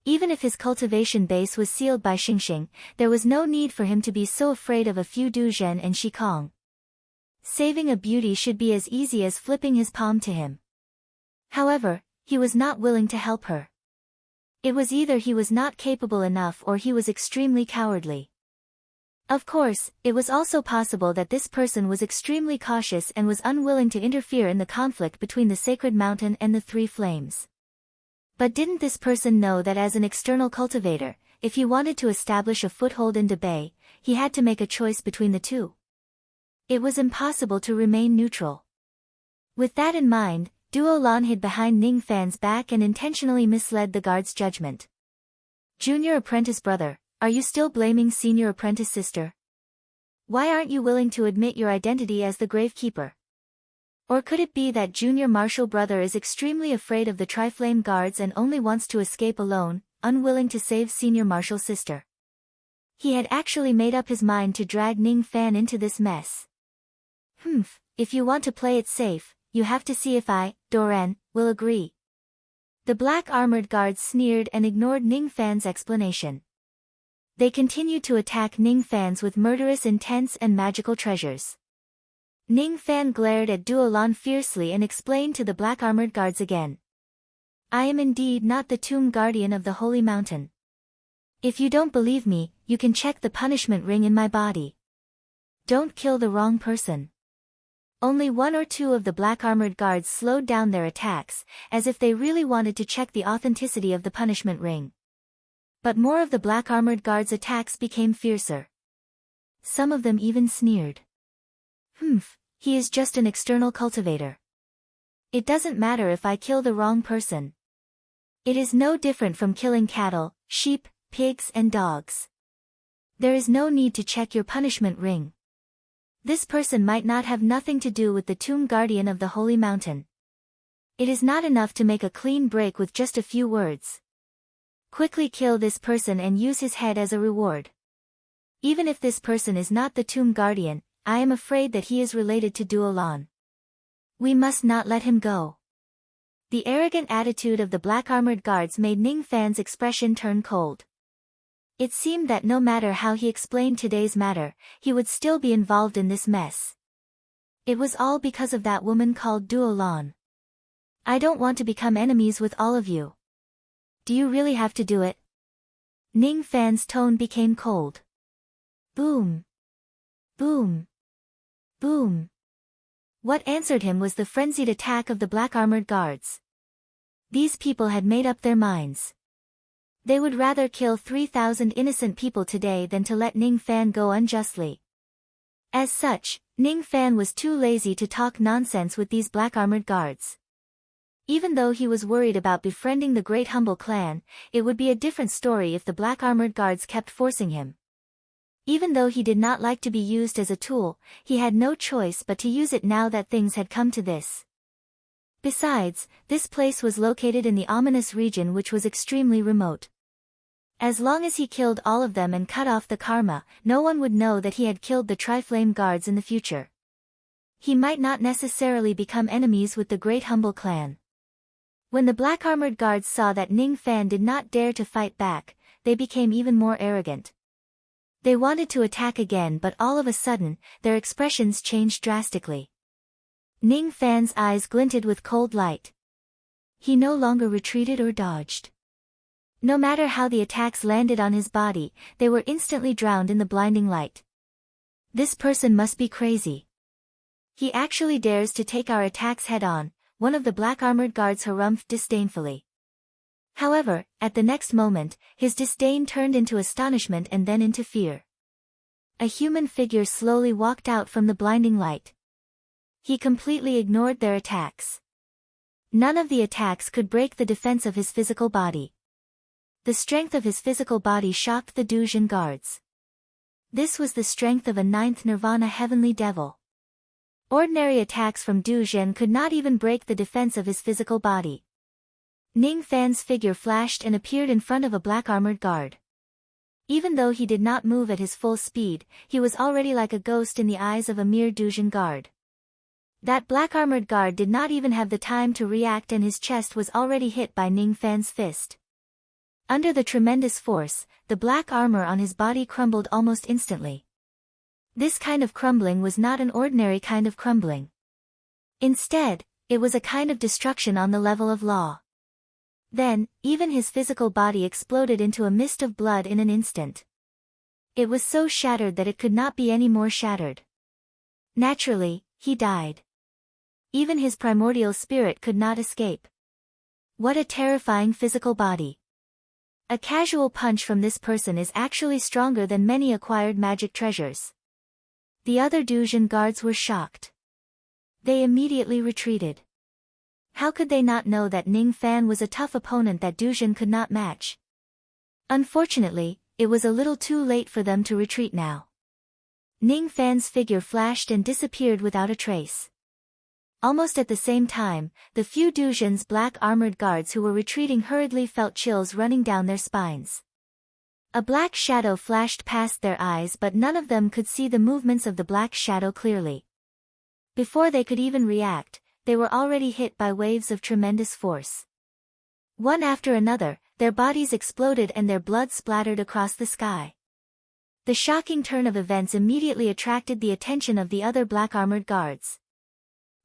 Even if his cultivation base was sealed by Xingxing, there was no need for him to be so afraid of a few Du Zhen and Shikong. Saving a beauty should be as easy as flipping his palm to him. However, he was not willing to help her. It was either he was not capable enough or he was extremely cowardly. Of course, it was also possible that this person was extremely cautious and was unwilling to interfere in the conflict between the sacred mountain and the 3 flames. But didn't this person know that as an external cultivator, if he wanted to establish a foothold in Debay, he had to make a choice between the 2? It was impossible to remain neutral. With that in mind, Duo Lan hid behind Ning Fan's back and intentionally misled the guard's judgment. Junior apprentice brother, are you still blaming senior apprentice sister? Why aren't you willing to admit your identity as the gravekeeper? Or could it be that junior martial brother is extremely afraid of the Triflame guards and only wants to escape alone, unwilling to save senior martial sister? He had actually made up his mind to drag Ning Fan into this mess. If you want to play it safe, you have to see if I, Doran, will agree. The black-armored guards sneered and ignored Ning Fan's explanation. They continued to attack Ning Fan's with murderous intents and magical treasures. Ning Fan glared at Duo Lan fiercely and explained to the black-armored guards again. I am indeed not the tomb guardian of the holy mountain. If you don't believe me, you can check the punishment ring in my body. Don't kill the wrong person. Only 1 or 2 of the black-armored guards slowed down their attacks, as if they really wanted to check the authenticity of the punishment ring. But more of the black-armored guards' attacks became fiercer. Some of them even sneered. He is just an external cultivator. It doesn't matter if I kill the wrong person. It is no different from killing cattle, sheep, pigs and dogs. There is no need to check your punishment ring. This person might not have nothing to do with the tomb guardian of the holy mountain. It is not enough to make a clean break with just a few words. Quickly kill this person and use his head as a reward. Even if this person is not the tomb guardian, I am afraid that he is related to Duolan. We must not let him go. The arrogant attitude of the black-armored guards made Ning Fan's expression turn cold. It seemed that no matter how he explained today's matter, he would still be involved in this mess. It was all because of that woman called Duolan. I don't want to become enemies with all of you. Do you really have to do it? Ning Fan's tone became cold. Boom. Boom. Boom. What answered him was the frenzied attack of the black-armored guards. These people had made up their minds. They would rather kill 3,000 innocent people today than to let Ning Fan go unjustly. As such, Ning Fan was too lazy to talk nonsense with these black-armored guards. Even though he was worried about befriending the Great Humble Clan, it would be a different story if the black-armored guards kept forcing him. Even though he did not like to be used as a tool, he had no choice but to use it now that things had come to this. Besides, this place was located in the ominous region which was extremely remote. As long as he killed all of them and cut off the karma, no one would know that he had killed the Triflame guards in the future. He might not necessarily become enemies with the Great Humble Clan. When the black-armored guards saw that Ning Fan did not dare to fight back, they became even more arrogant. They wanted to attack again, but all of a sudden, their expressions changed drastically. Ning Fan's eyes glinted with cold light. He no longer retreated or dodged. No matter how the attacks landed on his body, they were instantly drowned in the blinding light. This person must be crazy. He actually dares to take our attacks head-on, one of the black-armored guards harumphed disdainfully. However, at the next moment, his disdain turned into astonishment and then into fear. A human figure slowly walked out from the blinding light. He completely ignored their attacks. None of the attacks could break the defense of his physical body. The strength of his physical body shocked the Dujin guards. This was the strength of a 9th Nirvana heavenly devil. Ordinary attacks from Dujin could not even break the defense of his physical body. Ning Fan's figure flashed and appeared in front of a black-armored guard. Even though he did not move at his full speed, he was already like a ghost in the eyes of a mere Dujin guard. That black-armored guard did not even have the time to react and his chest was already hit by Ning Fan's fist. Under the tremendous force, the black armor on his body crumbled almost instantly. This kind of crumbling was not an ordinary kind of crumbling. Instead, it was a kind of destruction on the level of law. Then, even his physical body exploded into a mist of blood in an instant. It was so shattered that it could not be any more shattered. Naturally, he died. Even his primordial spirit could not escape. What a terrifying physical body. A casual punch from this person is actually stronger than many acquired magic treasures. The other Dujin guards were shocked. They immediately retreated. How could they not know that Ning Fan was a tough opponent that Dujin could not match? Unfortunately, it was a little too late for them to retreat now. Ning Fan's figure flashed and disappeared without a trace. Almost at the same time, the few Dujin's black-armored guards who were retreating hurriedly felt chills running down their spines. A black shadow flashed past their eyes, but none of them could see the movements of the black shadow clearly. Before they could even react, they were already hit by waves of tremendous force. One after another, their bodies exploded and their blood splattered across the sky. The shocking turn of events immediately attracted the attention of the other black-armored guards.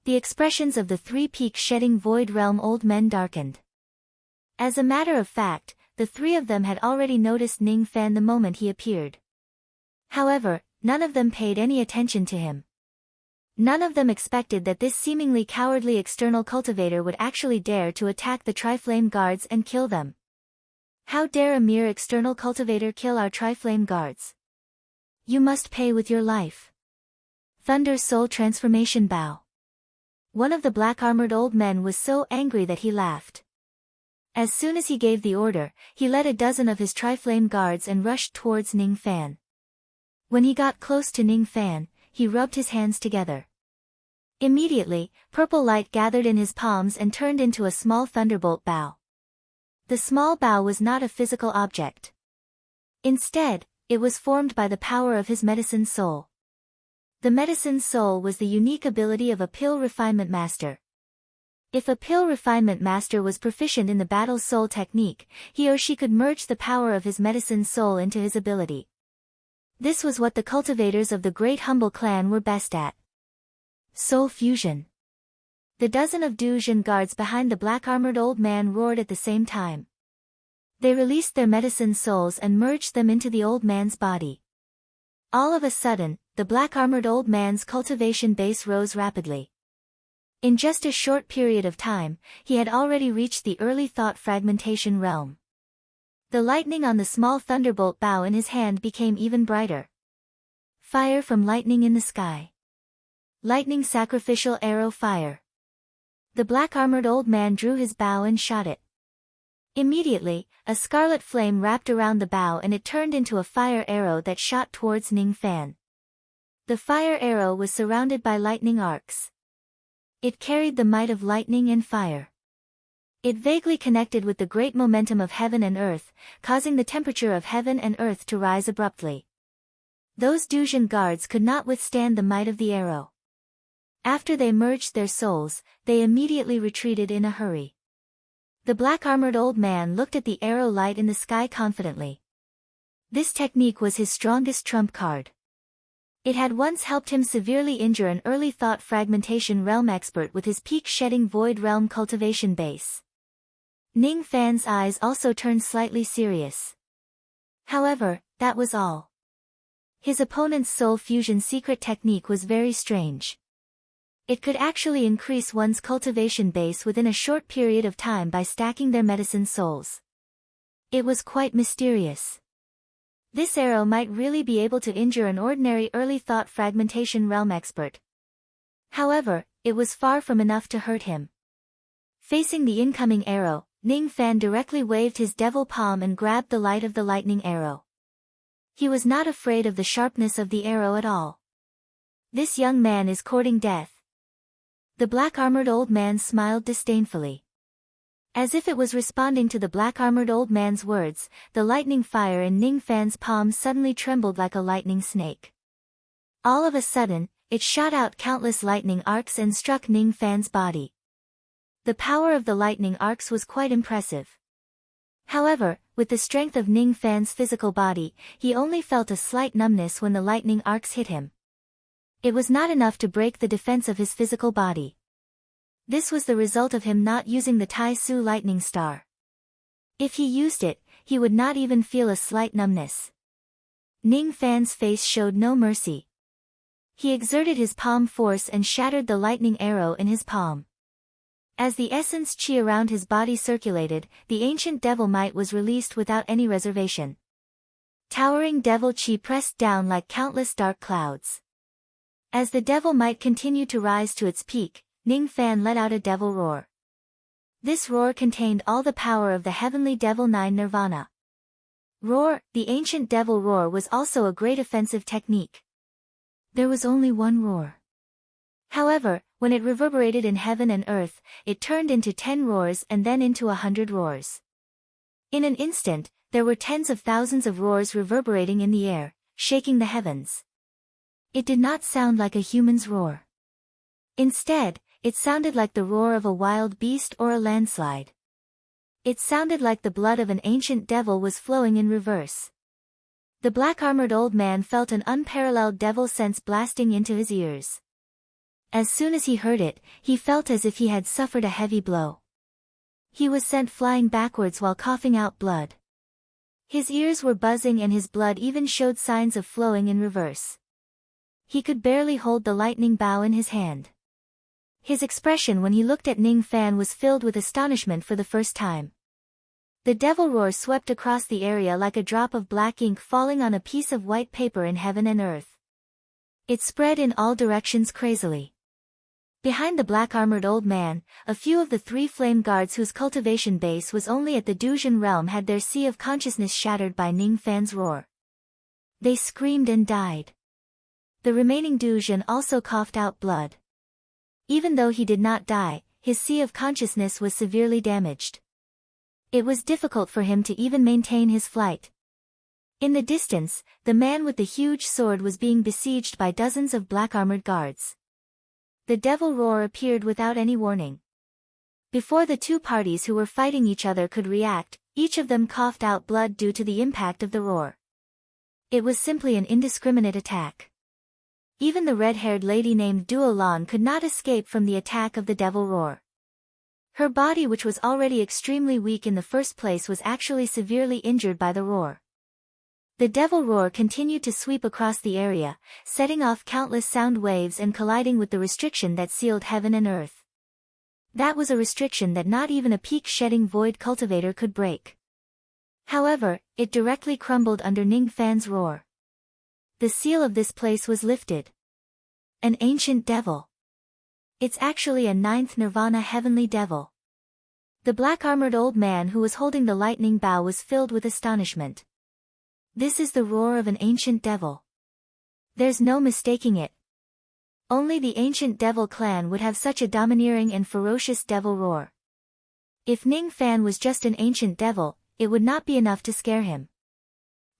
The expressions of the three-peak shedding void realm old men darkened. As a matter of fact, the three of them had already noticed Ning Fan the moment he appeared. However, none of them paid any attention to him. None of them expected that this seemingly cowardly external cultivator would actually dare to attack the Triflame guards and kill them. How dare a mere external cultivator kill our Triflame guards? You must pay with your life. Thunder's soul transformation bow. One of the black-armored old men was so angry that he laughed. As soon as he gave the order, he led a dozen of his Triflame guards and rushed towards Ning Fan. When he got close to Ning Fan, he rubbed his hands together. Immediately, purple light gathered in his palms and turned into a small thunderbolt bow. The small bow was not a physical object. Instead, it was formed by the power of his medicine soul. The medicine soul was the unique ability of a pill refinement master. If a pill refinement master was proficient in the battle soul technique, he or she could merge the power of his medicine soul into his ability. This was what the cultivators of the Great Humble Clan were best at. Soul fusion. The dozen of Dujin guards behind the black-armored old man roared at the same time. They released their medicine souls and merged them into the old man's body. All of a sudden, the black-armored old man's cultivation base rose rapidly. In just a short period of time, he had already reached the early thought fragmentation realm. The lightning on the small thunderbolt bow in his hand became even brighter. Fire from lightning in the sky. Lightning sacrificial arrow fire. The black-armored old man drew his bow and shot it. Immediately, a scarlet flame wrapped around the bow and it turned into a fire arrow that shot towards Ning Fan. The fire arrow was surrounded by lightning arcs. It carried the might of lightning and fire. It vaguely connected with the great momentum of heaven and earth, causing the temperature of heaven and earth to rise abruptly. Those Dujin guards could not withstand the might of the arrow. After they merged their souls, they immediately retreated in a hurry. The black-armored old man looked at the arrow light in the sky confidently. This technique was his strongest trump card. It had once helped him severely injure an early thought fragmentation realm expert with his peak-shedding void realm cultivation base. Ning Fan's eyes also turned slightly serious. However, that was all. His opponent's soul fusion secret technique was very strange. It could actually increase one's cultivation base within a short period of time by stacking their medicine souls. It was quite mysterious. This arrow might really be able to injure an ordinary early thought fragmentation realm expert. However, it was far from enough to hurt him. Facing the incoming arrow, Ning Fan directly waved his devil palm and grabbed the light of the lightning arrow. He was not afraid of the sharpness of the arrow at all. This young man is courting death. The black-armored old man smiled disdainfully. As if it was responding to the black-armored old man's words, the lightning fire in Ning Fan's palm suddenly trembled like a lightning snake. All of a sudden, it shot out countless lightning arcs and struck Ning Fan's body. The power of the lightning arcs was quite impressive. However, with the strength of Ning Fan's physical body, he only felt a slight numbness when the lightning arcs hit him. It was not enough to break the defense of his physical body. This was the result of him not using the Tai Su lightning star. If he used it, he would not even feel a slight numbness. Ning Fan's face showed no mercy. He exerted his palm force and shattered the lightning arrow in his palm. As the essence chi around his body circulated, the ancient devil might was released without any reservation. Towering devil chi pressed down like countless dark clouds. As the devil might continued to rise to its peak, Ning Fan let out a devil roar. This roar contained all the power of the heavenly devil nine nirvana. Roar, the ancient devil roar was also a great offensive technique. There was only one roar. However, when it reverberated in heaven and earth, it turned into 10 roars and then into 100 roars. In an instant, there were tens of thousands of roars reverberating in the air, shaking the heavens. It did not sound like a human's roar. Instead, it sounded like the roar of a wild beast or a landslide. It sounded like the blood of an ancient devil was flowing in reverse. The black-armored old man felt an unparalleled devil sense blasting into his ears. As soon as he heard it, he felt as if he had suffered a heavy blow. He was sent flying backwards while coughing out blood. His ears were buzzing and his blood even showed signs of flowing in reverse. He could barely hold the lightning bow in his hand. His expression when he looked at Ning Fan was filled with astonishment for the first time. The devil roar swept across the area like a drop of black ink falling on a piece of white paper in heaven and earth. It spread in all directions crazily. Behind the black-armored old man, a few of the 3 flame guards whose cultivation base was only at the Dujin realm had their sea of consciousness shattered by Ning Fan's roar. They screamed and died. The remaining Dujin also coughed out blood. Even though he did not die, his sea of consciousness was severely damaged. It was difficult for him to even maintain his flight. In the distance, the man with the huge sword was being besieged by dozens of black-armored guards. The devil roar appeared without any warning. Before the two parties who were fighting each other could react, each of them coughed out blood due to the impact of the roar. It was simply an indiscriminate attack. Even the red-haired lady named Duo Lan could not escape from the attack of the devil roar. Her body, which was already extremely weak in the first place, was actually severely injured by the roar. The devil roar continued to sweep across the area, setting off countless sound waves and colliding with the restriction that sealed heaven and earth. That was a restriction that not even a peak-shedding void cultivator could break. However, it directly crumbled under Ning Fan's roar. The seal of this place was lifted. An ancient devil. It's actually a 9th Nirvana heavenly devil. The black-armored old man who was holding the lightning bow was filled with astonishment. This is the roar of an ancient devil. There's no mistaking it. Only the ancient devil clan would have such a domineering and ferocious devil roar. If Ning Fan was just an ancient devil, it would not be enough to scare him.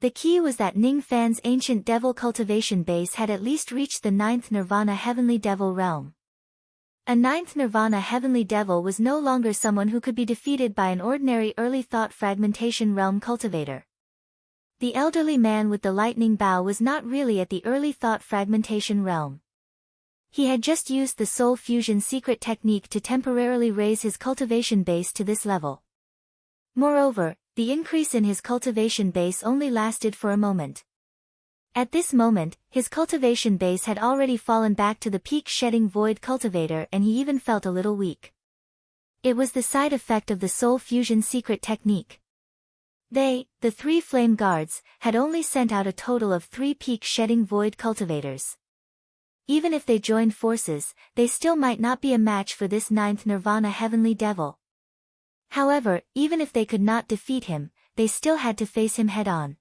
The key was that Ning Fan's ancient devil cultivation base had at least reached the 9th Nirvana heavenly devil realm. A 9th Nirvana heavenly devil was no longer someone who could be defeated by an ordinary early thought fragmentation realm cultivator. The elderly man with the lightning bow was not really at the early thought fragmentation realm. He had just used the soul fusion secret technique to temporarily raise his cultivation base to this level. Moreover, the increase in his cultivation base only lasted for a moment. At this moment, his cultivation base had already fallen back to the peak-shedding void cultivator, and he even felt a little weak. It was the side effect of the soul fusion secret technique. They, the 3 flame guards, had only sent out a total of 3 peak-shedding void cultivators. Even if they joined forces, they still might not be a match for this 9th Nirvana heavenly devil. However, even if they could not defeat him, they still had to face him head-on.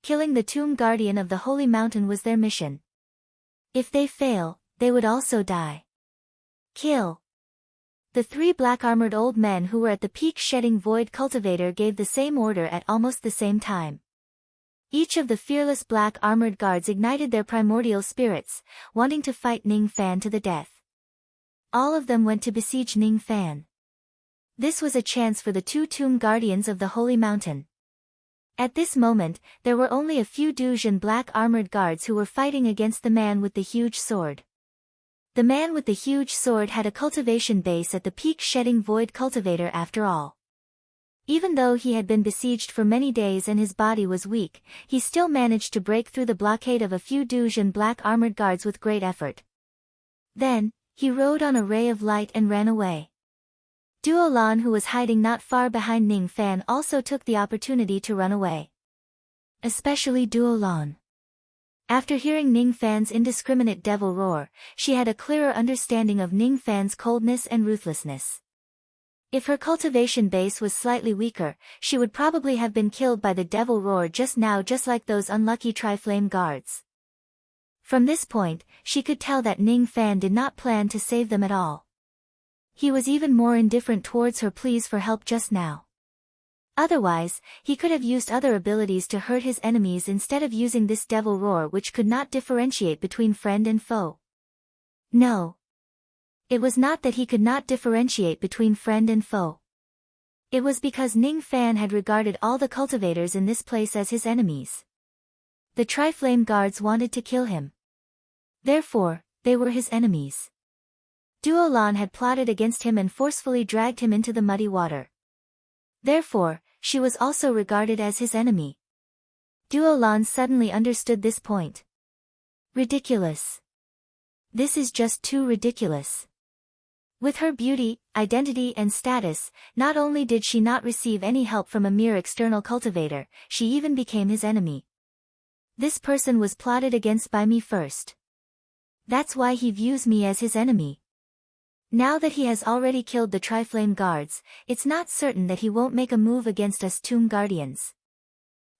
Killing the tomb guardian of the holy mountain was their mission. If they fail, they would also die. Kill. The 3 black-armored old men who were at the peak-shedding void cultivator gave the same order at almost the same time. Each of the fearless black-armored guards ignited their primordial spirits, wanting to fight Ning Fan to the death. All of them went to besiege Ning Fan. This was a chance for the 2 tomb guardians of the holy mountain. At this moment, there were only a few Dujin black-armored guards who were fighting against the man with the huge sword. The man with the huge sword had a cultivation base at the peak-shedding void cultivator after all. Even though he had been besieged for many days and his body was weak, he still managed to break through the blockade of a few Dujin black-armored guards with great effort. Then, he rode on a ray of light and ran away. Duo Lan, who was hiding not far behind Ning Fan, also took the opportunity to run away. Especially Duo Lan. After hearing Ning Fan's indiscriminate devil roar, she had a clearer understanding of Ning Fan's coldness and ruthlessness. If her cultivation base was slightly weaker, she would probably have been killed by the devil roar just now, just like those unlucky Tri-Flame guards. From this point, she could tell that Ning Fan did not plan to save them at all. He was even more indifferent towards her pleas for help just now. Otherwise, he could have used other abilities to hurt his enemies instead of using this devil roar, which could not differentiate between friend and foe. No. It was not that he could not differentiate between friend and foe. It was because Ning Fan had regarded all the cultivators in this place as his enemies. The Tri-Flame guards wanted to kill him. Therefore, they were his enemies. Duo Lan had plotted against him and forcefully dragged him into the muddy water. Therefore, she was also regarded as his enemy. Duo Lan suddenly understood this point. Ridiculous. This is just too ridiculous. With her beauty, identity and status, not only did she not receive any help from a mere external cultivator, she even became his enemy. This person was plotted against by me first. That's why he views me as his enemy. Now that he has already killed the Tri-Flame guards, it's not certain that he won't make a move against us Tomb Guardians.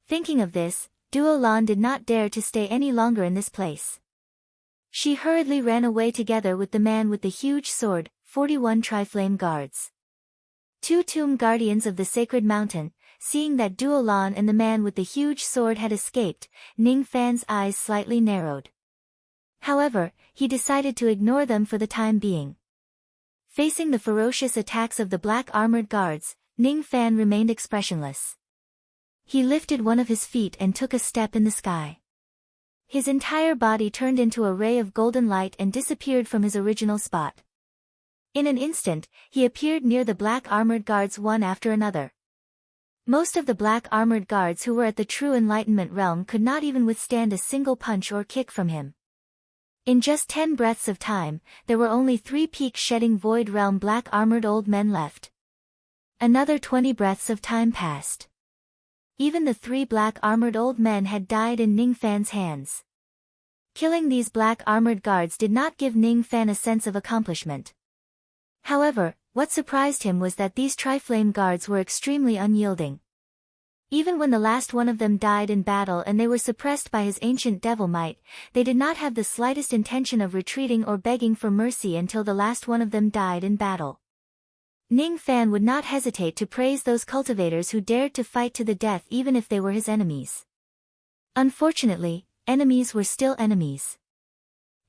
Thinking of this, Duo Lan did not dare to stay any longer in this place. She hurriedly ran away together with the man with the huge sword, 41 Tri-Flame Guards. Two tomb guardians of the sacred mountain, seeing that Duo Lan and the man with the huge sword had escaped, Ning Fan's eyes slightly narrowed. However, he decided to ignore them for the time being. Facing the ferocious attacks of the black armored guards, Ning Fan remained expressionless. He lifted one of his feet and took a step in the sky. His entire body turned into a ray of golden light and disappeared from his original spot. In an instant, he appeared near the black armored guards one after another. Most of the black armored guards who were at the true enlightenment realm could not even withstand a single punch or kick from him. In just 10 breaths of time, there were only 3 peak-shedding void realm black armored old men left. Another 20 breaths of time passed. Even the 3 black armored old men had died in Ning Fan's hands. Killing these black armored guards did not give Ning Fan a sense of accomplishment. However, what surprised him was that these Tri-Flame guards were extremely unyielding. Even when the last one of them died in battle and they were suppressed by his ancient devil might, they did not have the slightest intention of retreating or begging for mercy until the last one of them died in battle. Ning Fan would not hesitate to praise those cultivators who dared to fight to the death even if they were his enemies. Unfortunately, enemies were still enemies.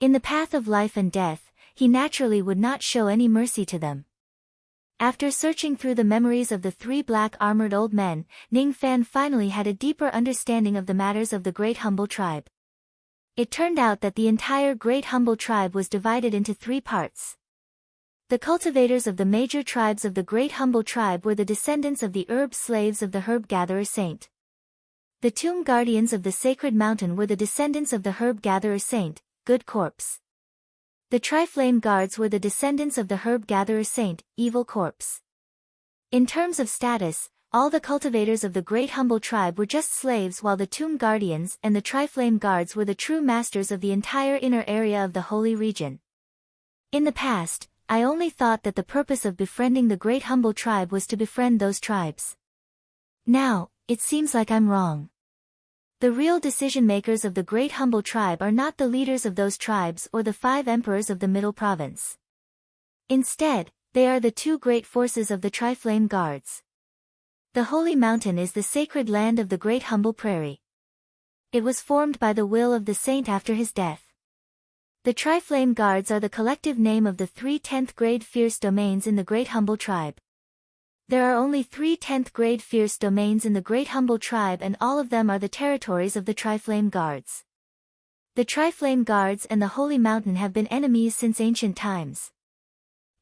In the path of life and death, he naturally would not show any mercy to them. After searching through the memories of the 3 black armored old men, Ning Fan finally had a deeper understanding of the matters of the Great Humble Tribe. It turned out that the entire Great Humble Tribe was divided into 3 parts. The cultivators of the major tribes of the Great Humble Tribe were the descendants of the herb slaves of the herb gatherer saint. The tomb guardians of the sacred mountain were the descendants of the herb gatherer saint, good corpse. The Tri-Flame guards were the descendants of the herb gatherer saint, evil corpse. In terms of status, all the cultivators of the Great Humble Tribe were just slaves, while the tomb guardians and the Tri-Flame guards were the true masters of the entire inner area of the holy region. In the past, I only thought that the purpose of befriending the Great Humble Tribe was to befriend those tribes. Now, it seems like I'm wrong. The real decision-makers of the Great Humble Tribe are not the leaders of those tribes or the 5 emperors of the Middle Province. Instead, they are the 2 great forces of the Tri-Flame Guards. The Holy Mountain is the sacred land of the Great Humble Prairie. It was formed by the will of the saint after his death. The Tri-Flame Guards are the collective name of the 3 10th grade fierce domains in the Great Humble Tribe. There are only 3 10th grade fierce domains in the Great Humble Tribe, and all of them are the territories of the Tri-Flame Guards. The Tri-Flame Guards and the Holy Mountain have been enemies since ancient times.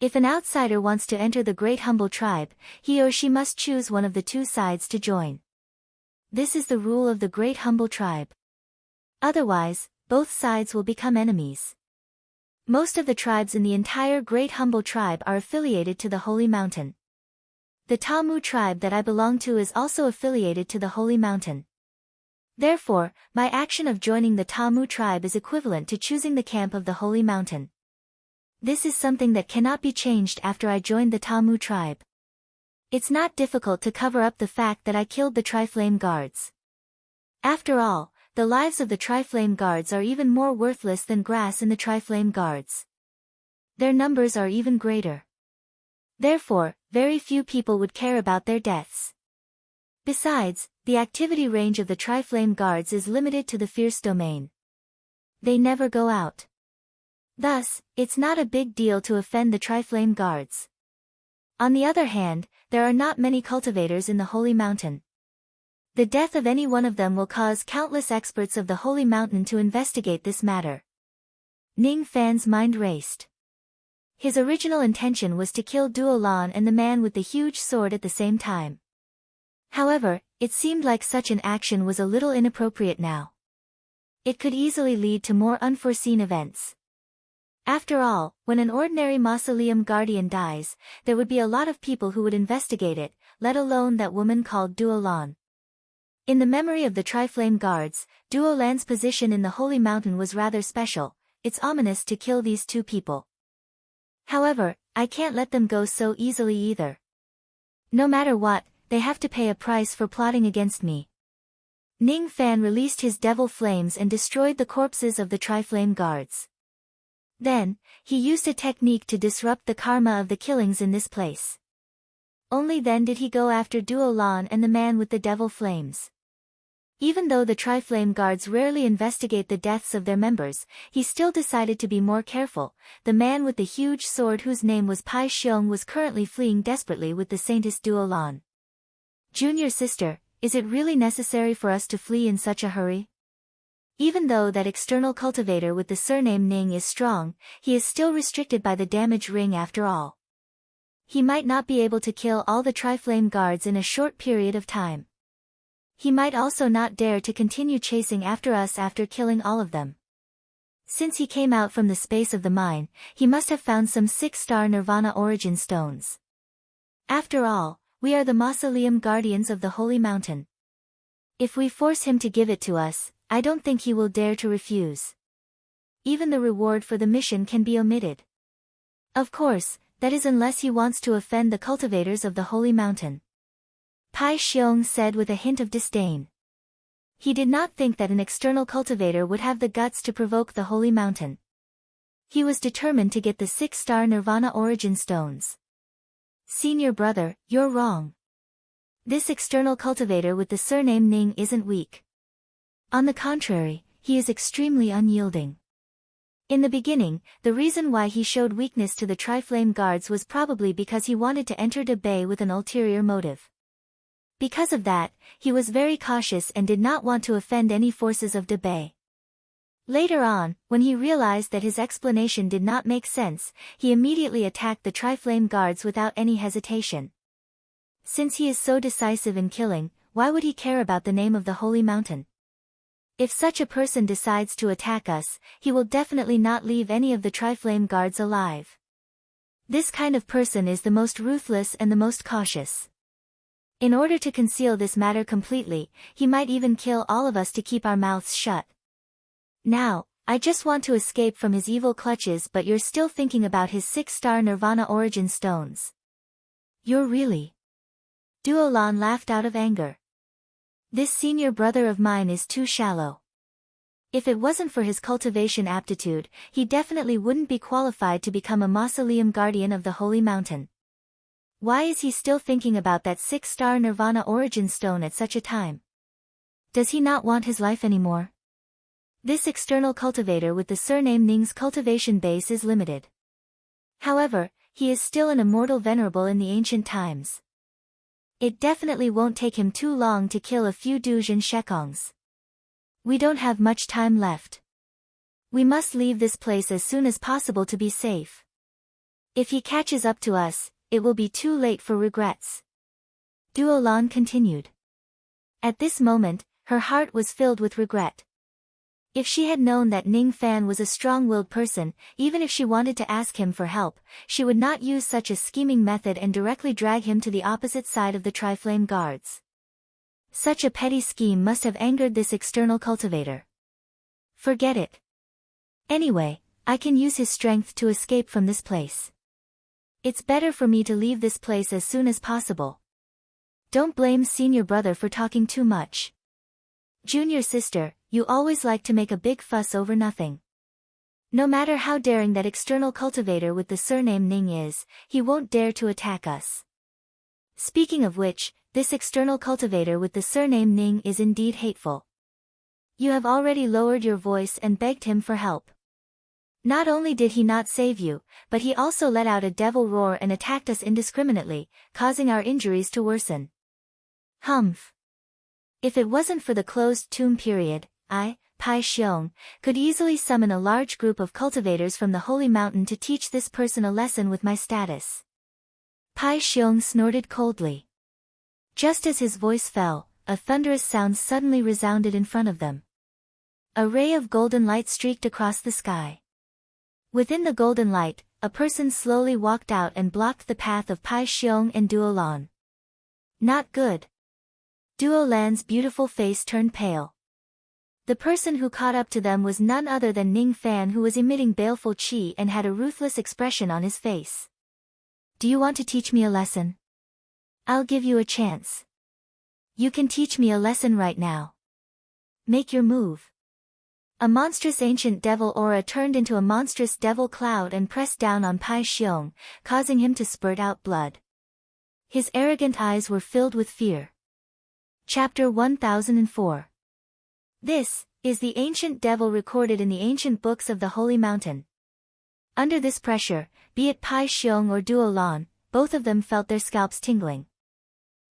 If an outsider wants to enter the Great Humble Tribe, he or she must choose one of the 2 sides to join. This is the rule of the Great Humble Tribe. Otherwise, both sides will become enemies. Most of the tribes in the entire Great Humble Tribe are affiliated to the Holy Mountain. The Tamu tribe that I belong to is also affiliated to the Holy Mountain. Therefore, my action of joining the Tamu tribe is equivalent to choosing the camp of the Holy Mountain. This is something that cannot be changed after I joined the Tamu tribe. It's not difficult to cover up the fact that I killed the Tri-Flame Guards. After all, the lives of the Tri-Flame Guards are even more worthless than grass in the Tri-Flame Guards. Their numbers are even greater. Therefore, very few people would care about their deaths. Besides, the activity range of the Tri-Flame Guards is limited to the fierce domain. They never go out. Thus, it's not a big deal to offend the Tri-Flame Guards. On the other hand, there are not many cultivators in the Holy Mountain. The death of any one of them will cause countless experts of the Holy Mountain to investigate this matter. Ning Fan's mind raced. His original intention was to kill Duo Lan and the man with the huge sword at the same time. However, it seemed like such an action was a little inappropriate now. It could easily lead to more unforeseen events. After all, when an ordinary mausoleum guardian dies, there would be a lot of people who would investigate it, let alone that woman called Duo Lan. In the memory of the Tri-Flame Guards, Duo Lan's position in the Holy Mountain was rather special. It's ominous to kill these 2 people. However, I can't let them go so easily either. No matter what, they have to pay a price for plotting against me. Ning Fan released his devil flames and destroyed the corpses of the Tri-Flame Guards. Then, he used a technique to disrupt the karma of the killings in this place. Only then did he go after Duo Lan and the man with the devil flames. Even though the Tri-Flame guards rarely investigate the deaths of their members, he still decided to be more careful. The man with the huge sword whose name was Pai Xiong was currently fleeing desperately with the saintess Duo Lan. Junior sister, is it really necessary for us to flee in such a hurry? Even though that external cultivator with the surname Ning is strong, he is still restricted by the damage ring after all. He might not be able to kill all the Tri-Flame guards in a short period of time. He might also not dare to continue chasing after us after killing all of them. Since he came out from the space of the mine, he must have found some 6-star Nirvana origin stones. After all, we are the mausoleum guardians of the Holy Mountain. If we force him to give it to us, I don't think he will dare to refuse. Even the reward for the mission can be omitted. Of course, that is unless he wants to offend the cultivators of the Holy Mountain. Pai Xiong said with a hint of disdain. He did not think that an external cultivator would have the guts to provoke the Holy Mountain. He was determined to get the 6-star Nirvana origin stones. Senior brother, you're wrong. This external cultivator with the surname Ning isn't weak. On the contrary, he is extremely unyielding. In the beginning, the reason why he showed weakness to the Tri-Flame guards was probably because he wanted to enter Debay with an ulterior motive. Because of that, he was very cautious and did not want to offend any forces of Debay. Later on, when he realized that his explanation did not make sense, he immediately attacked the Tri-Flame guards without any hesitation. Since he is so decisive in killing, why would he care about the name of the Holy Mountain? If such a person decides to attack us, he will definitely not leave any of the Tri-Flame guards alive. This kind of person is the most ruthless and the most cautious. In order to conceal this matter completely, he might even kill all of us to keep our mouths shut. Now, I just want to escape from his evil clutches, but you're still thinking about his 6-star Nirvana origin stones. You're really? Duo Lan laughed out of anger. This senior brother of mine is too shallow. If it wasn't for his cultivation aptitude, he definitely wouldn't be qualified to become a mausoleum guardian of the Holy Mountain. Why is he still thinking about that 6-star Nirvana origin stone at such a time? Does he not want his life anymore? This external cultivator with the surname Ning's cultivation base is limited. However, he is still an immortal venerable in the ancient times. It definitely won't take him too long to kill a few Duj and Shekongs. We don't have much time left. We must leave this place as soon as possible to be safe. If he catches up to us, it will be too late for regrets. Duo Lan continued. At this moment, her heart was filled with regret. If she had known that Ning Fan was a strong-willed person, even if she wanted to ask him for help, she would not use such a scheming method and directly drag him to the opposite side of the Tri-Flame guards. Such a petty scheme must have angered this external cultivator. Forget it. Anyway, I can use his strength to escape from this place. It's better for me to leave this place as soon as possible. Don't blame senior brother for talking too much. Junior sister, you always like to make a big fuss over nothing. No matter how daring that external cultivator with the surname Ning is, he won't dare to attack us. Speaking of which, this external cultivator with the surname Ning is indeed hateful. You have already lowered your voice and begged him for help. Not only did he not save you, but he also let out a devil roar and attacked us indiscriminately, causing our injuries to worsen. Humph. If it wasn't for the closed tomb period, I, Pai Xiong, could easily summon a large group of cultivators from the Holy Mountain to teach this person a lesson with my status. Pai Xiong snorted coldly. Just as his voice fell, a thunderous sound suddenly resounded in front of them. A ray of golden light streaked across the sky. Within the golden light, a person slowly walked out and blocked the path of Pai Xiong and Duo Lan. Not good. Duo Lan's beautiful face turned pale. The person who caught up to them was none other than Ning Fan, who was emitting baleful qi and had a ruthless expression on his face. Do you want to teach me a lesson? I'll give you a chance. You can teach me a lesson right now. Make your move. A monstrous ancient devil aura turned into a monstrous devil cloud and pressed down on Pai Xiong, causing him to spurt out blood. His arrogant eyes were filled with fear. Chapter 1004. This is the ancient devil recorded in the ancient books of the Holy Mountain. Under this pressure, be it Pai Xiong or Duo Lan, both of them felt their scalps tingling.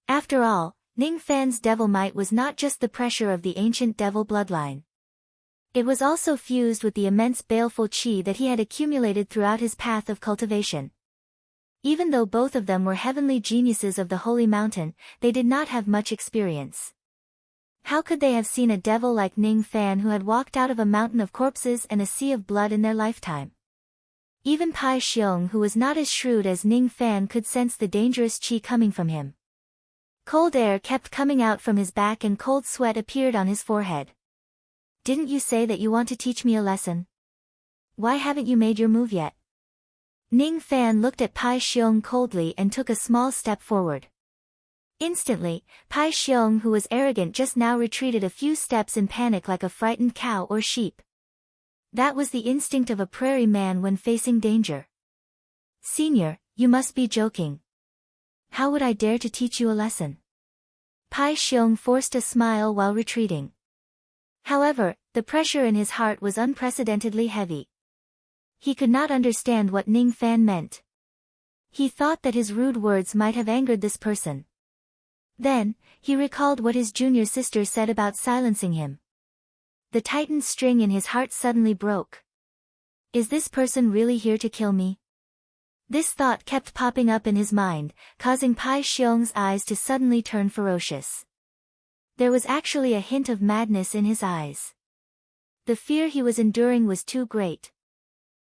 After all, Ning Fan's devil might was not just the pressure of the ancient devil bloodline. It was also fused with the immense baleful qi that he had accumulated throughout his path of cultivation. Even though both of them were heavenly geniuses of the Holy Mountain, they did not have much experience. How could they have seen a devil like Ning Fan who had walked out of a mountain of corpses and a sea of blood in their lifetime? Even Pai Xiong, who was not as shrewd as Ning Fan, could sense the dangerous qi coming from him. Cold air kept coming out from his back and cold sweat appeared on his forehead. Didn't you say that you want to teach me a lesson? Why haven't you made your move yet? Ning Fan looked at Pai Xiong coldly and took a small step forward. Instantly, Pai Xiong, who was arrogant just now, retreated a few steps in panic like a frightened cow or sheep. That was the instinct of a prairie man when facing danger. Senior, you must be joking. How would I dare to teach you a lesson? Pai Xiong forced a smile while retreating. However, the pressure in his heart was unprecedentedly heavy. He could not understand what Ning Fan meant. He thought that his rude words might have angered this person. Then, he recalled what his junior sister said about silencing him. The tightened string in his heart suddenly broke. Is this person really here to kill me? This thought kept popping up in his mind, causing Pai Xiong's eyes to suddenly turn ferocious. There was actually a hint of madness in his eyes. The fear he was enduring was too great.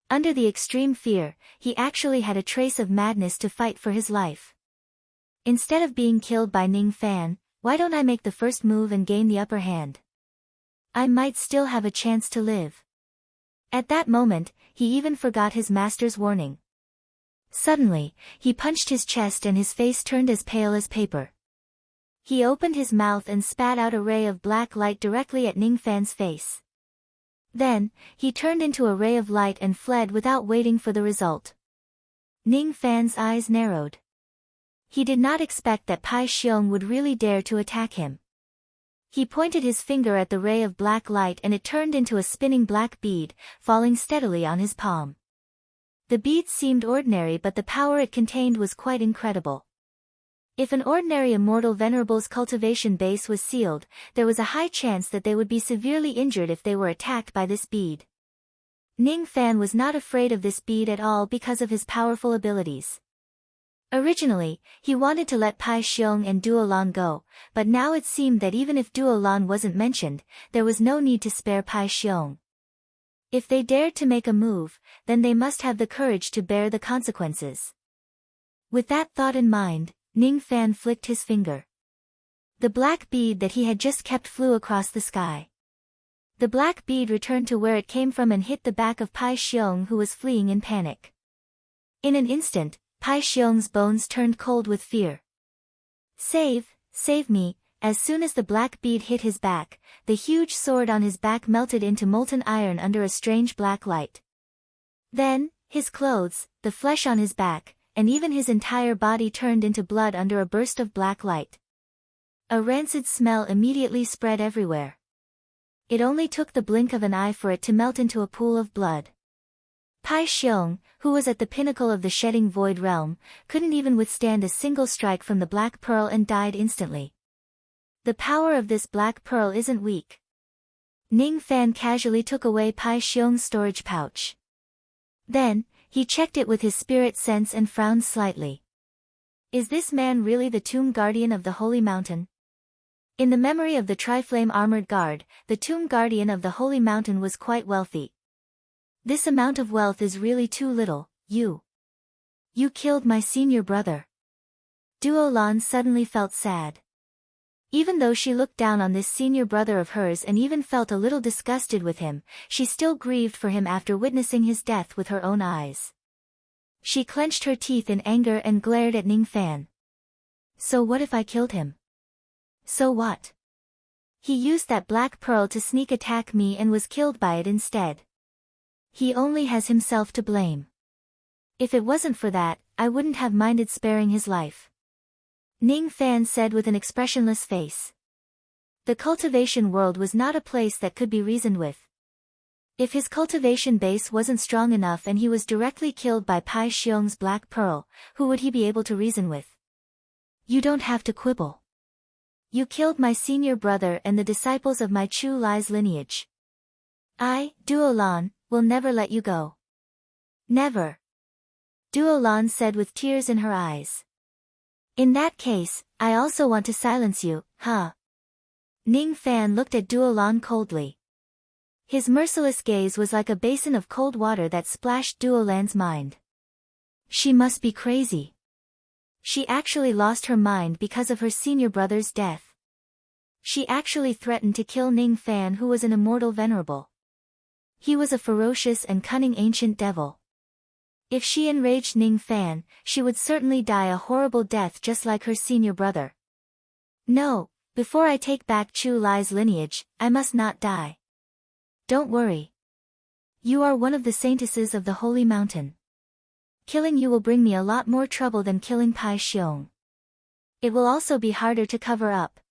Under the extreme fear, he actually had a trace of madness to fight for his life. Instead of being killed by Ning Fan, why don't I make the first move and gain the upper hand? I might still have a chance to live. At that moment, he even forgot his master's warning. Suddenly, he punched his chest and his face turned as pale as paper. He opened his mouth and spat out a ray of black light directly at Ning Fan's face. Then, he turned into a ray of light and fled without waiting for the result. Ning Fan's eyes narrowed. He did not expect that Pai Xiong would really dare to attack him. He pointed his finger at the ray of black light and it turned into a spinning black bead, falling steadily on his palm. The bead seemed ordinary, but the power it contained was quite incredible. If an ordinary immortal venerable's cultivation base was sealed, there was a high chance that they would be severely injured if they were attacked by this bead. Ning Fan was not afraid of this bead at all because of his powerful abilities. Originally, he wanted to let Pai Xiong and Duo Lan go, but now it seemed that even if Duo Lan wasn't mentioned, there was no need to spare Pai Xiong. If they dared to make a move, then they must have the courage to bear the consequences. With that thought in mind, Ning Fan flicked his finger. The black bead that he had just kept flew across the sky. The black bead returned to where it came from and hit the back of Pai Xiong, who was fleeing in panic. In an instant, Pai Xiong's bones turned cold with fear. Save me. As soon as the black bead hit his back, the huge sword on his back melted into molten iron under a strange black light. Then, his clothes, the flesh on his back, and even his entire body turned into blood under a burst of black light. A rancid smell immediately spread everywhere. It only took the blink of an eye for it to melt into a pool of blood. Pai Xiong, who was at the pinnacle of the shedding void realm, couldn't even withstand a single strike from the black pearl and died instantly. The power of this black pearl isn't weak. Ning Fan casually took away Pai Xiong's storage pouch. Then, he checked it with his spirit sense and frowned slightly. Is this man really the tomb guardian of the Holy Mountain? In the memory of the Triflame Armored Guard, the tomb guardian of the Holy Mountain was quite wealthy. This amount of wealth is really too little. You killed my senior brother. Duo Lan suddenly felt sad. Even though she looked down on this senior brother of hers and even felt a little disgusted with him, she still grieved for him after witnessing his death with her own eyes. She clenched her teeth in anger and glared at Ning Fan. So what if I killed him? So what? He used that black pearl to sneak attack me and was killed by it instead. He only has himself to blame. If it wasn't for that, I wouldn't have minded sparing his life. Ning Fan said with an expressionless face. The cultivation world was not a place that could be reasoned with. If his cultivation base wasn't strong enough and he was directly killed by Pai Xiong's black pearl, who would he be able to reason with? You don't have to quibble. You killed my senior brother and the disciples of my Chu Lai's lineage. I, Duo Lan, will never let you go. Never. Duo Lan said with tears in her eyes. In that case, I also want to silence you, huh? Ning Fan looked at Duo Lan coldly. His merciless gaze was like a basin of cold water that splashed Duo Lan's mind. She must be crazy. She actually lost her mind because of her senior brother's death. She actually threatened to kill Ning Fan, who was an immortal venerable. He was a ferocious and cunning ancient devil. If she enraged Ning Fan, she would certainly die a horrible death just like her senior brother. No, before I take back Chu Lai's lineage, I must not die. Don't worry. You are one of the saintesses of the Holy Mountain. Killing you will bring me a lot more trouble than killing Pai Xiong. It will also be harder to cover up.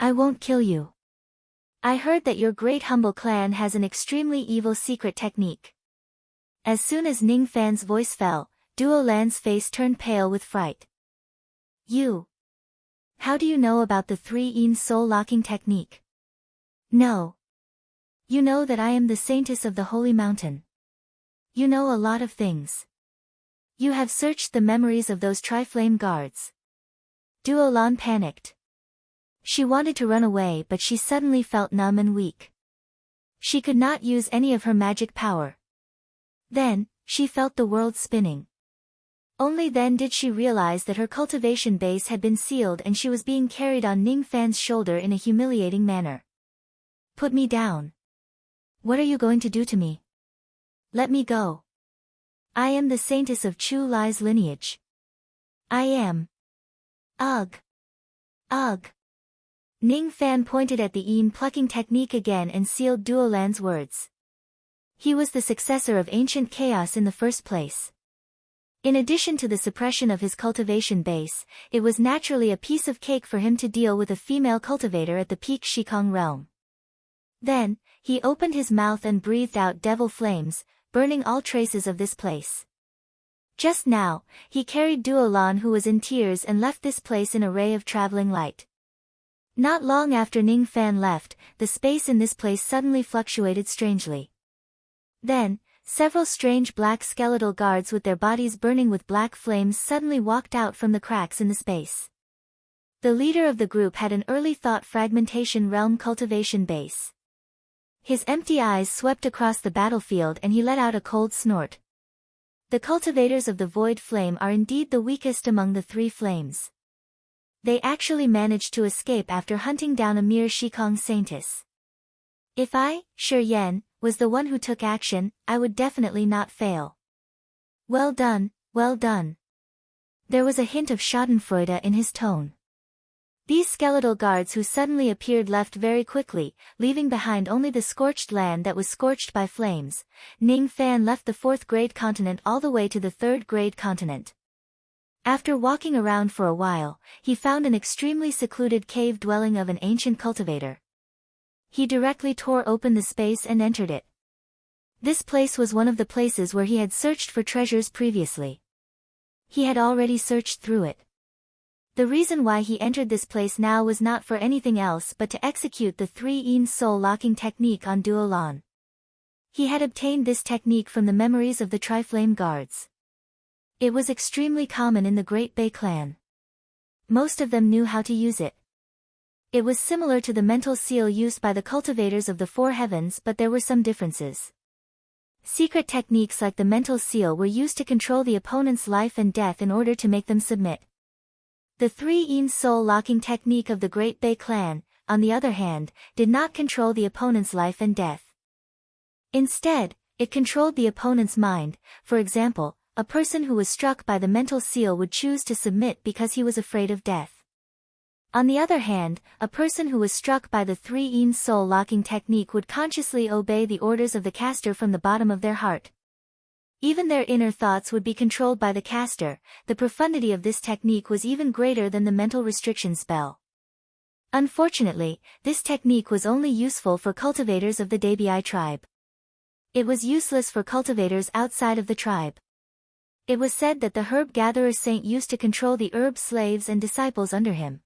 I won't kill you. I heard that your great humble clan has an extremely evil secret technique. As soon as Ning Fan's voice fell, Duo Lan's face turned pale with fright. You. How do you know about the 3-in soul-locking technique? No. You know that I am the saintess of the Holy Mountain. You know a lot of things. You have searched the memories of those Tri-Flame guards. Duo Lan panicked. She wanted to run away, but she suddenly felt numb and weak. She could not use any of her magic power. Then, she felt the world spinning. Only then did she realize that her cultivation base had been sealed and she was being carried on Ning Fan's shoulder in a humiliating manner. Put me down. What are you going to do to me? Let me go. I am the saintess of Chu Lai's lineage. I am. Ugh. Ugh. Ning Fan pointed at the yin plucking technique again and sealed Duo Lan's words. He was the successor of ancient chaos in the first place. In addition to the suppression of his cultivation base, it was naturally a piece of cake for him to deal with a female cultivator at the peak Shikong realm. Then, he opened his mouth and breathed out devil flames, burning all traces of this place. Just now, he carried Duo Lan, who was in tears, and left this place in a ray of traveling light. Not long after Ning Fan left, the space in this place suddenly fluctuated strangely. Then, several strange black skeletal guards with their bodies burning with black flames suddenly walked out from the cracks in the space. The leader of the group had an early thought fragmentation realm cultivation base. His empty eyes swept across the battlefield and he let out a cold snort. The cultivators of the void flame are indeed the weakest among the 3 flames. They actually managed to escape after hunting down a mere Shikong saintess. If I, Shi Yan, was the one who took action, I would definitely not fail. Well done, well done. There was a hint of schadenfreude in his tone. These skeletal guards who suddenly appeared left very quickly, leaving behind only the scorched land that was scorched by flames. Ning Fan left the 4th grade continent all the way to the 3rd grade continent. After walking around for a while, he found an extremely secluded cave dwelling of an ancient cultivator. He directly tore open the space and entered it. This place was one of the places where he had searched for treasures previously. He had already searched through it. The reason why he entered this place now was not for anything else but to execute the 3-in soul-locking technique on Duo Lan. He had obtained this technique from the memories of the Tri-Flame guards. It was extremely common in the Great Bay clan. Most of them knew how to use it. It was similar to the mental seal used by the cultivators of the 4 heavens, but there were some differences. Secret techniques like the mental seal were used to control the opponent's life and death in order to make them submit. The 3-in soul-locking technique of the Great Bay clan, on the other hand, did not control the opponent's life and death. Instead, it controlled the opponent's mind. For example, a person who was struck by the mental seal would choose to submit because he was afraid of death. On the other hand, a person who was struck by the 3-in soul locking technique would consciously obey the orders of the caster from the bottom of their heart. Even their inner thoughts would be controlled by the caster. The profundity of this technique was even greater than the mental restriction spell. Unfortunately, this technique was only useful for cultivators of the Dabai tribe. It was useless for cultivators outside of the tribe. It was said that the herb gatherer saint used to control the herb slaves and disciples under him.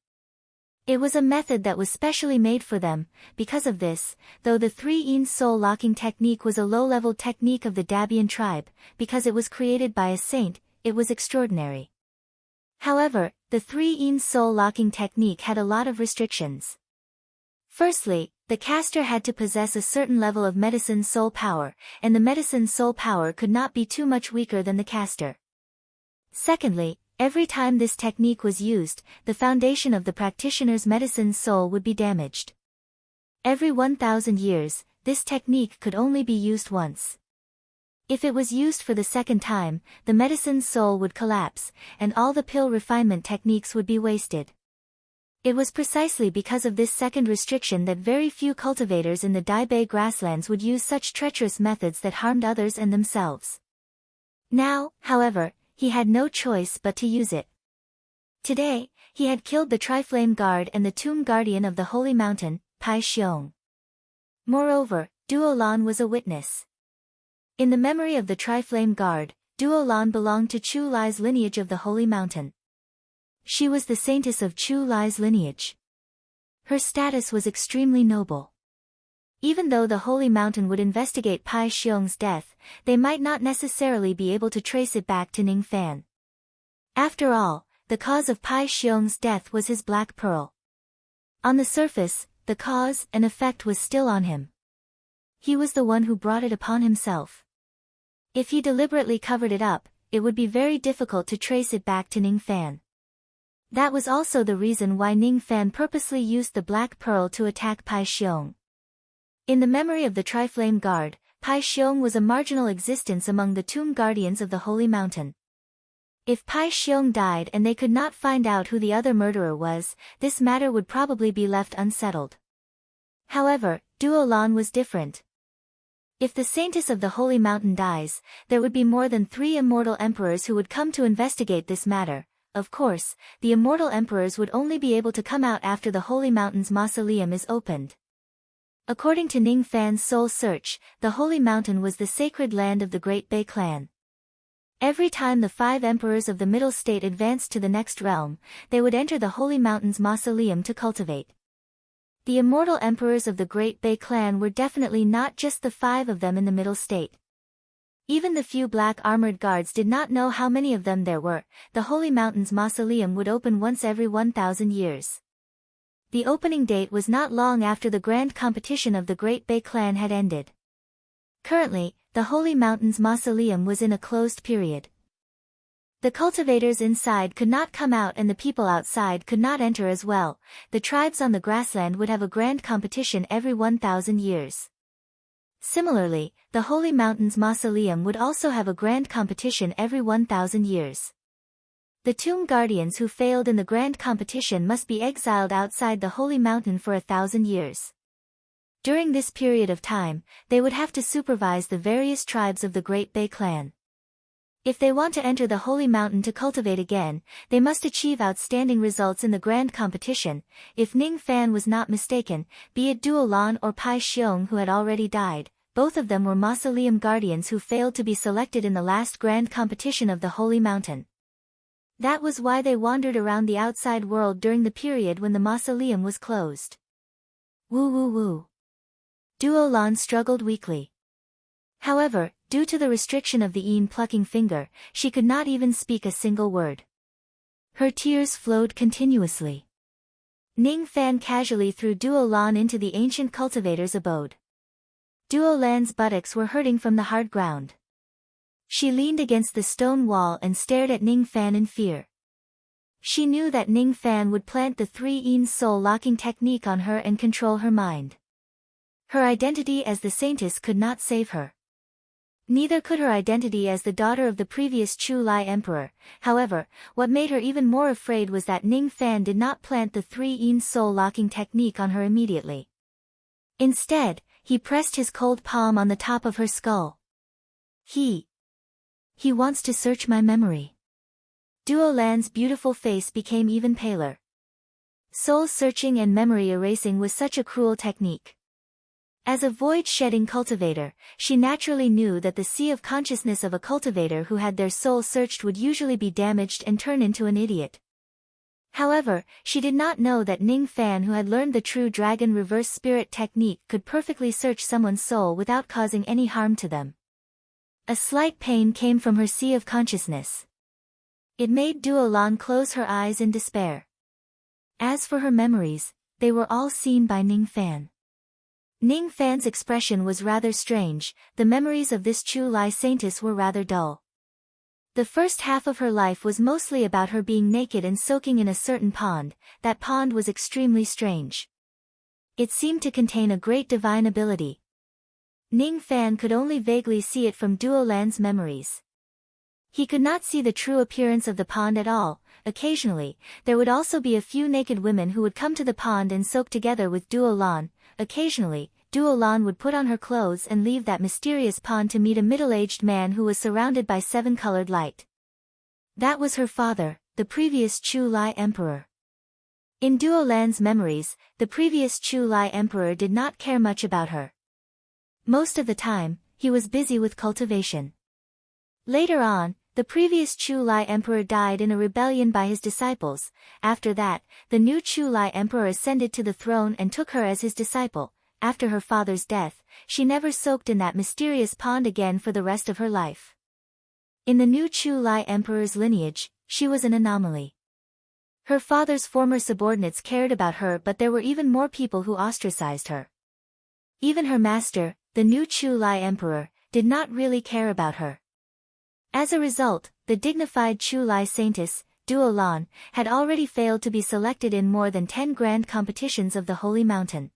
It was a method that was specially made for them. Because of this, though the 3-in soul locking technique was a low-level technique of the Dabian tribe, because it was created by a saint, it was extraordinary. However, the 3-in soul locking technique had a lot of restrictions. Firstly, the caster had to possess a certain level of medicine soul power, and the medicine soul power could not be too much weaker than the caster. Secondly, every time this technique was used, the foundation of the practitioner's medicine soul would be damaged. Every 1,000 years, this technique could only be used once. If it was used for the second time, the medicine soul would collapse, and all the pill refinement techniques would be wasted. It was precisely because of this second restriction that very few cultivators in the Dabai grasslands would use such treacherous methods that harmed others and themselves. Now, however, he had no choice but to use it. Today, he had killed the Triflame Guard and the tomb guardian of the Holy Mountain, Pai Xiong. Moreover, Duo Lan was a witness. In the memory of the Triflame Guard, Duo Lan belonged to Chu Lai's lineage of the Holy Mountain. She was the saintess of Chu Lai's lineage. Her status was extremely noble. Even though the Holy Mountain would investigate Pai Xiong's death, they might not necessarily be able to trace it back to Ning Fan. After all, the cause of Pai Xiong's death was his black pearl. On the surface, the cause and effect was still on him. He was the one who brought it upon himself. If he deliberately covered it up, it would be very difficult to trace it back to Ning Fan. That was also the reason why Ning Fan purposely used the black pearl to attack Pai Xiong. In the memory of the Triflame Guard, Pai Xiong was a marginal existence among the tomb guardians of the Holy Mountain. If Pai Xiong died and they could not find out who the other murderer was, this matter would probably be left unsettled. However, Duo Lan was different. If the saintess of the Holy Mountain dies, there would be more than 3 immortal emperors who would come to investigate this matter. Of course, the immortal emperors would only be able to come out after the Holy Mountain's mausoleum is opened. According to Ning Fan's soul search, the Holy Mountain was the sacred land of the Great Bei clan. Every time the 5 emperors of the Middle State advanced to the next realm, they would enter the Holy Mountain's mausoleum to cultivate. The immortal emperors of the Great Bei clan were definitely not just the 5 of them in the Middle State. Even the few black armored guards did not know how many of them there were. The Holy Mountain's mausoleum would open once every 1,000 years. The opening date was not long after the grand competition of the Great Bei clan had ended. Currently, the Holy Mountain's mausoleum was in a closed period. The cultivators inside could not come out and the people outside could not enter as well. The tribes on the grassland would have a grand competition every 1,000 years. Similarly, the Holy Mountain's mausoleum would also have a grand competition every 1,000 years. The tomb guardians who failed in the grand competition must be exiled outside the Holy Mountain for 1,000 years. During this period of time, they would have to supervise the various tribes of the Great Bei clan. If they want to enter the Holy Mountain to cultivate again, they must achieve outstanding results in the grand competition. If Ning Fan was not mistaken, be it Duo Lan or Pai Xiong who had already died, both of them were mausoleum guardians who failed to be selected in the last grand competition of the Holy Mountain. That was why they wandered around the outside world during the period when the mausoleum was closed. Woo woo woo. Duo Lan struggled weakly. However, due to the restriction of the plucking finger, she could not even speak a single word. Her tears flowed continuously. Ning Fan casually threw Duo Lan into the ancient cultivator's abode. Duo Lan's buttocks were hurting from the hard ground. She leaned against the stone wall and stared at Ning Fan in fear. She knew that Ning Fan would plant the 3-in soul locking technique on her and control her mind. Her identity as the saintess could not save her. Neither could her identity as the daughter of the previous Chu Lai emperor. However, what made her even more afraid was that Ning Fan did not plant the 3-yin soul-locking technique on her immediately. Instead, he pressed his cold palm on the top of her skull. He wants to search my memory. Duo Lan's beautiful face became even paler. Soul-searching and memory erasing was such a cruel technique. As a void-shedding cultivator, she naturally knew that the sea of consciousness of a cultivator who had their soul searched would usually be damaged and turn into an idiot. However, she did not know that Ning Fan, who had learned the true dragon reverse spirit technique, could perfectly search someone's soul without causing any harm to them. A slight pain came from her sea of consciousness. It made Duo Lan close her eyes in despair. As for her memories, they were all seen by Ning Fan. Ning Fan's expression was rather strange. The memories of this Chu Lai saintess were rather dull. The first half of her life was mostly about her being naked and soaking in a certain pond. That pond was extremely strange. It seemed to contain a great divine ability. Ning Fan could only vaguely see it from Duo Lan's memories. He could not see the true appearance of the pond at all. Occasionally, there would also be a few naked women who would come to the pond and soak together with Duo Lan. Occasionally, Duo Lan would put on her clothes and leave that mysterious pond to meet a middle-aged man who was surrounded by 7-colored light. That was her father, the previous Chu Lai emperor. In Duo Lan's memories, the previous Chu Lai emperor did not care much about her. Most of the time, he was busy with cultivation. Later on, the previous Chu Lai emperor died in a rebellion by his disciples. After that, the new Chu Lai emperor ascended to the throne and took her as his disciple. After her father's death, she never soaked in that mysterious pond again for the rest of her life. In the new Chu Lai emperor's lineage, she was an anomaly. Her father's former subordinates cared about her, but there were even more people who ostracized her. Even her master, the new Chu Lai emperor, did not really care about her. As a result, the dignified Chu Lai saintess, Duo Lan, had already failed to be selected in more than 10 grand competitions of the Holy Mountain.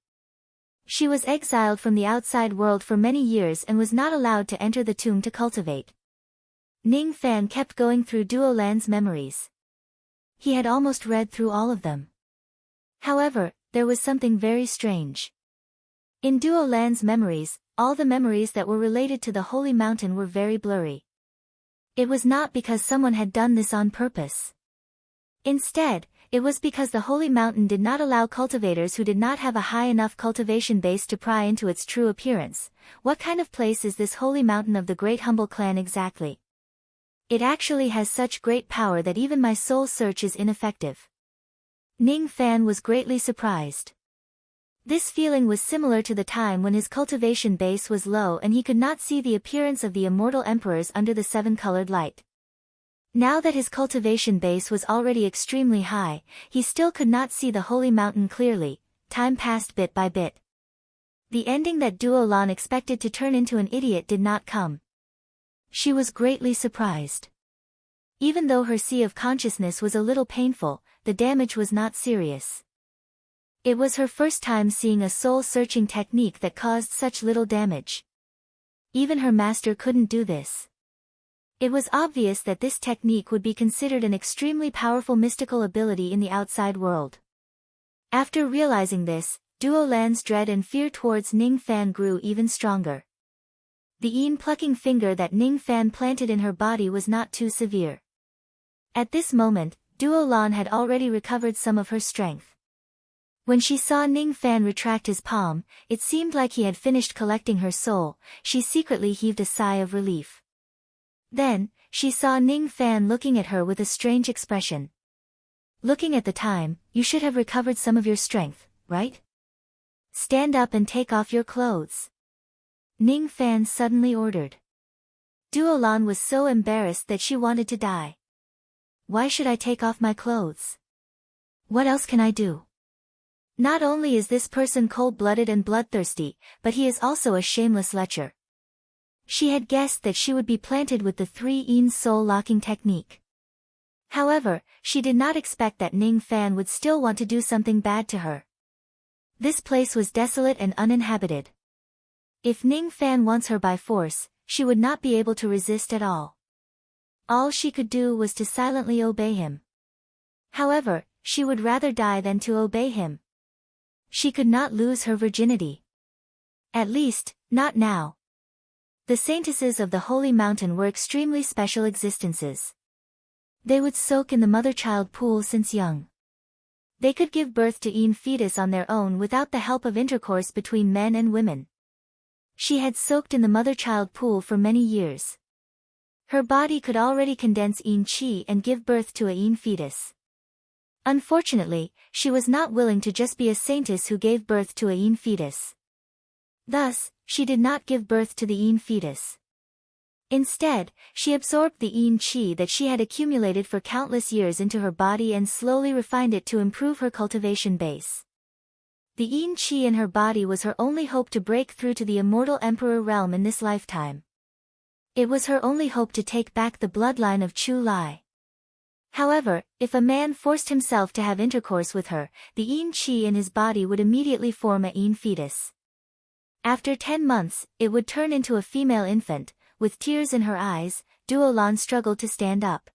She was exiled from the outside world for many years and was not allowed to enter the tomb to cultivate. Ning Fan kept going through Duo Lan's memories. He had almost read through all of them. However, there was something very strange. In Duo Lan's memories, all the memories that were related to the Holy Mountain were very blurry. It was not because someone had done this on purpose. Instead, it was because the Holy Mountain did not allow cultivators who did not have a high enough cultivation base to pry into its true appearance. What kind of place is this Holy Mountain of the Great Humble Clan exactly? It actually has such great power that even my soul search is ineffective. Ning Fan was greatly surprised. This feeling was similar to the time when his cultivation base was low and he could not see the appearance of the immortal emperors under the 7-colored light. Now that his cultivation base was already extremely high, he still could not see the Holy Mountain clearly. Time passed bit by bit. The ending that Duo Lan expected to turn into an idiot did not come. She was greatly surprised. Even though her sea of consciousness was a little painful, the damage was not serious. It was her first time seeing a soul-searching technique that caused such little damage. Even her master couldn't do this. It was obvious that this technique would be considered an extremely powerful mystical ability in the outside world. After realizing this, Duo Lan's dread and fear towards Ning Fan grew even stronger. The yin-plucking finger that Ning Fan planted in her body was not too severe. At this moment, Duo Lan had already recovered some of her strength. When she saw Ning Fan retract his palm, it seemed like he had finished collecting her soul. She secretly heaved a sigh of relief. Then, she saw Ning Fan looking at her with a strange expression. Looking at the time, you should have recovered some of your strength, right? Stand up and take off your clothes. Ning Fan suddenly ordered. Duo Lan was so embarrassed that she wanted to die. Why should I take off my clothes? What else can I do? Not only is this person cold-blooded and bloodthirsty, but he is also a shameless lecher. She had guessed that she would be planted with the 3-yin soul-locking technique. However, she did not expect that Ning Fan would still want to do something bad to her. This place was desolate and uninhabited. If Ning Fan wants her by force, she would not be able to resist at all. All she could do was to silently obey him. However, she would rather die than to obey him. She could not lose her virginity. At least, not now. The saintesses of the holy mountain were extremely special existences. They would soak in the mother-child pool since young. They could give birth to an fetus on their own without the help of intercourse between men and women. She had soaked in the mother-child pool for many years. Her body could already condense an chi and give birth to an fetus. Unfortunately, she was not willing to just be a saintess who gave birth to an fetus. Thus, she did not give birth to the fetus. Instead, she absorbed the chi that she had accumulated for countless years into her body and slowly refined it to improve her cultivation base. The chi in her body was her only hope to break through to the immortal emperor realm in this lifetime. It was her only hope to take back the bloodline of Chu Lai. However, if a man forced himself to have intercourse with her, the chi in his body would immediately form a fetus. After 10 months, it would turn into a female infant. With tears in her eyes, Duolan struggled to stand up.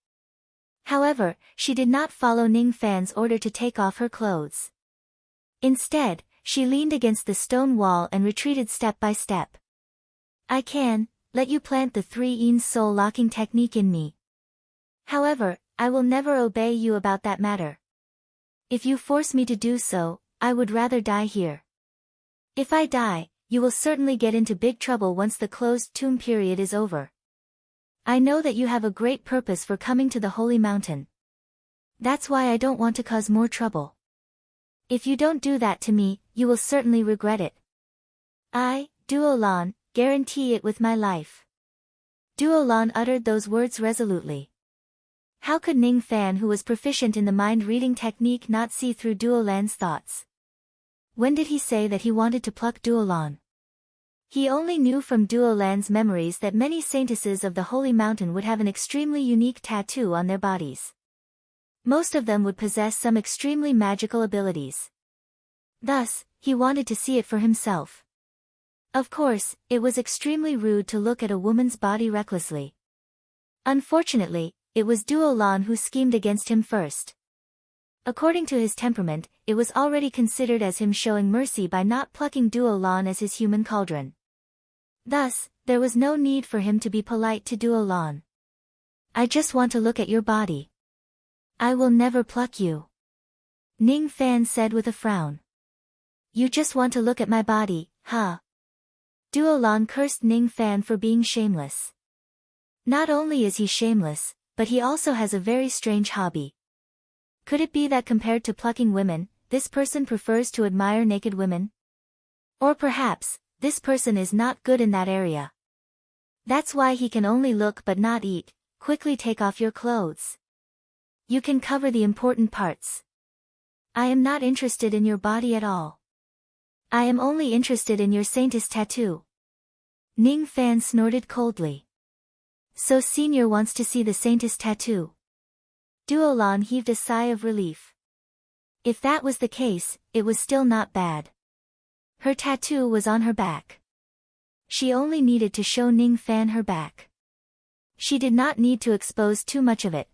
However, she did not follow Ning Fan's order to take off her clothes. Instead, she leaned against the stone wall and retreated step by step. I can let you plant the 3 soul locking technique in me. However, I will never obey you about that matter. If you force me to do so, I would rather die here. If I die, you will certainly get into big trouble once the closed tomb period is over. I know that you have a great purpose for coming to the holy mountain. That's why I don't want to cause more trouble. If you don't do that to me, you will certainly regret it. I, Duolan, guarantee it with my life. Duolan uttered those words resolutely. How could Ning Fan, who was proficient in the mind-reading technique, not see through Duolan's thoughts? When did he say that he wanted to pluck Duolan? He only knew from Duolan's memories that many saintesses of the holy mountain would have an extremely unique tattoo on their bodies. Most of them would possess some extremely magical abilities. Thus, he wanted to see it for himself. Of course, it was extremely rude to look at a woman's body recklessly. Unfortunately, it was Duolan who schemed against him first. According to his temperament, it was already considered as him showing mercy by not plucking Duolan as his human cauldron. Thus, there was no need for him to be polite to Duolan. I just want to look at your body. I will never pluck you. Ning Fan said with a frown. You just want to look at my body, huh? Duolan cursed Ning Fan for being shameless. Not only is he shameless, but he also has a very strange hobby. Could it be that compared to plucking women, this person prefers to admire naked women? Or perhaps, this person is not good in that area. That's why he can only look but not eat. Quickly take off your clothes. You can cover the important parts. I am not interested in your body at all. I am only interested in your saintess tattoo. Ning Fan snorted coldly. So Senior wants to see the saintess tattoo. Duolan heaved a sigh of relief. If that was the case, it was still not bad. Her tattoo was on her back. She only needed to show Ning Fan her back. She did not need to expose too much of it.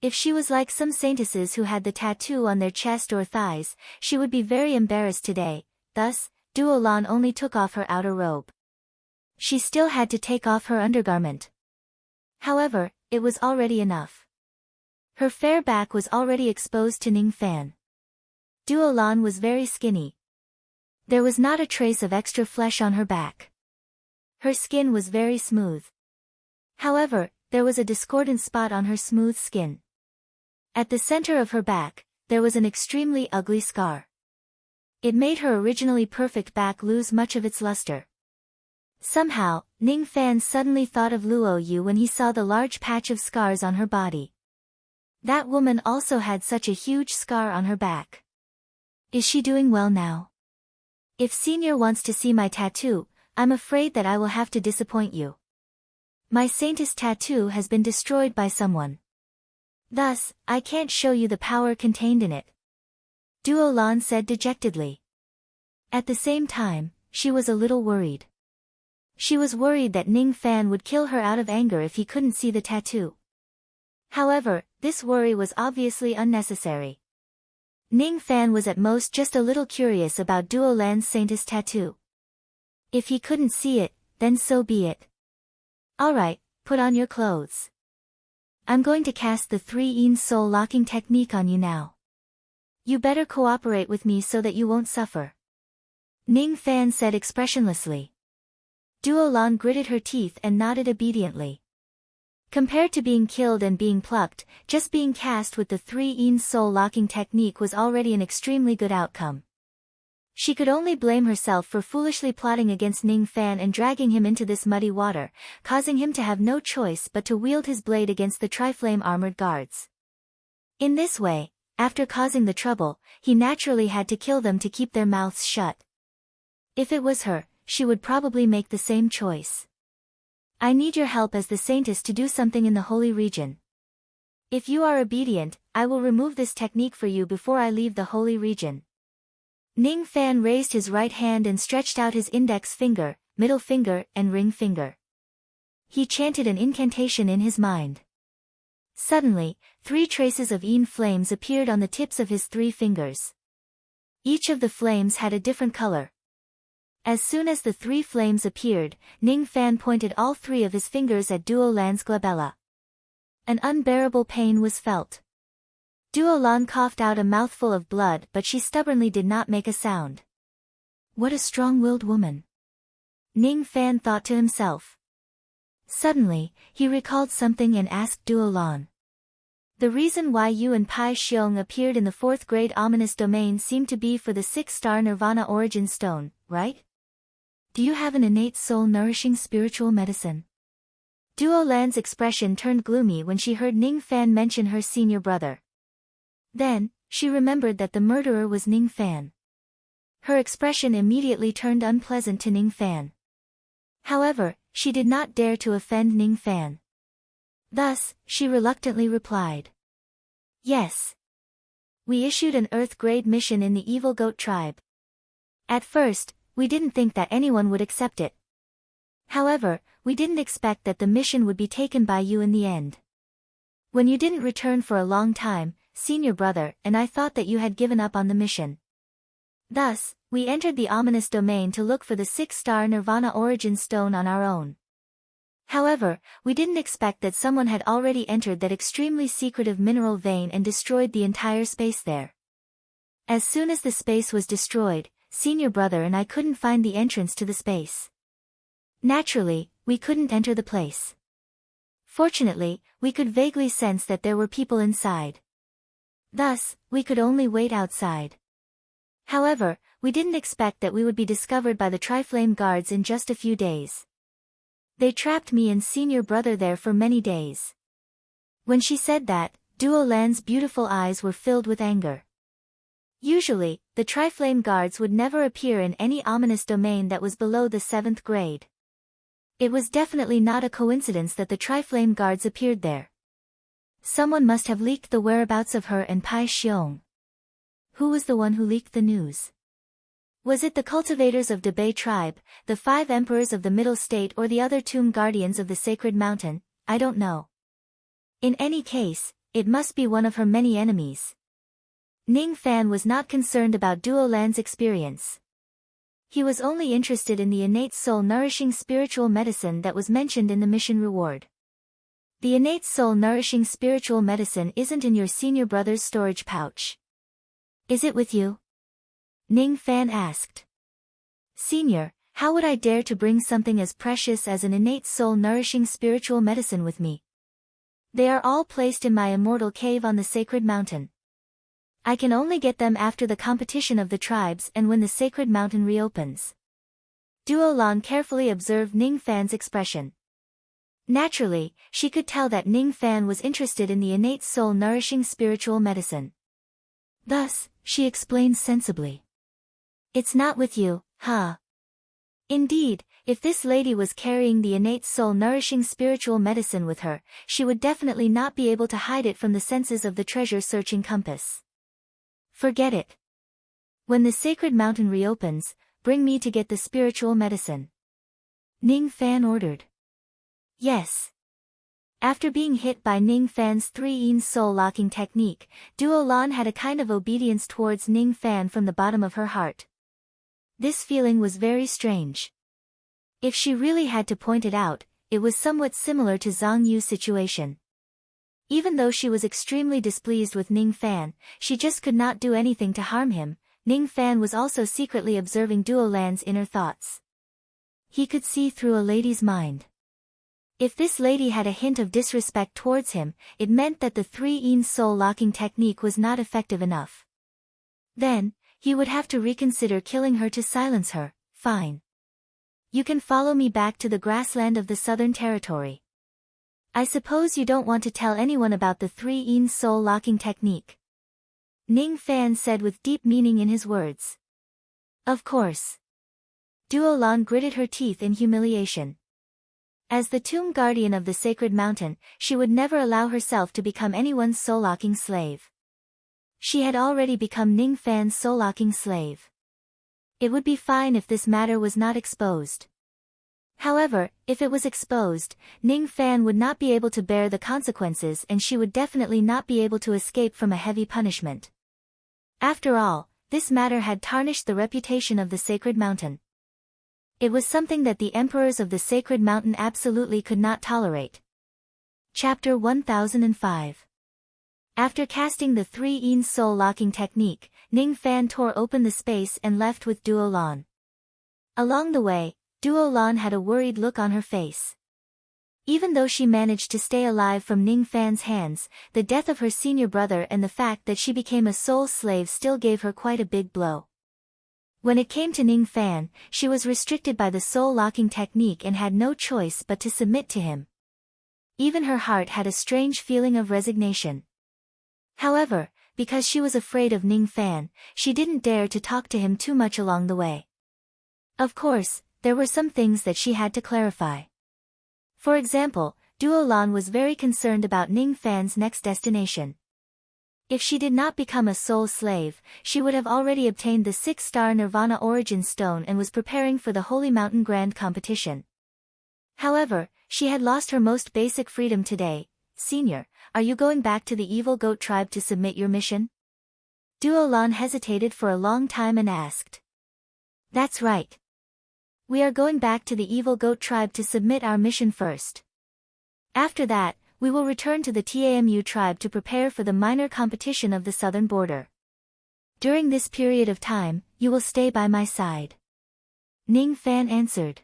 If she was like some saintesses who had the tattoo on their chest or thighs, she would be very embarrassed today. Thus, Duolan only took off her outer robe. She still had to take off her undergarment. However, it was already enough. Her fair back was already exposed to Ning Fan. Duolan was very skinny. There was not a trace of extra flesh on her back. Her skin was very smooth. However, there was a discordant spot on her smooth skin. At the center of her back, there was an extremely ugly scar. It made her originally perfect back lose much of its luster. Somehow, Ning Fan suddenly thought of Luo Yu when he saw the large patch of scars on her body. That woman also had such a huge scar on her back. Is she doing well now? If Senior wants to see my tattoo, I'm afraid that I will have to disappoint you. My saintess tattoo has been destroyed by someone. Thus, I can't show you the power contained in it. Duolan said dejectedly. At the same time, she was a little worried. She was worried that Ning Fan would kill her out of anger if he couldn't see the tattoo. However, this worry was obviously unnecessary. Ning Fan was at most just a little curious about Duo Lan's Saintess tattoo. If he couldn't see it, then so be it. Alright, put on your clothes. I'm going to cast the 3-in soul locking technique on you now. You better cooperate with me so that you won't suffer. Ning Fan said expressionlessly. Duo Lan gritted her teeth and nodded obediently. Compared to being killed and being plucked, just being cast with the 3-in soul locking technique was already an extremely good outcome. She could only blame herself for foolishly plotting against Ning Fan and dragging him into this muddy water, causing him to have no choice but to wield his blade against the Triflame armored guards. In this way, after causing the trouble, he naturally had to kill them to keep their mouths shut. If it was her, she would probably make the same choice. I need your help as the Saintess to do something in the holy region. If you are obedient, I will remove this technique for you before I leave the holy region. Ning Fan raised his right hand and stretched out his index finger, middle finger, and ring finger. He chanted an incantation in his mind. Suddenly, 3 traces of yin flames appeared on the tips of his 3 fingers. Each of the flames had a different color. As soon as the 3 flames appeared, Ning Fan pointed all 3 of his fingers at Duo Lan's glabella. An unbearable pain was felt. Duo Lan coughed out a mouthful of blood, but she stubbornly did not make a sound. What a strong-willed woman. Ning Fan thought to himself. Suddenly, he recalled something and asked Duo Lan. The reason why you and Pai Xiong appeared in the 4th grade ominous domain seemed to be for the 6-star Nirvana origin stone, right? Do you have an innate soul-nourishing spiritual medicine? Duo Lan's expression turned gloomy when she heard Ning Fan mention her senior brother. Then, she remembered that the murderer was Ning Fan. Her expression immediately turned unpleasant to Ning Fan. However, she did not dare to offend Ning Fan. Thus, she reluctantly replied. Yes. We issued an Earth-grade mission in the Evil Goat tribe. At first, we didn't think that anyone would accept it. However, we didn't expect that the mission would be taken by you in the end. When you didn't return for a long time, senior brother, and I thought that you had given up on the mission. Thus, we entered the ominous domain to look for the 6-star Nirvana origin stone on our own. However, we didn't expect that someone had already entered that extremely secretive mineral vein and destroyed the entire space there. As soon as the space was destroyed, senior brother and I couldn't find the entrance to the space. Naturally, we couldn't enter the place. Fortunately, we could vaguely sense that there were people inside. Thus, we could only wait outside. However, we didn't expect that we would be discovered by the Triflame guards in just a few days. They trapped me and senior brother there for many days. When she said that, Duo Lan's beautiful eyes were filled with anger. Usually, the Triflame guards would never appear in any ominous domain that was below the 7th grade. It was definitely not a coincidence that the Triflame guards appeared there. Someone must have leaked the whereabouts of her and Pai Xiong. Who was the one who leaked the news? Was it the cultivators of Debay tribe, the 5 emperors of the Middle State, or the other tomb guardians of the sacred mountain? I don't know. In any case, it must be one of her many enemies. Ning Fan was not concerned about Duo Lan's experience. He was only interested in the innate soul-nourishing spiritual medicine that was mentioned in the mission reward. The innate soul-nourishing spiritual medicine isn't in your senior brother's storage pouch. Is it with you? Ning Fan asked. Senior, how would I dare to bring something as precious as an innate soul-nourishing spiritual medicine with me? They are all placed in my immortal cave on the sacred mountain. I can only get them after the competition of the tribes and when the sacred mountain reopens. Duo Lan carefully observed Ning Fan's expression. Naturally, she could tell that Ning Fan was interested in the innate soul-nourishing spiritual medicine. Thus, she explained sensibly. It's not with you, huh? Indeed, if this lady was carrying the innate soul-nourishing spiritual medicine with her, she would definitely not be able to hide it from the senses of the treasure-searching compass. Forget it. When the sacred mountain reopens, bring me to get the spiritual medicine. Ning Fan ordered. Yes. After being hit by Ning Fan's 3-in soul-locking technique, Duo Lan had a kind of obedience towards Ning Fan from the bottom of her heart. This feeling was very strange. If she really had to point it out, it was somewhat similar to Zhang Yu's situation. Even though she was extremely displeased with Ning Fan, she just could not do anything to harm him. Ning Fan was also secretly observing Duo Lan's inner thoughts. He could see through a lady's mind. If this lady had a hint of disrespect towards him, it meant that the 3-in soul-locking technique was not effective enough. Then, he would have to reconsider killing her to silence her. Fine. You can follow me back to the grassland of the Southern Territory. I suppose you don't want to tell anyone about the 3-in soul-locking technique. Ning Fan said with deep meaning in his words. Of course. Duo Lan gritted her teeth in humiliation. As the tomb guardian of the sacred mountain, she would never allow herself to become anyone's soul-locking slave. She had already become Ning Fan's soul-locking slave. It would be fine if this matter was not exposed. However, if it was exposed, Ning Fan would not be able to bear the consequences and she would definitely not be able to escape from a heavy punishment. After all, this matter had tarnished the reputation of the sacred mountain. It was something that the emperors of the sacred mountain absolutely could not tolerate. Chapter 1005. After casting the 3-in soul-locking technique, Ning Fan tore open the space and left with Duo Lan. Along the way, Duo Lan had a worried look on her face. Even though she managed to stay alive from Ning Fan's hands, the death of her senior brother and the fact that she became a soul slave still gave her quite a big blow. When it came to Ning Fan, she was restricted by the soul-locking technique and had no choice but to submit to him. Even her heart had a strange feeling of resignation. However, because she was afraid of Ning Fan, she didn't dare to talk to him too much along the way. Of course, there were some things that she had to clarify. For example, Duo Lan was very concerned about Ning Fan's next destination. If she did not become a soul slave, she would have already obtained the 6-star Nirvana Origin Stone and was preparing for the Holy Mountain Grand Competition. However, she had lost her most basic freedom today. Senior, are you going back to the Evil Goat Tribe to submit your mission? Duo Lan hesitated for a long time and asked. That's right. We are going back to the Evil Goat Tribe to submit our mission first. After that, we will return to the Tamu tribe to prepare for the minor competition of the southern border. During this period of time, you will stay by my side. Ning Fan answered.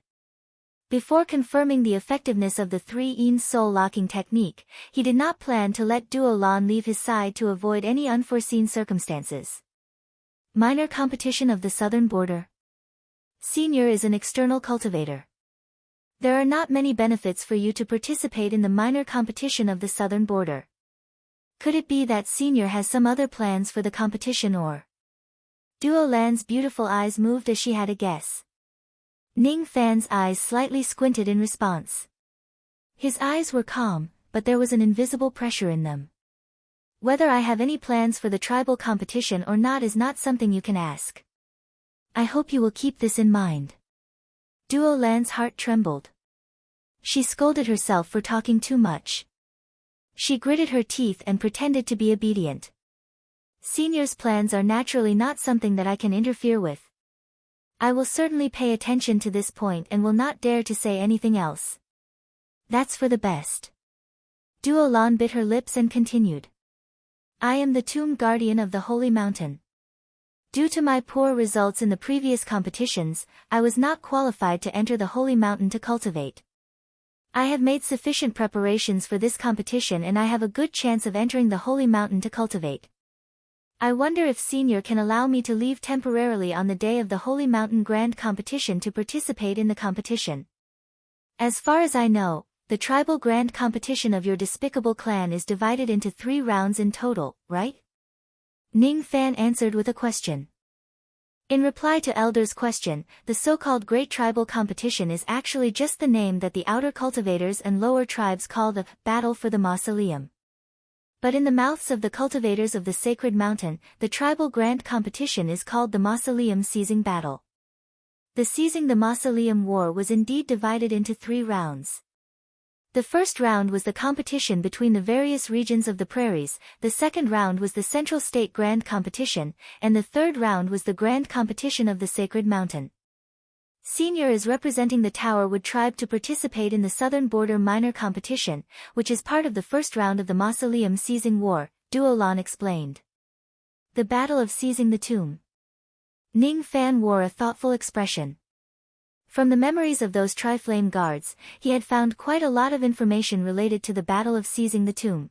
Before confirming the effectiveness of the 3-in soul-locking technique, he did not plan to let Duo Lan leave his side to avoid any unforeseen circumstances. Minor competition of the southern border. Senior is an external cultivator. There are not many benefits for you to participate in the minor competition of the southern border. Could it be that Senior has some other plans for the competition or? Duo Lan's beautiful eyes moved as she had a guess. Ning Fan's eyes slightly squinted in response. His eyes were calm, but there was an invisible pressure in them. Whether I have any plans for the tribal competition or not is not something you can ask. I hope you will keep this in mind. Duo Lan's heart trembled. She scolded herself for talking too much. She gritted her teeth and pretended to be obedient. Senior's plans are naturally not something that I can interfere with. I will certainly pay attention to this point and will not dare to say anything else. That's for the best. Duo Lan bit her lips and continued. I am the tomb guardian of the Holy Mountain. Due to my poor results in the previous competitions, I was not qualified to enter the Holy Mountain to cultivate. I have made sufficient preparations for this competition and I have a good chance of entering the Holy Mountain to cultivate. I wonder if Senior can allow me to leave temporarily on the day of the Holy Mountain Grand Competition to participate in the competition. As far as I know, the tribal grand competition of your despicable clan is divided into 3 rounds in total, right? Ning Fan answered with a question. In reply to Elder's question, the so-called Great Tribal Competition is actually just the name that the outer cultivators and lower tribes call the Battle for the Mausoleum. But in the mouths of the cultivators of the Sacred Mountain, the Tribal Grand Competition is called the Mausoleum Seizing Battle. The Seizing the Mausoleum War was indeed divided into 3 rounds. The first round was the competition between the various regions of the prairies, the second round was the Central State Grand Competition, and the third round was the Grand Competition of the Sacred Mountain. Senior is representing the Towerwood tribe to participate in the Southern Border Minor Competition, which is part of the first round of the Mausoleum Seizing War, Duolan explained. The Battle of Seizing the Tomb. Ning Fan wore a thoughtful expression. From the memories of those Triflame guards, he had found quite a lot of information related to the Battle of Seizing the Tomb.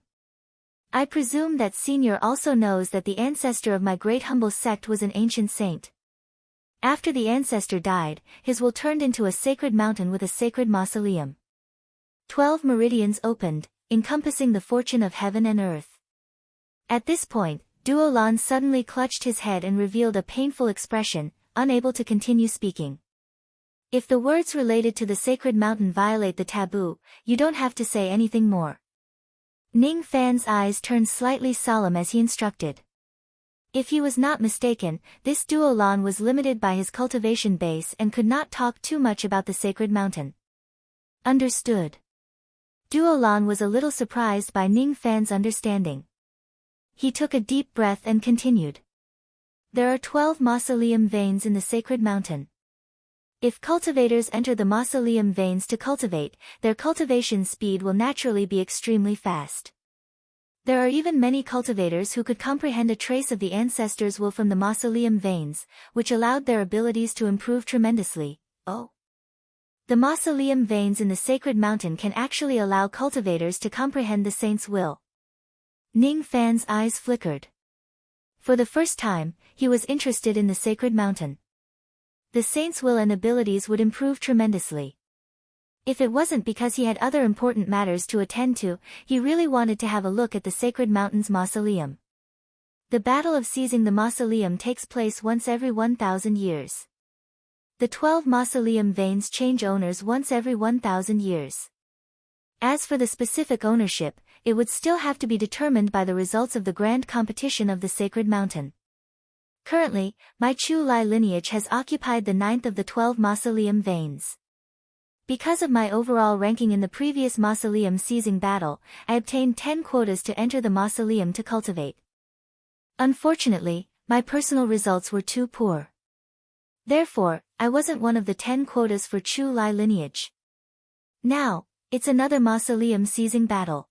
I presume that Senior also knows that the ancestor of my great humble sect was an ancient saint. After the ancestor died, his will turned into a sacred mountain with a sacred mausoleum. 12 meridians opened, encompassing the fortune of heaven and earth. At this point, Duolan suddenly clutched his head and revealed a painful expression, unable to continue speaking. If the words related to the sacred mountain violate the taboo, you don't have to say anything more. Ning Fan's eyes turned slightly solemn as he instructed. If he was not mistaken, this Duolan was limited by his cultivation base and could not talk too much about the sacred mountain. Understood. Duolan was a little surprised by Ning Fan's understanding. He took a deep breath and continued. There are 12 mausoleum veins in the sacred mountain. If cultivators enter the mausoleum veins to cultivate, their cultivation speed will naturally be extremely fast. There are even many cultivators who could comprehend a trace of the ancestors' will from the mausoleum veins, which allowed their abilities to improve tremendously. Oh. The mausoleum veins in the sacred mountain can actually allow cultivators to comprehend the saint's will. Ning Fan's eyes flickered. For the first time, he was interested in the sacred mountain. The saint's will and abilities would improve tremendously. If it wasn't because he had other important matters to attend to, he really wanted to have a look at the sacred mountain's mausoleum. The Battle of Seizing the Mausoleum takes place once every 1,000 years. The 12 mausoleum veins change owners once every 1,000 years. As for the specific ownership, it would still have to be determined by the results of the grand competition of the sacred mountain. Currently, my Chu Lai lineage has occupied the 9th of the 12 mausoleum veins. Because of my overall ranking in the previous mausoleum seizing battle, I obtained 10 quotas to enter the mausoleum to cultivate. Unfortunately, my personal results were too poor. Therefore, I wasn't one of the 10 quotas for Chu Lai lineage. Now, it's another mausoleum seizing battle.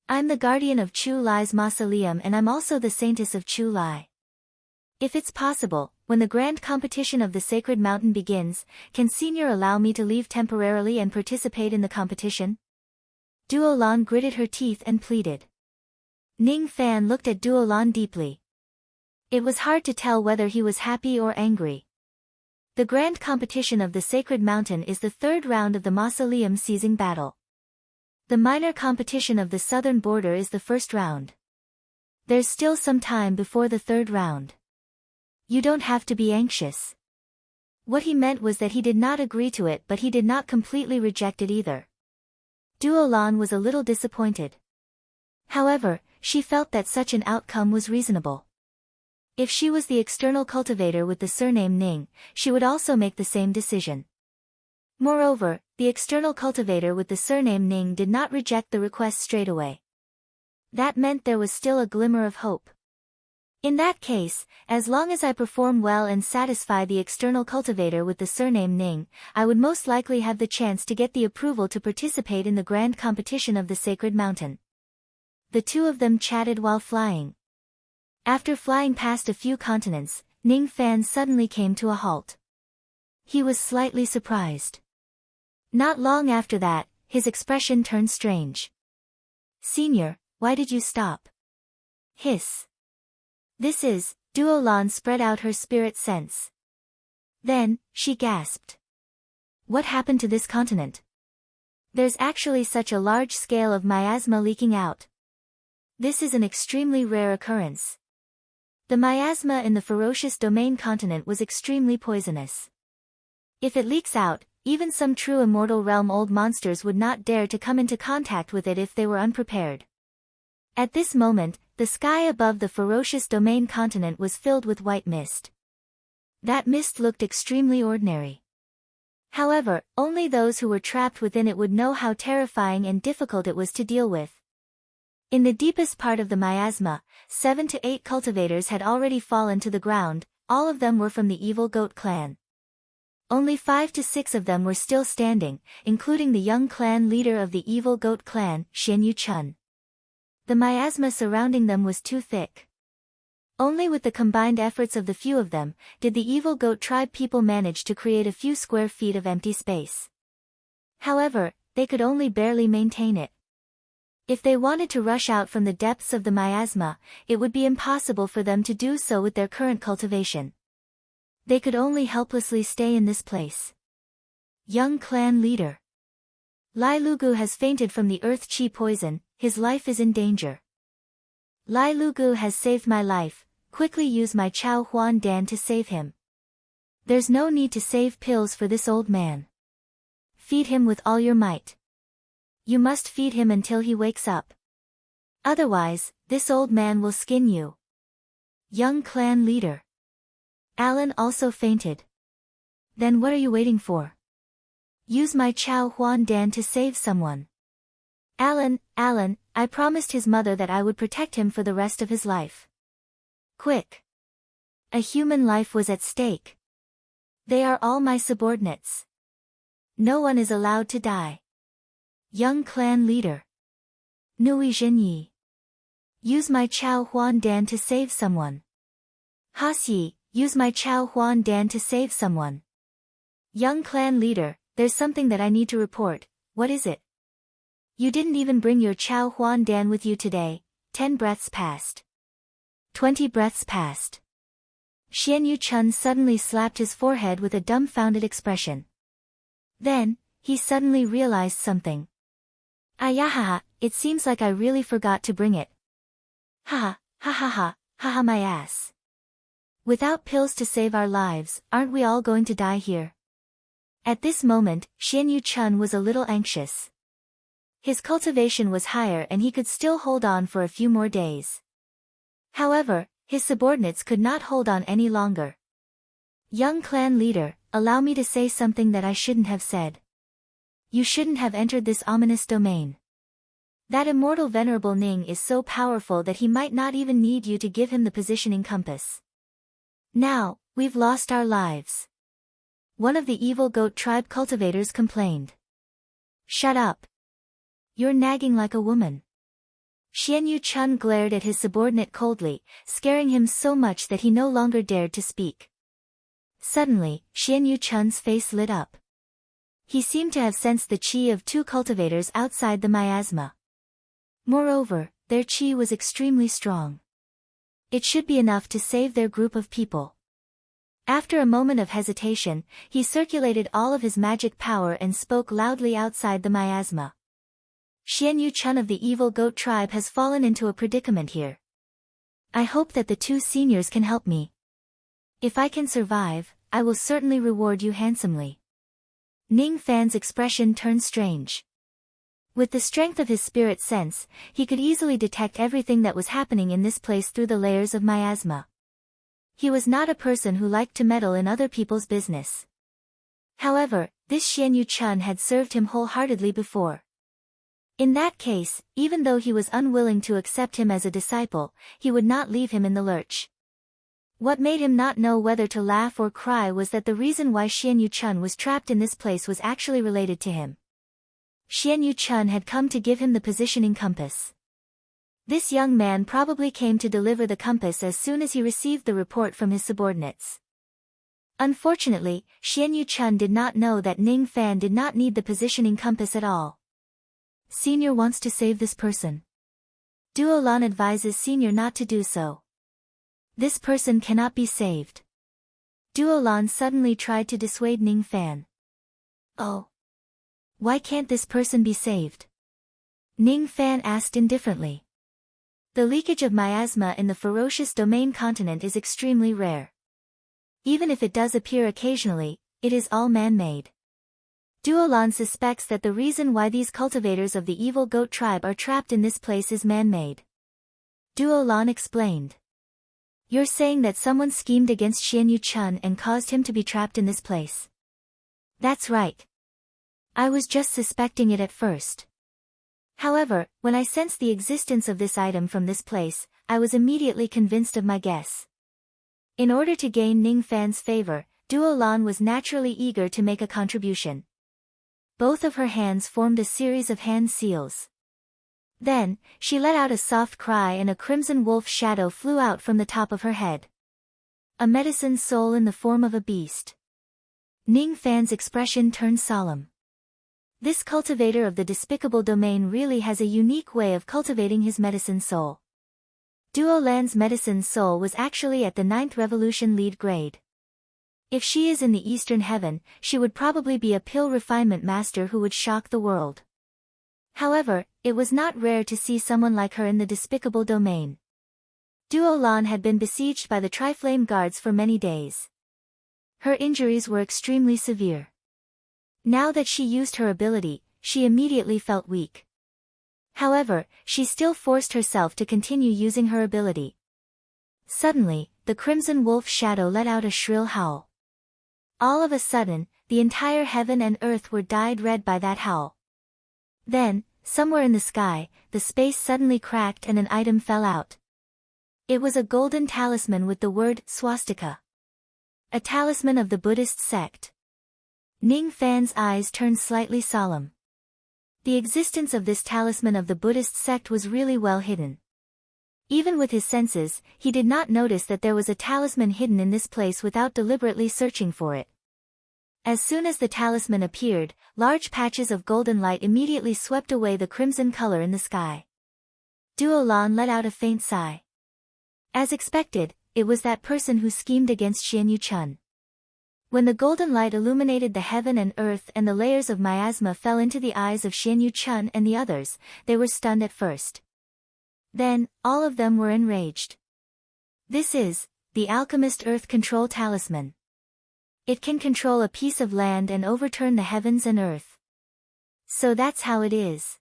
I'm the guardian of Chu Lai's mausoleum and I'm also the saintess of Chu Lai. If it's possible, when the grand competition of the sacred mountain begins, can Senior allow me to leave temporarily and participate in the competition? Duolan gritted her teeth and pleaded. Ning Fan looked at Duolan deeply. It was hard to tell whether he was happy or angry. The grand competition of the sacred mountain is the 3rd round of the mausoleum seizing battle. The minor competition of the southern border is the 1st round. There's still some time before the 3rd round. You don't have to be anxious. What he meant was that he did not agree to it, but he did not completely reject it either. Duolan was a little disappointed. However, she felt that such an outcome was reasonable. If she was the external cultivator with the surname Ning, she would also make the same decision. Moreover, the external cultivator with the surname Ning did not reject the request straight away. That meant there was still a glimmer of hope. In that case, as long as I perform well and satisfy the external cultivator with the surname Ning, I would most likely have the chance to get the approval to participate in the grand competition of the sacred mountain. The two of them chatted while flying. After flying past a few continents, Ning Fan suddenly came to a halt. He was slightly surprised. Not long after that, his expression turned strange. Senior, why did you stop? Hiss. This is, Duolan spread out her spirit sense. Then, she gasped. What happened to this continent? There's actually such a large scale of miasma leaking out. This is an extremely rare occurrence. The miasma in the ferocious domain continent was extremely poisonous. If it leaks out, even some true immortal realm old monsters would not dare to come into contact with it if they were unprepared. At this moment, the sky above the ferocious domain continent was filled with white mist. That mist looked extremely ordinary. However, only those who were trapped within it would know how terrifying and difficult it was to deal with. In the deepest part of the miasma, 7 to 8 cultivators had already fallen to the ground, all of them were from the evil goat clan. Only 5 to 6 of them were still standing, including the young clan leader of the evil goat clan, Xian Yu-chun. The miasma surrounding them was too thick. Only with the combined efforts of the few of them, did the evil goat tribe people manage to create a few square feet of empty space. However, they could only barely maintain it. If they wanted to rush out from the depths of the miasma, it would be impossible for them to do so with their current cultivation. They could only helplessly stay in this place. Young clan leader. Lai Lugu has fainted from the earth chi poison, his life is in danger. Lai Lugu has saved my life, quickly use my Chao Huan Dan to save him. There's no need to save pills for this old man. Feed him with all your might. You must feed him until he wakes up. Otherwise, this old man will skin you. Young clan leader. Alan also fainted. Then what are you waiting for? Use my Chao Huan Dan to save someone. Alan, I promised his mother that I would protect him for the rest of his life. Quick. A human life was at stake. They are all my subordinates. No one is allowed to die. Young clan leader. Nui Zhenyi. Use my Chao Huan Dan to save someone. Hasi, use my Chao Huan Dan to save someone. Young clan leader, there's something that I need to report, what is it? You didn't even bring your Chao Huan Dan with you today. 10 breaths passed. 20 breaths passed. Xian Yu-chun suddenly slapped his forehead with a dumbfounded expression. Then, he suddenly realized something. Ayahaha, it seems like I really forgot to bring it. Haha, haha my ass. Without pills to save our lives, aren't we all going to die here? At this moment, Xian Yu-chun was a little anxious. His cultivation was higher and he could still hold on for a few more days. However, his subordinates could not hold on any longer. Young clan leader, allow me to say something that I shouldn't have said. You shouldn't have entered this ominous domain. That immortal venerable Ning is so powerful that he might not even need you to give him the positioning compass. Now, we've lost our lives. One of the evil goat tribe cultivators complained. Shut up. You're nagging like a woman. Xian Yu-chun glared at his subordinate coldly, scaring him so much that he no longer dared to speak. Suddenly, Xian Yu-chun's face lit up. He seemed to have sensed the chi of 2 cultivators outside the miasma. Moreover, their chi was extremely strong. It should be enough to save their group of people. After a moment of hesitation, he circulated all of his magic power and spoke loudly outside the miasma. Xian Yu-chun of the evil goat tribe has fallen into a predicament here. I hope that the 2 seniors can help me. If I can survive, I will certainly reward you handsomely. Ning Fan's expression turned strange. With the strength of his spirit sense, he could easily detect everything that was happening in this place through the layers of miasma. He was not a person who liked to meddle in other people's business. However, this Xian Yu-chun had served him wholeheartedly before. In that case, even though he was unwilling to accept him as a disciple, he would not leave him in the lurch. What made him not know whether to laugh or cry was that the reason why Xian Yu-chun was trapped in this place was actually related to him. Xian Yu-chun had come to give him the positioning compass. This young man probably came to deliver the compass as soon as he received the report from his subordinates. Unfortunately, Xian Yu-chun did not know that Ning Fan did not need the positioning compass at all. Senior wants to save this person. Duo Lan advises Senior not to do so. This person cannot be saved. Duo Lan suddenly tried to dissuade Ning Fan. Oh. Why can't this person be saved? Ning Fan asked indifferently. The leakage of miasma in the ferocious domain continent is extremely rare. Even if it does appear occasionally, it is all man-made. Duo Lan suspects that the reason why these cultivators of the evil goat tribe are trapped in this place is man-made. Duo Lan explained. You're saying that someone schemed against Xian Yu-chun and caused him to be trapped in this place? That's right. I was just suspecting it at first. However, when I sensed the existence of this item from this place, I was immediately convinced of my guess. In order to gain Ning Fan's favor, Duo Lan was naturally eager to make a contribution. Both of her hands formed a series of hand seals. Then, she let out a soft cry and a crimson wolf shadow flew out from the top of her head. A medicine soul in the form of a beast. Ning Fan's expression turned solemn. This cultivator of the despicable domain really has a unique way of cultivating his medicine soul. Duo Lan's medicine soul was actually at the 9th revolution lead grade. If she is in the Eastern Heaven, she would probably be a pill refinement master who would shock the world. However, it was not rare to see someone like her in the despicable domain. Duo Lan had been besieged by the Triflame guards for many days. Her injuries were extremely severe. Now that she used her ability, she immediately felt weak. However, she still forced herself to continue using her ability. Suddenly, the crimson wolf shadow let out a shrill howl. All of a sudden, the entire heaven and earth were dyed red by that howl. Then, somewhere in the sky, the space suddenly cracked and an item fell out. It was a golden talisman with the word swastika. A talisman of the Buddhist sect. Ning Fan's eyes turned slightly solemn. The existence of this talisman of the Buddhist sect was really well hidden. Even with his senses, he did not notice that there was a talisman hidden in this place without deliberately searching for it. As soon as the talisman appeared, large patches of golden light immediately swept away the crimson color in the sky. Duo Lan let out a faint sigh. As expected, it was that person who schemed against Xian Yu-chun. When the golden light illuminated the heaven and earth and the layers of miasma fell into the eyes of Xian Yu-chun and the others, they were stunned at first. Then, all of them were enraged. This is the Alchemist Earth Control Talisman. It can control a piece of land and overturn the heavens and earth. So that's how it is.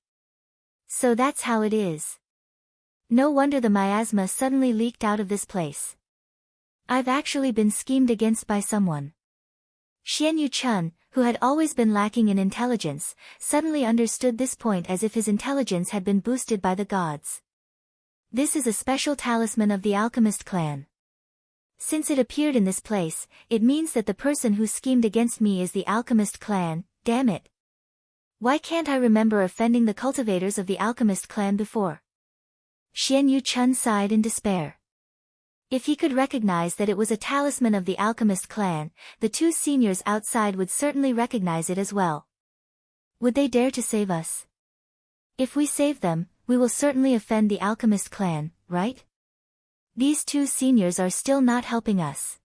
So that's how it is. No wonder the miasma suddenly leaked out of this place. I've actually been schemed against by someone. Xian Yu-chun, who had always been lacking in intelligence, suddenly understood this point as if his intelligence had been boosted by the gods. This is a special talisman of the Alchemist clan. Since it appeared in this place, it means that the person who schemed against me is the Alchemist clan, damn it. Why can't I remember offending the cultivators of the Alchemist clan before? Xian Yu-chun sighed in despair. If he could recognize that it was a talisman of the Alchemist clan, the two seniors outside would certainly recognize it as well. Would they dare to save us? If we save them, we will certainly offend the Alchemist clan, right? These two seniors are still not helping us.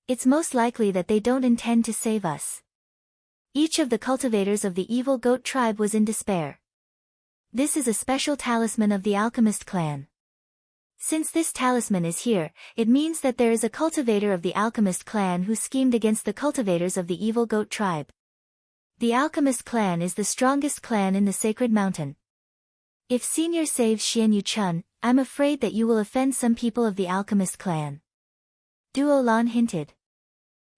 It's most likely that they don't intend to save us. Each of the cultivators of the evil goat tribe was in despair. This is a special talisman of the Alchemist clan. Since this talisman is here, it means that there is a cultivator of the Alchemist clan who schemed against the cultivators of the evil goat tribe. The Alchemist clan is the strongest clan in the Sacred Mountain. If Senior saves Xian Yu-chun, I'm afraid that you will offend some people of the Alchemist clan. Duo Lan hinted.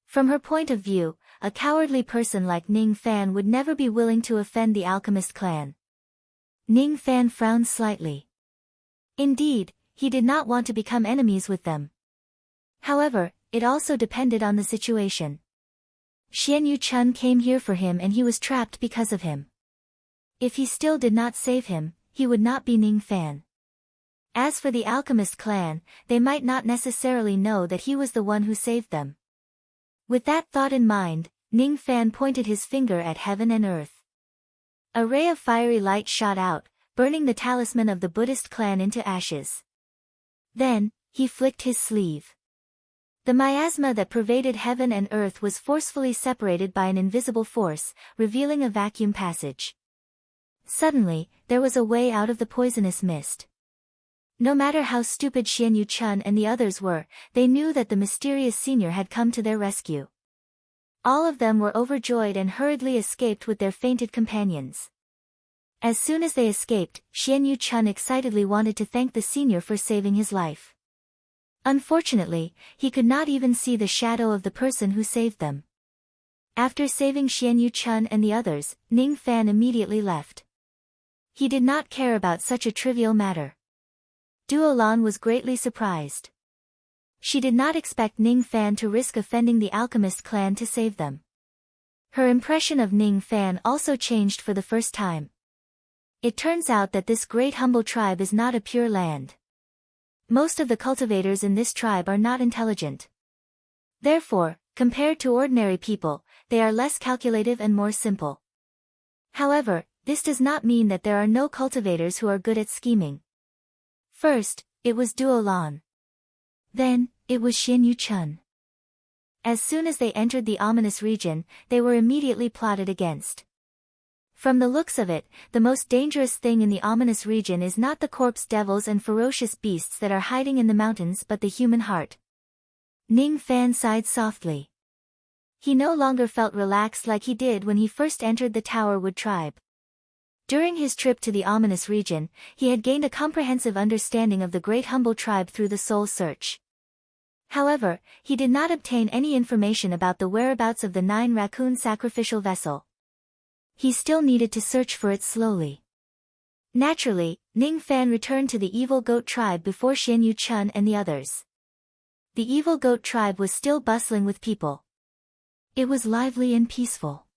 From her point of view, a cowardly person like Ning Fan would never be willing to offend the Alchemist clan. Ning Fan frowned slightly. Indeed, he did not want to become enemies with them. However, it also depended on the situation. Xian Yu-chun came here for him and he was trapped because of him. If he still did not save him, he would not be Ning Fan. As for the Alchemist clan, they might not necessarily know that he was the one who saved them. With that thought in mind, Ning Fan pointed his finger at heaven and earth. A ray of fiery light shot out, burning the talisman of the Buddhist clan into ashes. Then, he flicked his sleeve. The miasma that pervaded heaven and earth was forcefully separated by an invisible force, revealing a vacuum passage. Suddenly, there was a way out of the poisonous mist. No matter how stupid Xian Yu-chun and the others were, they knew that the mysterious senior had come to their rescue. All of them were overjoyed and hurriedly escaped with their fainted companions. As soon as they escaped, Xian Yu-chun excitedly wanted to thank the senior for saving his life. Unfortunately, he could not even see the shadow of the person who saved them. After saving Xian Yu-chun and the others, Ning Fan immediately left. He did not care about such a trivial matter. Duolan was greatly surprised. She did not expect Ning Fan to risk offending the alchemist clan to save them. Her impression of Ning Fan also changed for the first time. It turns out that this great humble tribe is not a pure land. Most of the cultivators in this tribe are not intelligent. Therefore, compared to ordinary people, they are less calculative and more simple. However, this does not mean that there are no cultivators who are good at scheming. First, it was Duolan. Then, it was Xian Yu-chun. As soon as they entered the ominous region, they were immediately plotted against. From the looks of it, the most dangerous thing in the ominous region is not the corpse devils and ferocious beasts that are hiding in the mountains but the human heart. Ning Fan sighed softly. He no longer felt relaxed like he did when he first entered the Tower Wood tribe. During his trip to the ominous region, he had gained a comprehensive understanding of the Great Humble Tribe through the Soul Search. However, he did not obtain any information about the whereabouts of the 9 raccoon sacrificial vessel. He still needed to search for it slowly. Naturally, Ning Fan returned to the Evil Goat tribe before Xian Yu-chun and the others. The Evil Goat tribe was still bustling with people. It was lively and peaceful.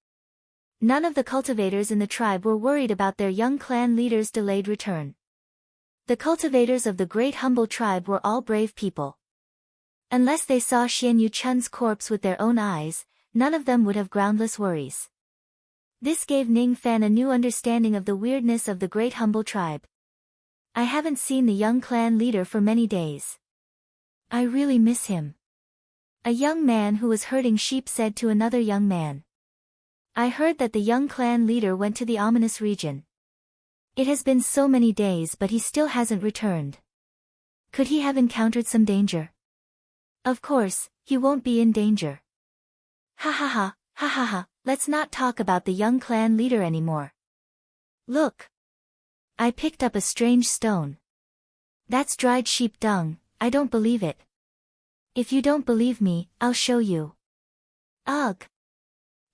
None of the cultivators in the tribe were worried about their young clan leader's delayed return. The cultivators of the Great Humble Tribe were all brave people. Unless they saw Xian Yu-chun's corpse with their own eyes, none of them would have groundless worries. This gave Ning Fan a new understanding of the weirdness of the Great Humble Tribe. I haven't seen the young clan leader for many days. I really miss him. A young man who was herding sheep said to another young man. I heard that the young clan leader went to the ominous region. It has been so many days but he still hasn't returned. Could he have encountered some danger? Of course, he won't be in danger. Ha ha ha, ha ha ha, let's not talk about the young clan leader anymore. Look. I picked up a strange stone. That's dried sheep dung, I don't believe it. If you don't believe me, I'll show you. Ugh.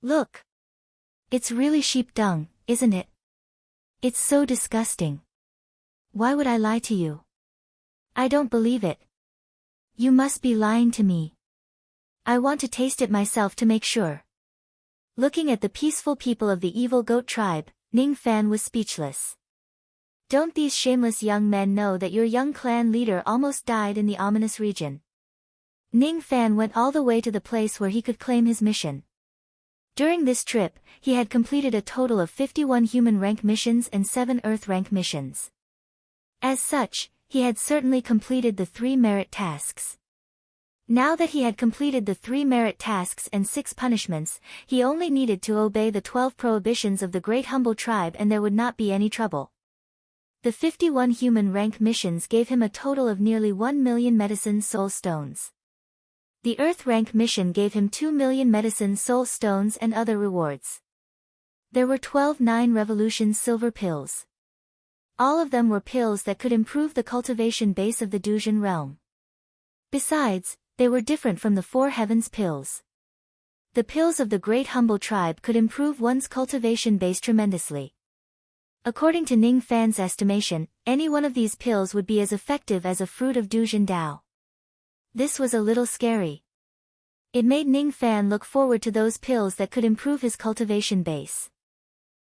Look. It's really sheep dung, isn't it? It's so disgusting. Why would I lie to you? I don't believe it. You must be lying to me. I want to taste it myself to make sure. Looking at the peaceful people of the Evil Goat tribe, Ning Fan was speechless. Don't these shameless young men know that your young clan leader almost died in the ominous region? Ning Fan went all the way to the place where he could claim his mission. During this trip, he had completed a total of 51 human rank missions and 7 earth rank missions. As such, he had certainly completed the 3 merit tasks. Now that he had completed the 3 merit tasks and 6 punishments, he only needed to obey the 12 prohibitions of the Great Humble Tribe and there would not be any trouble. The 51 human rank missions gave him a total of nearly 1 million medicine soul stones. The Earth rank mission gave him 2 million medicine soul stones and other rewards. There were 12 9 revolution silver pills. All of them were pills that could improve the cultivation base of the Dujin realm. Besides, they were different from the 4 heavens pills. The pills of the Great Humble Tribe could improve one's cultivation base tremendously. According to Ning Fan's estimation, any one of these pills would be as effective as a fruit of Dujin Dao. This was a little scary. It made Ning Fan look forward to those pills that could improve his cultivation base.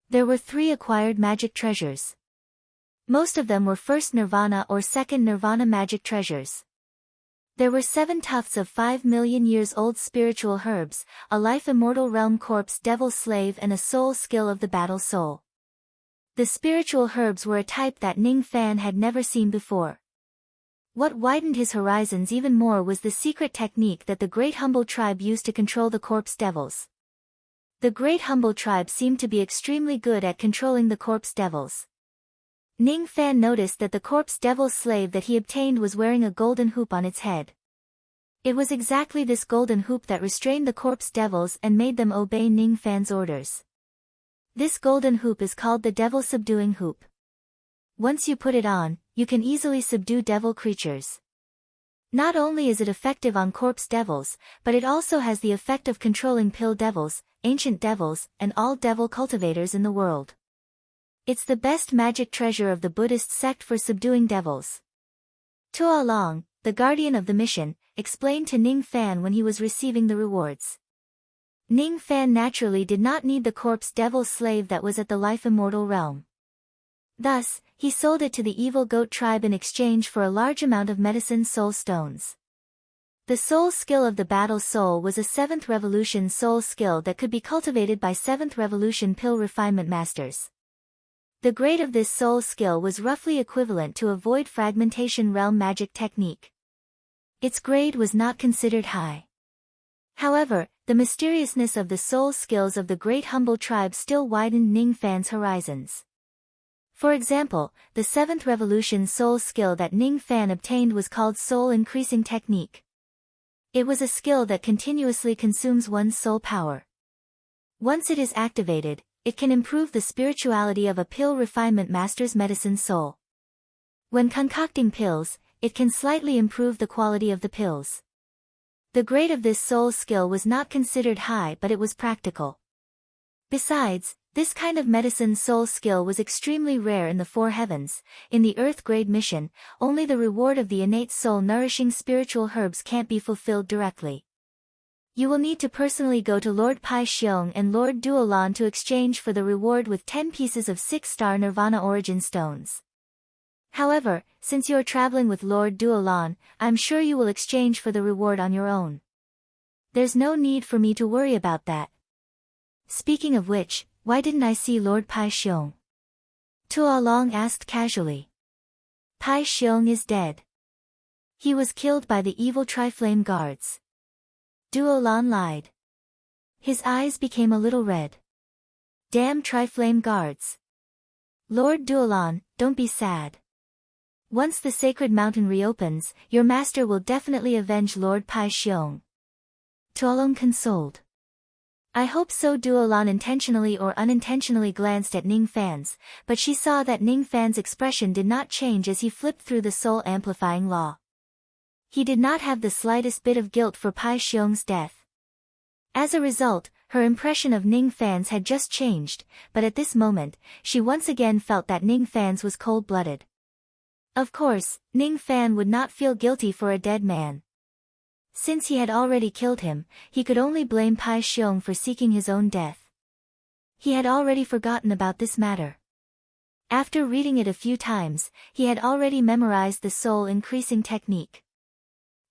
There were 3 acquired magic treasures. Most of them were first nirvana or second nirvana magic treasures. There were 7 tufts of 5 million years old spiritual herbs, a life immortal realm corpse devil slave and a soul skill of the battle soul. The spiritual herbs were a type that Ning Fan had never seen before. What widened his horizons even more was the secret technique that the Great Humble Tribe used to control the corpse devils. The Great Humble Tribe seemed to be extremely good at controlling the corpse devils. Ning Fan noticed that the corpse devil slave that he obtained was wearing a golden hoop on its head. It was exactly this golden hoop that restrained the corpse devils and made them obey Ning Fan's orders. This golden hoop is called the Devil Subduing Hoop. Once you put it on, you can easily subdue devil creatures. Not only is it effective on corpse devils, but it also has the effect of controlling pill devils, ancient devils, and all devil cultivators in the world. It's the best magic treasure of the Buddhist sect for subduing devils. Tua Long, the guardian of the mission, explained to Ning Fan when he was receiving the rewards. Ning Fan naturally did not need the corpse devil slave that was at the life immortal realm. Thus, he sold it to the evil goat tribe in exchange for a large amount of medicine soul stones. The soul skill of the battle soul was a 7th revolution soul skill that could be cultivated by 7th revolution pill refinement masters. The grade of this soul skill was roughly equivalent to a void fragmentation realm magic technique. Its grade was not considered high. However, the mysteriousness of the soul skills of the great humble tribe still widened Ning Fan's horizons. For example, the 7th revolution soul skill that Ning Fan obtained was called Soul Increasing Technique. It was a skill that continuously consumes one's soul power. Once it is activated, it can improve the spirituality of a pill refinement master's medicine soul. When concocting pills, it can slightly improve the quality of the pills. The grade of this soul skill was not considered high, but it was practical. Besides, this kind of medicine soul skill was extremely rare in the four heavens. In the Earth grade mission, only the reward of the innate soul nourishing spiritual herbs can't be fulfilled directly. You will need to personally go to Lord Pai Xiong and Lord Duolan to exchange for the reward with 10 pieces of 6-star Nirvana origin stones. However, since you are traveling with Lord Duolan, I'm sure you will exchange for the reward on your own. There's no need for me to worry about that. Speaking of which, why didn't I see Lord Pai Xiong? Tua Long asked casually. Pai Xiong is dead. He was killed by the evil Triflame guards. Duolan lied. His eyes became a little red. Damn Triflame guards. Lord Duolan, don't be sad. Once the sacred mountain reopens, your master will definitely avenge Lord Pai Xiong. Tuolong consoled. I hope so. Duolan intentionally or unintentionally glanced at Ning Fan's, but she saw that Ning Fan's expression did not change as he flipped through the soul-amplifying law. He did not have the slightest bit of guilt for Pai Xiong's death. As a result, her impression of Ning Fan's had just changed, but at this moment, she once again felt that Ning Fan's was cold-blooded. Of course, Ning Fan would not feel guilty for a dead man. Since he had already killed him, he could only blame Pai Xiong for seeking his own death. He had already forgotten about this matter. After reading it a few times, he had already memorized the soul-increasing technique.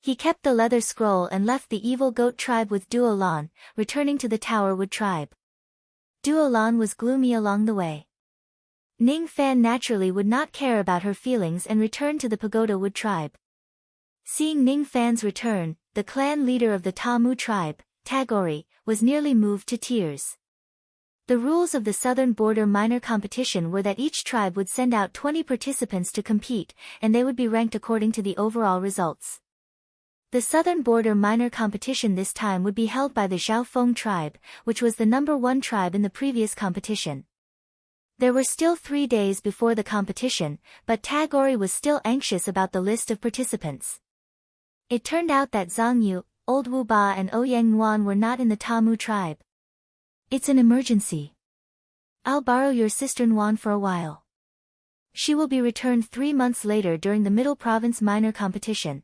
He kept the leather scroll and left the evil goat tribe with Duolan, returning to the Tower Wood tribe. Duolan was gloomy along the way. Ning Fan naturally would not care about her feelings and returned to the Pagoda Wood tribe. Seeing Ning Fan's return, the clan leader of the Tamu tribe, Tagori, was nearly moved to tears. The rules of the southern border minor competition were that each tribe would send out 20 participants to compete, and they would be ranked according to the overall results. The southern border minor competition this time would be held by the Xiaofeng tribe, which was the number 1 tribe in the previous competition. There were still 3 days before the competition, but Tagori was still anxious about the list of participants. It turned out that Zhang Yu, Old Wu Ba and Ouyang Nuan were not in the Tamu tribe. It's an emergency. I'll borrow your sister Nuan for a while. She will be returned 3 months later during the Middle Province minor competition.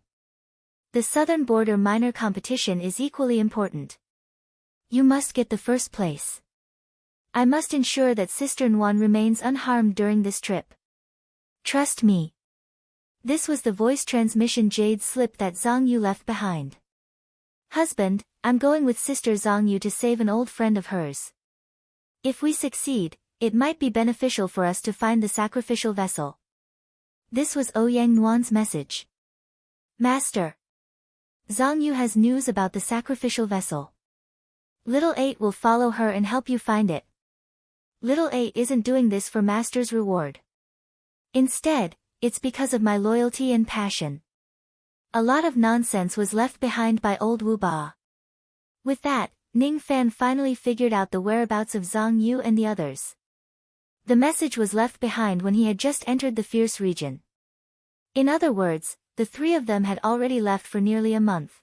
The southern border minor competition is equally important. You must get the first place. I must ensure that Sister Nuan remains unharmed during this trip. Trust me. This was the voice transmission jade slip that Zhang Yu left behind. Husband, I'm going with Sister Zhang Yu to save an old friend of hers. If we succeed, it might be beneficial for us to find the sacrificial vessel. This was Ouyang Nuan's message. Master. Zhang Yu has news about the sacrificial vessel. Little 8 will follow her and help you find it. Little 8 isn't doing this for Master's reward. Instead, it's because of my loyalty and passion. A lot of nonsense was left behind by Old Wu Ba. With that, Ning Fan finally figured out the whereabouts of Zhang Yu and the others. The message was left behind when he had just entered the fierce region. In other words, the three of them had already left for nearly a month.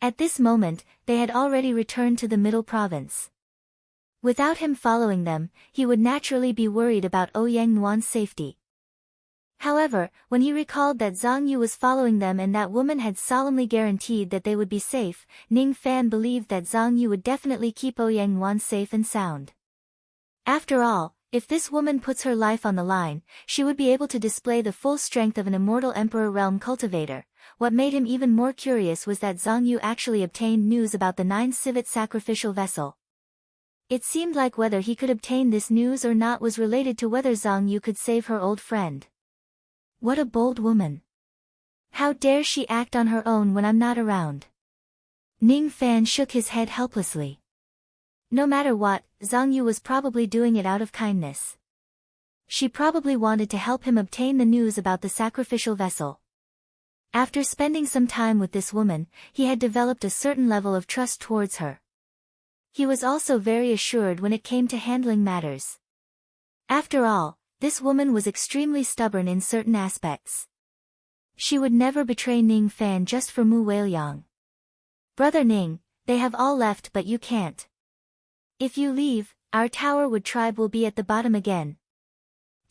At this moment, they had already returned to the middle province. Without him following them, he would naturally be worried about Ouyang Nuan's safety. However, when he recalled that Zhang Yu was following them and that woman had solemnly guaranteed that they would be safe, Ning Fan believed that Zhang Yu would definitely keep Ouyang Nuan safe and sound. After all, if this woman puts her life on the line, she would be able to display the full strength of an immortal Emperor Realm cultivator. What made him even more curious was that Zhang Yu actually obtained news about the 9 civet sacrificial vessel. It seemed like whether he could obtain this news or not was related to whether Zhang Yu could save her old friend. What a bold woman. How dare she act on her own when I'm not around? Ning Fan shook his head helplessly. No matter what, Zhang Yu was probably doing it out of kindness. She probably wanted to help him obtain the news about the sacrificial vessel. After spending some time with this woman, he had developed a certain level of trust towards her. He was also very assured when it came to handling matters. After all, this woman was extremely stubborn in certain aspects. She would never betray Ning Fan just for Mu Weiliang. Brother Ning, they have all left but you can't. If you leave, our Towerwood tribe will be at the bottom again.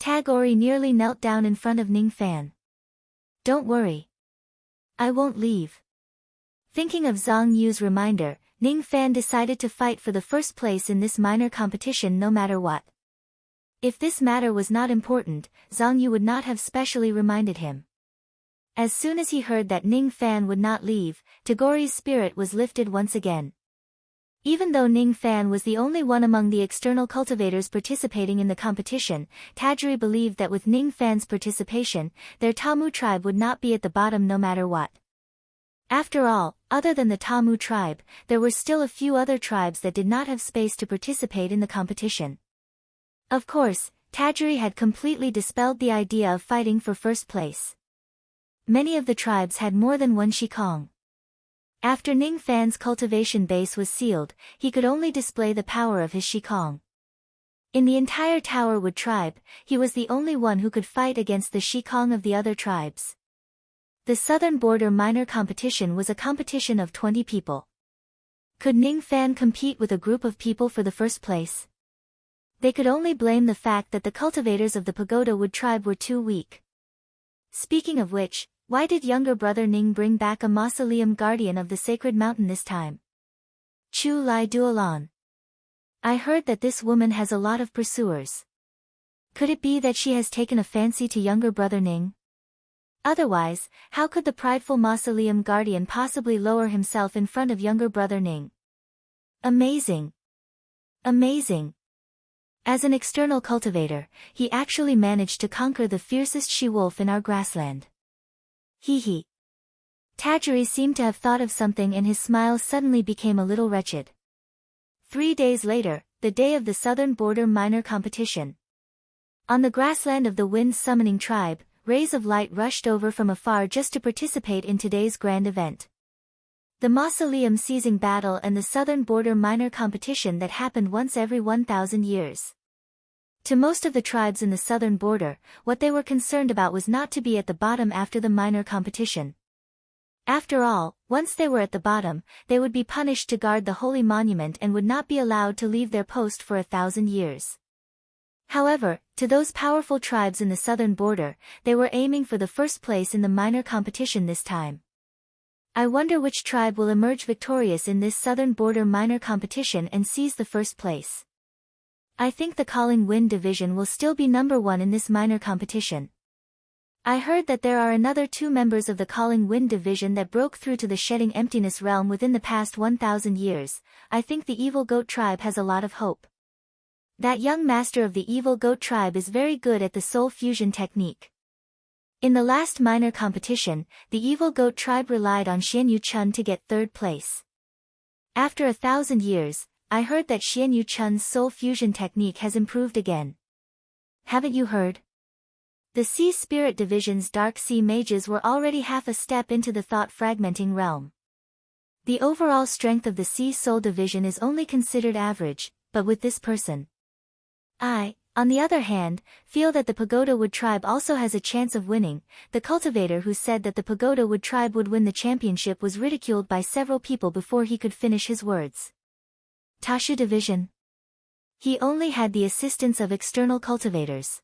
Tagori nearly knelt down in front of Ning Fan. Don't worry. I won't leave. Thinking of Zhang Yu's reminder, Ning Fan decided to fight for the first place in this minor competition no matter what. If this matter was not important, Zhang Yu would not have specially reminded him. As soon as he heard that Ning Fan would not leave, Tagori's spirit was lifted once again. Even though Ning Fan was the only one among the external cultivators participating in the competition, Tagori believed that with Ning Fan's participation, their Tamu tribe would not be at the bottom no matter what. After all, other than the Tamu tribe, there were still a few other tribes that did not have space to participate in the competition. Of course, Tagori had completely dispelled the idea of fighting for first place. Many of the tribes had more than one Shikong. After Ning Fan's cultivation base was sealed, he could only display the power of his Shikong. In the entire Towerwood tribe, he was the only one who could fight against the Shikong of the other tribes. The Southern Border Minor Competition was a competition of 20 people. Could Ning Fan compete with a group of people for the first place? They could only blame the fact that the cultivators of the Pagoda Wood tribe were too weak. Speaking of which, why did younger brother Ning bring back a mausoleum guardian of the sacred mountain this time? Chu Lai Duolan. I heard that this woman has a lot of pursuers. Could it be that she has taken a fancy to younger brother Ning? Otherwise, how could the prideful mausoleum guardian possibly lower himself in front of younger brother Ning? Amazing. Amazing. As an external cultivator, he actually managed to conquer the fiercest she-wolf in our grassland. Hee hee. Tagori seemed to have thought of something and his smile suddenly became a little wretched. 3 days later, the day of the Southern Border Minor Competition. On the grassland of the Wind Summoning Tribe, rays of light rushed over from afar just to participate in today's grand event. The Mausoleum Seizing Battle and the Southern Border Minor Competition that happened once every 1,000 years. To most of the tribes in the southern border, what they were concerned about was not to be at the bottom after the minor competition. After all, once they were at the bottom, they would be punished to guard the holy monument and would not be allowed to leave their post for 1,000 years. However, to those powerful tribes in the southern border, they were aiming for the first place in the minor competition this time. I wonder which tribe will emerge victorious in this Southern Border Minor Competition and seize the first place. I think the Calling Wind Division will still be number 1 in this minor competition. I heard that there are another 2 members of the Calling Wind Division that broke through to the Shedding Emptiness realm within the past 1,000 years. I think the Evil Goat tribe has a lot of hope. That young master of the Evil Goat tribe is very good at the soul fusion technique. In the last minor competition, the Evil Goat tribe relied on Xianyu Chun to get 3rd place. After 1,000 years, I heard that Xianyu Chun's soul fusion technique has improved again. Haven't you heard? The Sea Spirit Division's Dark Sea Mages were already half a step into the thought-fragmenting realm. The overall strength of the Sea Soul Division is only considered average, but with this person, on the other hand, feel that the Pagoda Wood tribe also has a chance of winning. The cultivator who said that the Pagoda Wood tribe would win the championship was ridiculed by several people before he could finish his words. Tashu division. He only had the assistance of external cultivators.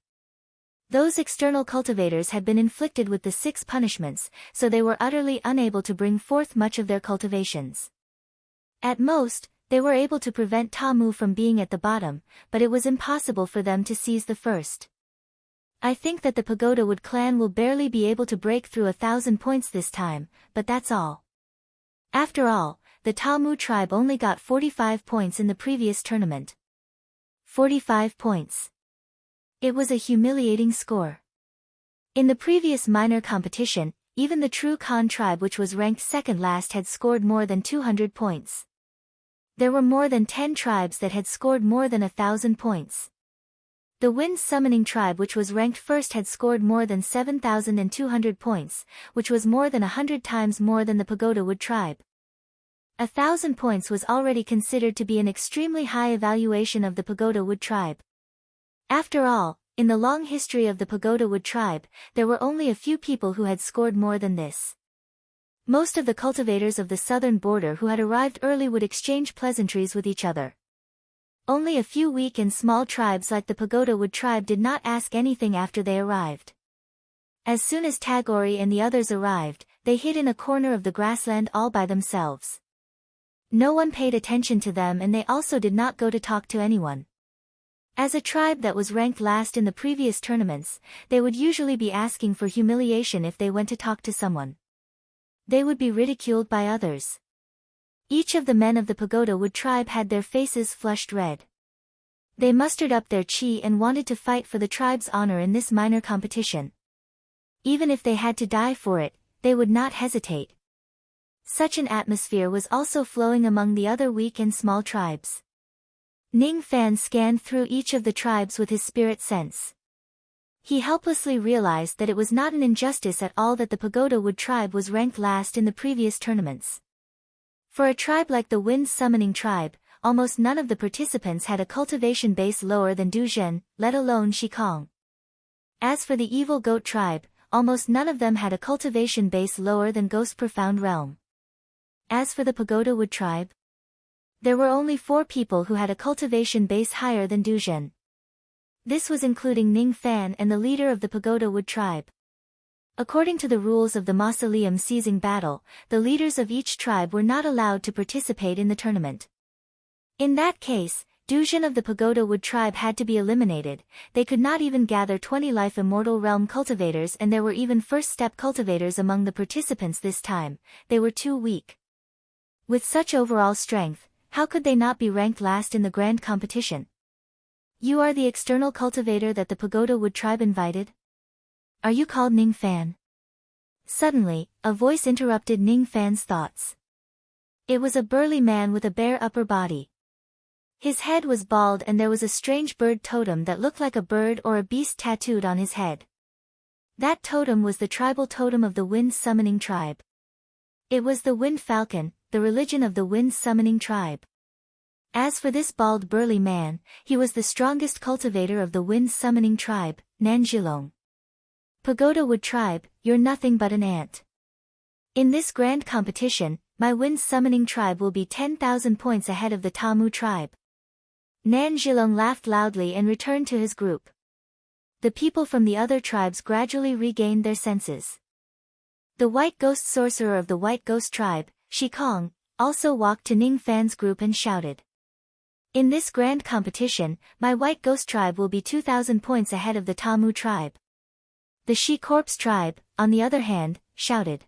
Those external cultivators had been inflicted with the 6 punishments, so they were utterly unable to bring forth much of their cultivations. At most, they were able to prevent Tamu from being at the bottom, but it was impossible for them to seize the first. I think that the Pagoda Wood clan will barely be able to break through 1,000 points this time, but that's all. After all, the Tamu tribe only got 45 points in the previous tournament. 45 points. It was a humiliating score. In the previous minor competition, even the True Khan tribe, which was ranked second last, had scored more than 200 points. There were more than 10 tribes that had scored more than 1,000 points. The Wind Summoning tribe, which was ranked first, had scored more than 7,200 points, which was more than 100 times more than the Pagoda Wood tribe. 1,000 points was already considered to be an extremely high evaluation of the Pagoda Wood tribe. After all, in the long history of the Pagoda Wood tribe, there were only a few people who had scored more than this. Most of the cultivators of the southern border who had arrived early would exchange pleasantries with each other. Only a few weak and small tribes like the Pagoda Wood tribe did not ask anything after they arrived. As soon as Tagore and the others arrived, they hid in a corner of the grassland all by themselves. No one paid attention to them, and they also did not go to talk to anyone. As a tribe that was ranked last in the previous tournaments, they would usually be asking for humiliation if they went to talk to someone. They would be ridiculed by others. Each of the men of the Pagoda Wood tribe had their faces flushed red. They mustered up their chi and wanted to fight for the tribe's honor in this minor competition. Even if they had to die for it, they would not hesitate. Such an atmosphere was also flowing among the other weak and small tribes. Ning Fan scanned through each of the tribes with his spirit sense. He helplessly realized that it was not an injustice at all that the Pagoda Wood tribe was ranked last in the previous tournaments. For a tribe like the Wind Summoning tribe, almost none of the participants had a cultivation base lower than Duzhen, let alone Shikong. As for the Evil Goat tribe, almost none of them had a cultivation base lower than Ghost Profound Realm. As for the Pagoda Wood tribe, there were only 4 people who had a cultivation base higher than Duzhen. This was including Ning Fan and the leader of the Pagoda Wood tribe. According to the rules of the Mausoleum Seizing Battle, the leaders of each tribe were not allowed to participate in the tournament. In that case, Duzhen of the Pagoda Wood tribe had to be eliminated. They could not even gather 20 Life Immortal Realm cultivators, and there were even first step cultivators among the participants this time. They were too weak. With such overall strength, how could they not be ranked last in the grand competition? You are the external cultivator that the Pagoda Wood tribe invited? Are you called Ning Fan? Suddenly, a voice interrupted Ning Fan's thoughts. It was a burly man with a bare upper body. His head was bald and there was a strange bird totem that looked like a bird or a beast tattooed on his head. That totem was the tribal totem of the Wind Summoning tribe. It was the Wind Falcon, the religion of the Wind Summoning tribe. As for this bald burly man, he was the strongest cultivator of the Wind Summoning tribe, Nanjilong. Pagoda Wood tribe, you're nothing but an ant. In this grand competition, my Wind Summoning tribe will be 10,000 points ahead of the Tamu tribe. Nanjilong laughed loudly and returned to his group. The people from the other tribes gradually regained their senses. The White Ghost sorcerer of the White Ghost tribe, Shikong, also walked to Ning Fan's group and shouted. In this grand competition, my White Ghost tribe will be 2,000 points ahead of the Tamu tribe. The She Corpse tribe, on the other hand, shouted.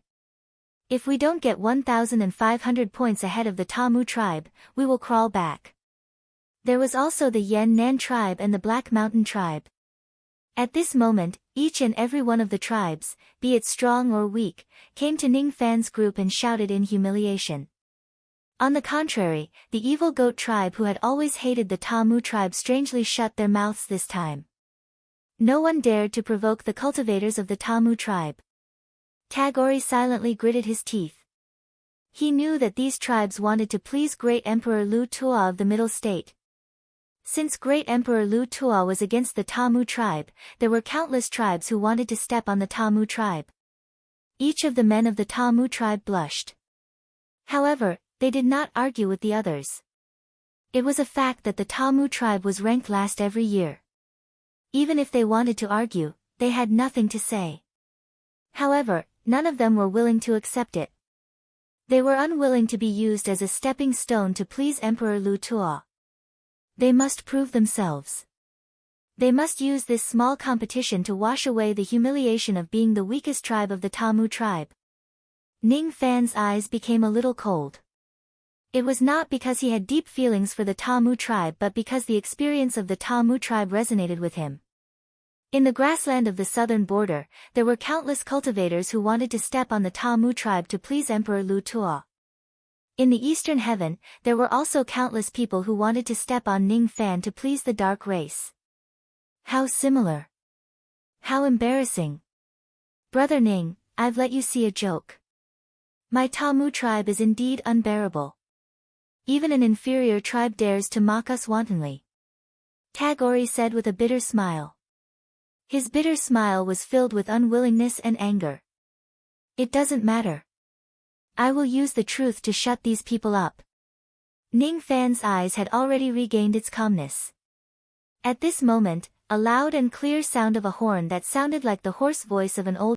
If we don't get 1,500 points ahead of the Tamu tribe, we will crawl back. There was also the Yen Nan tribe and the Black Mountain tribe. At this moment, each and every one of the tribes, be it strong or weak, came to Ning Fan's group and shouted in humiliation. On the contrary, the Evil Goat tribe, who had always hated the Tamu tribe, strangely shut their mouths this time. No one dared to provoke the cultivators of the Tamu tribe. Tagore silently gritted his teeth. He knew that these tribes wanted to please Great Emperor Lu Tua of the Middle State. Since Great Emperor Lu Tuo was against the Tamu tribe, there were countless tribes who wanted to step on the Tamu tribe. Each of the men of the Tamu tribe blushed. However, they did not argue with the others. It was a fact that the Tamu tribe was ranked last every year. Even if they wanted to argue, they had nothing to say. However, none of them were willing to accept it. They were unwilling to be used as a stepping stone to please Emperor Lu Tuo. They must prove themselves. They must use this small competition to wash away the humiliation of being the weakest tribe of the Tamu tribe. Ning Fan's eyes became a little cold. It was not because he had deep feelings for the Tamu tribe but because the experience of the Tamu tribe resonated with him. In the grassland of the southern border, there were countless cultivators who wanted to step on the Tamu tribe to please Emperor Lu Tuo. In the eastern heaven, there were also countless people who wanted to step on Ning Fan to please the dark race. How similar. How embarrassing. Brother Ning, I've let you see a joke. My Tamu tribe is indeed unbearable. Even an inferior tribe dares to mock us wantonly. Tagore said with a bitter smile. His bitter smile was filled with unwillingness and anger. It doesn't matter. I will use the truth to shut these people up. Ning Fan's eyes had already regained its calmness. At this moment, a loud and clear sound of a horn that sounded like the hoarse voice of an old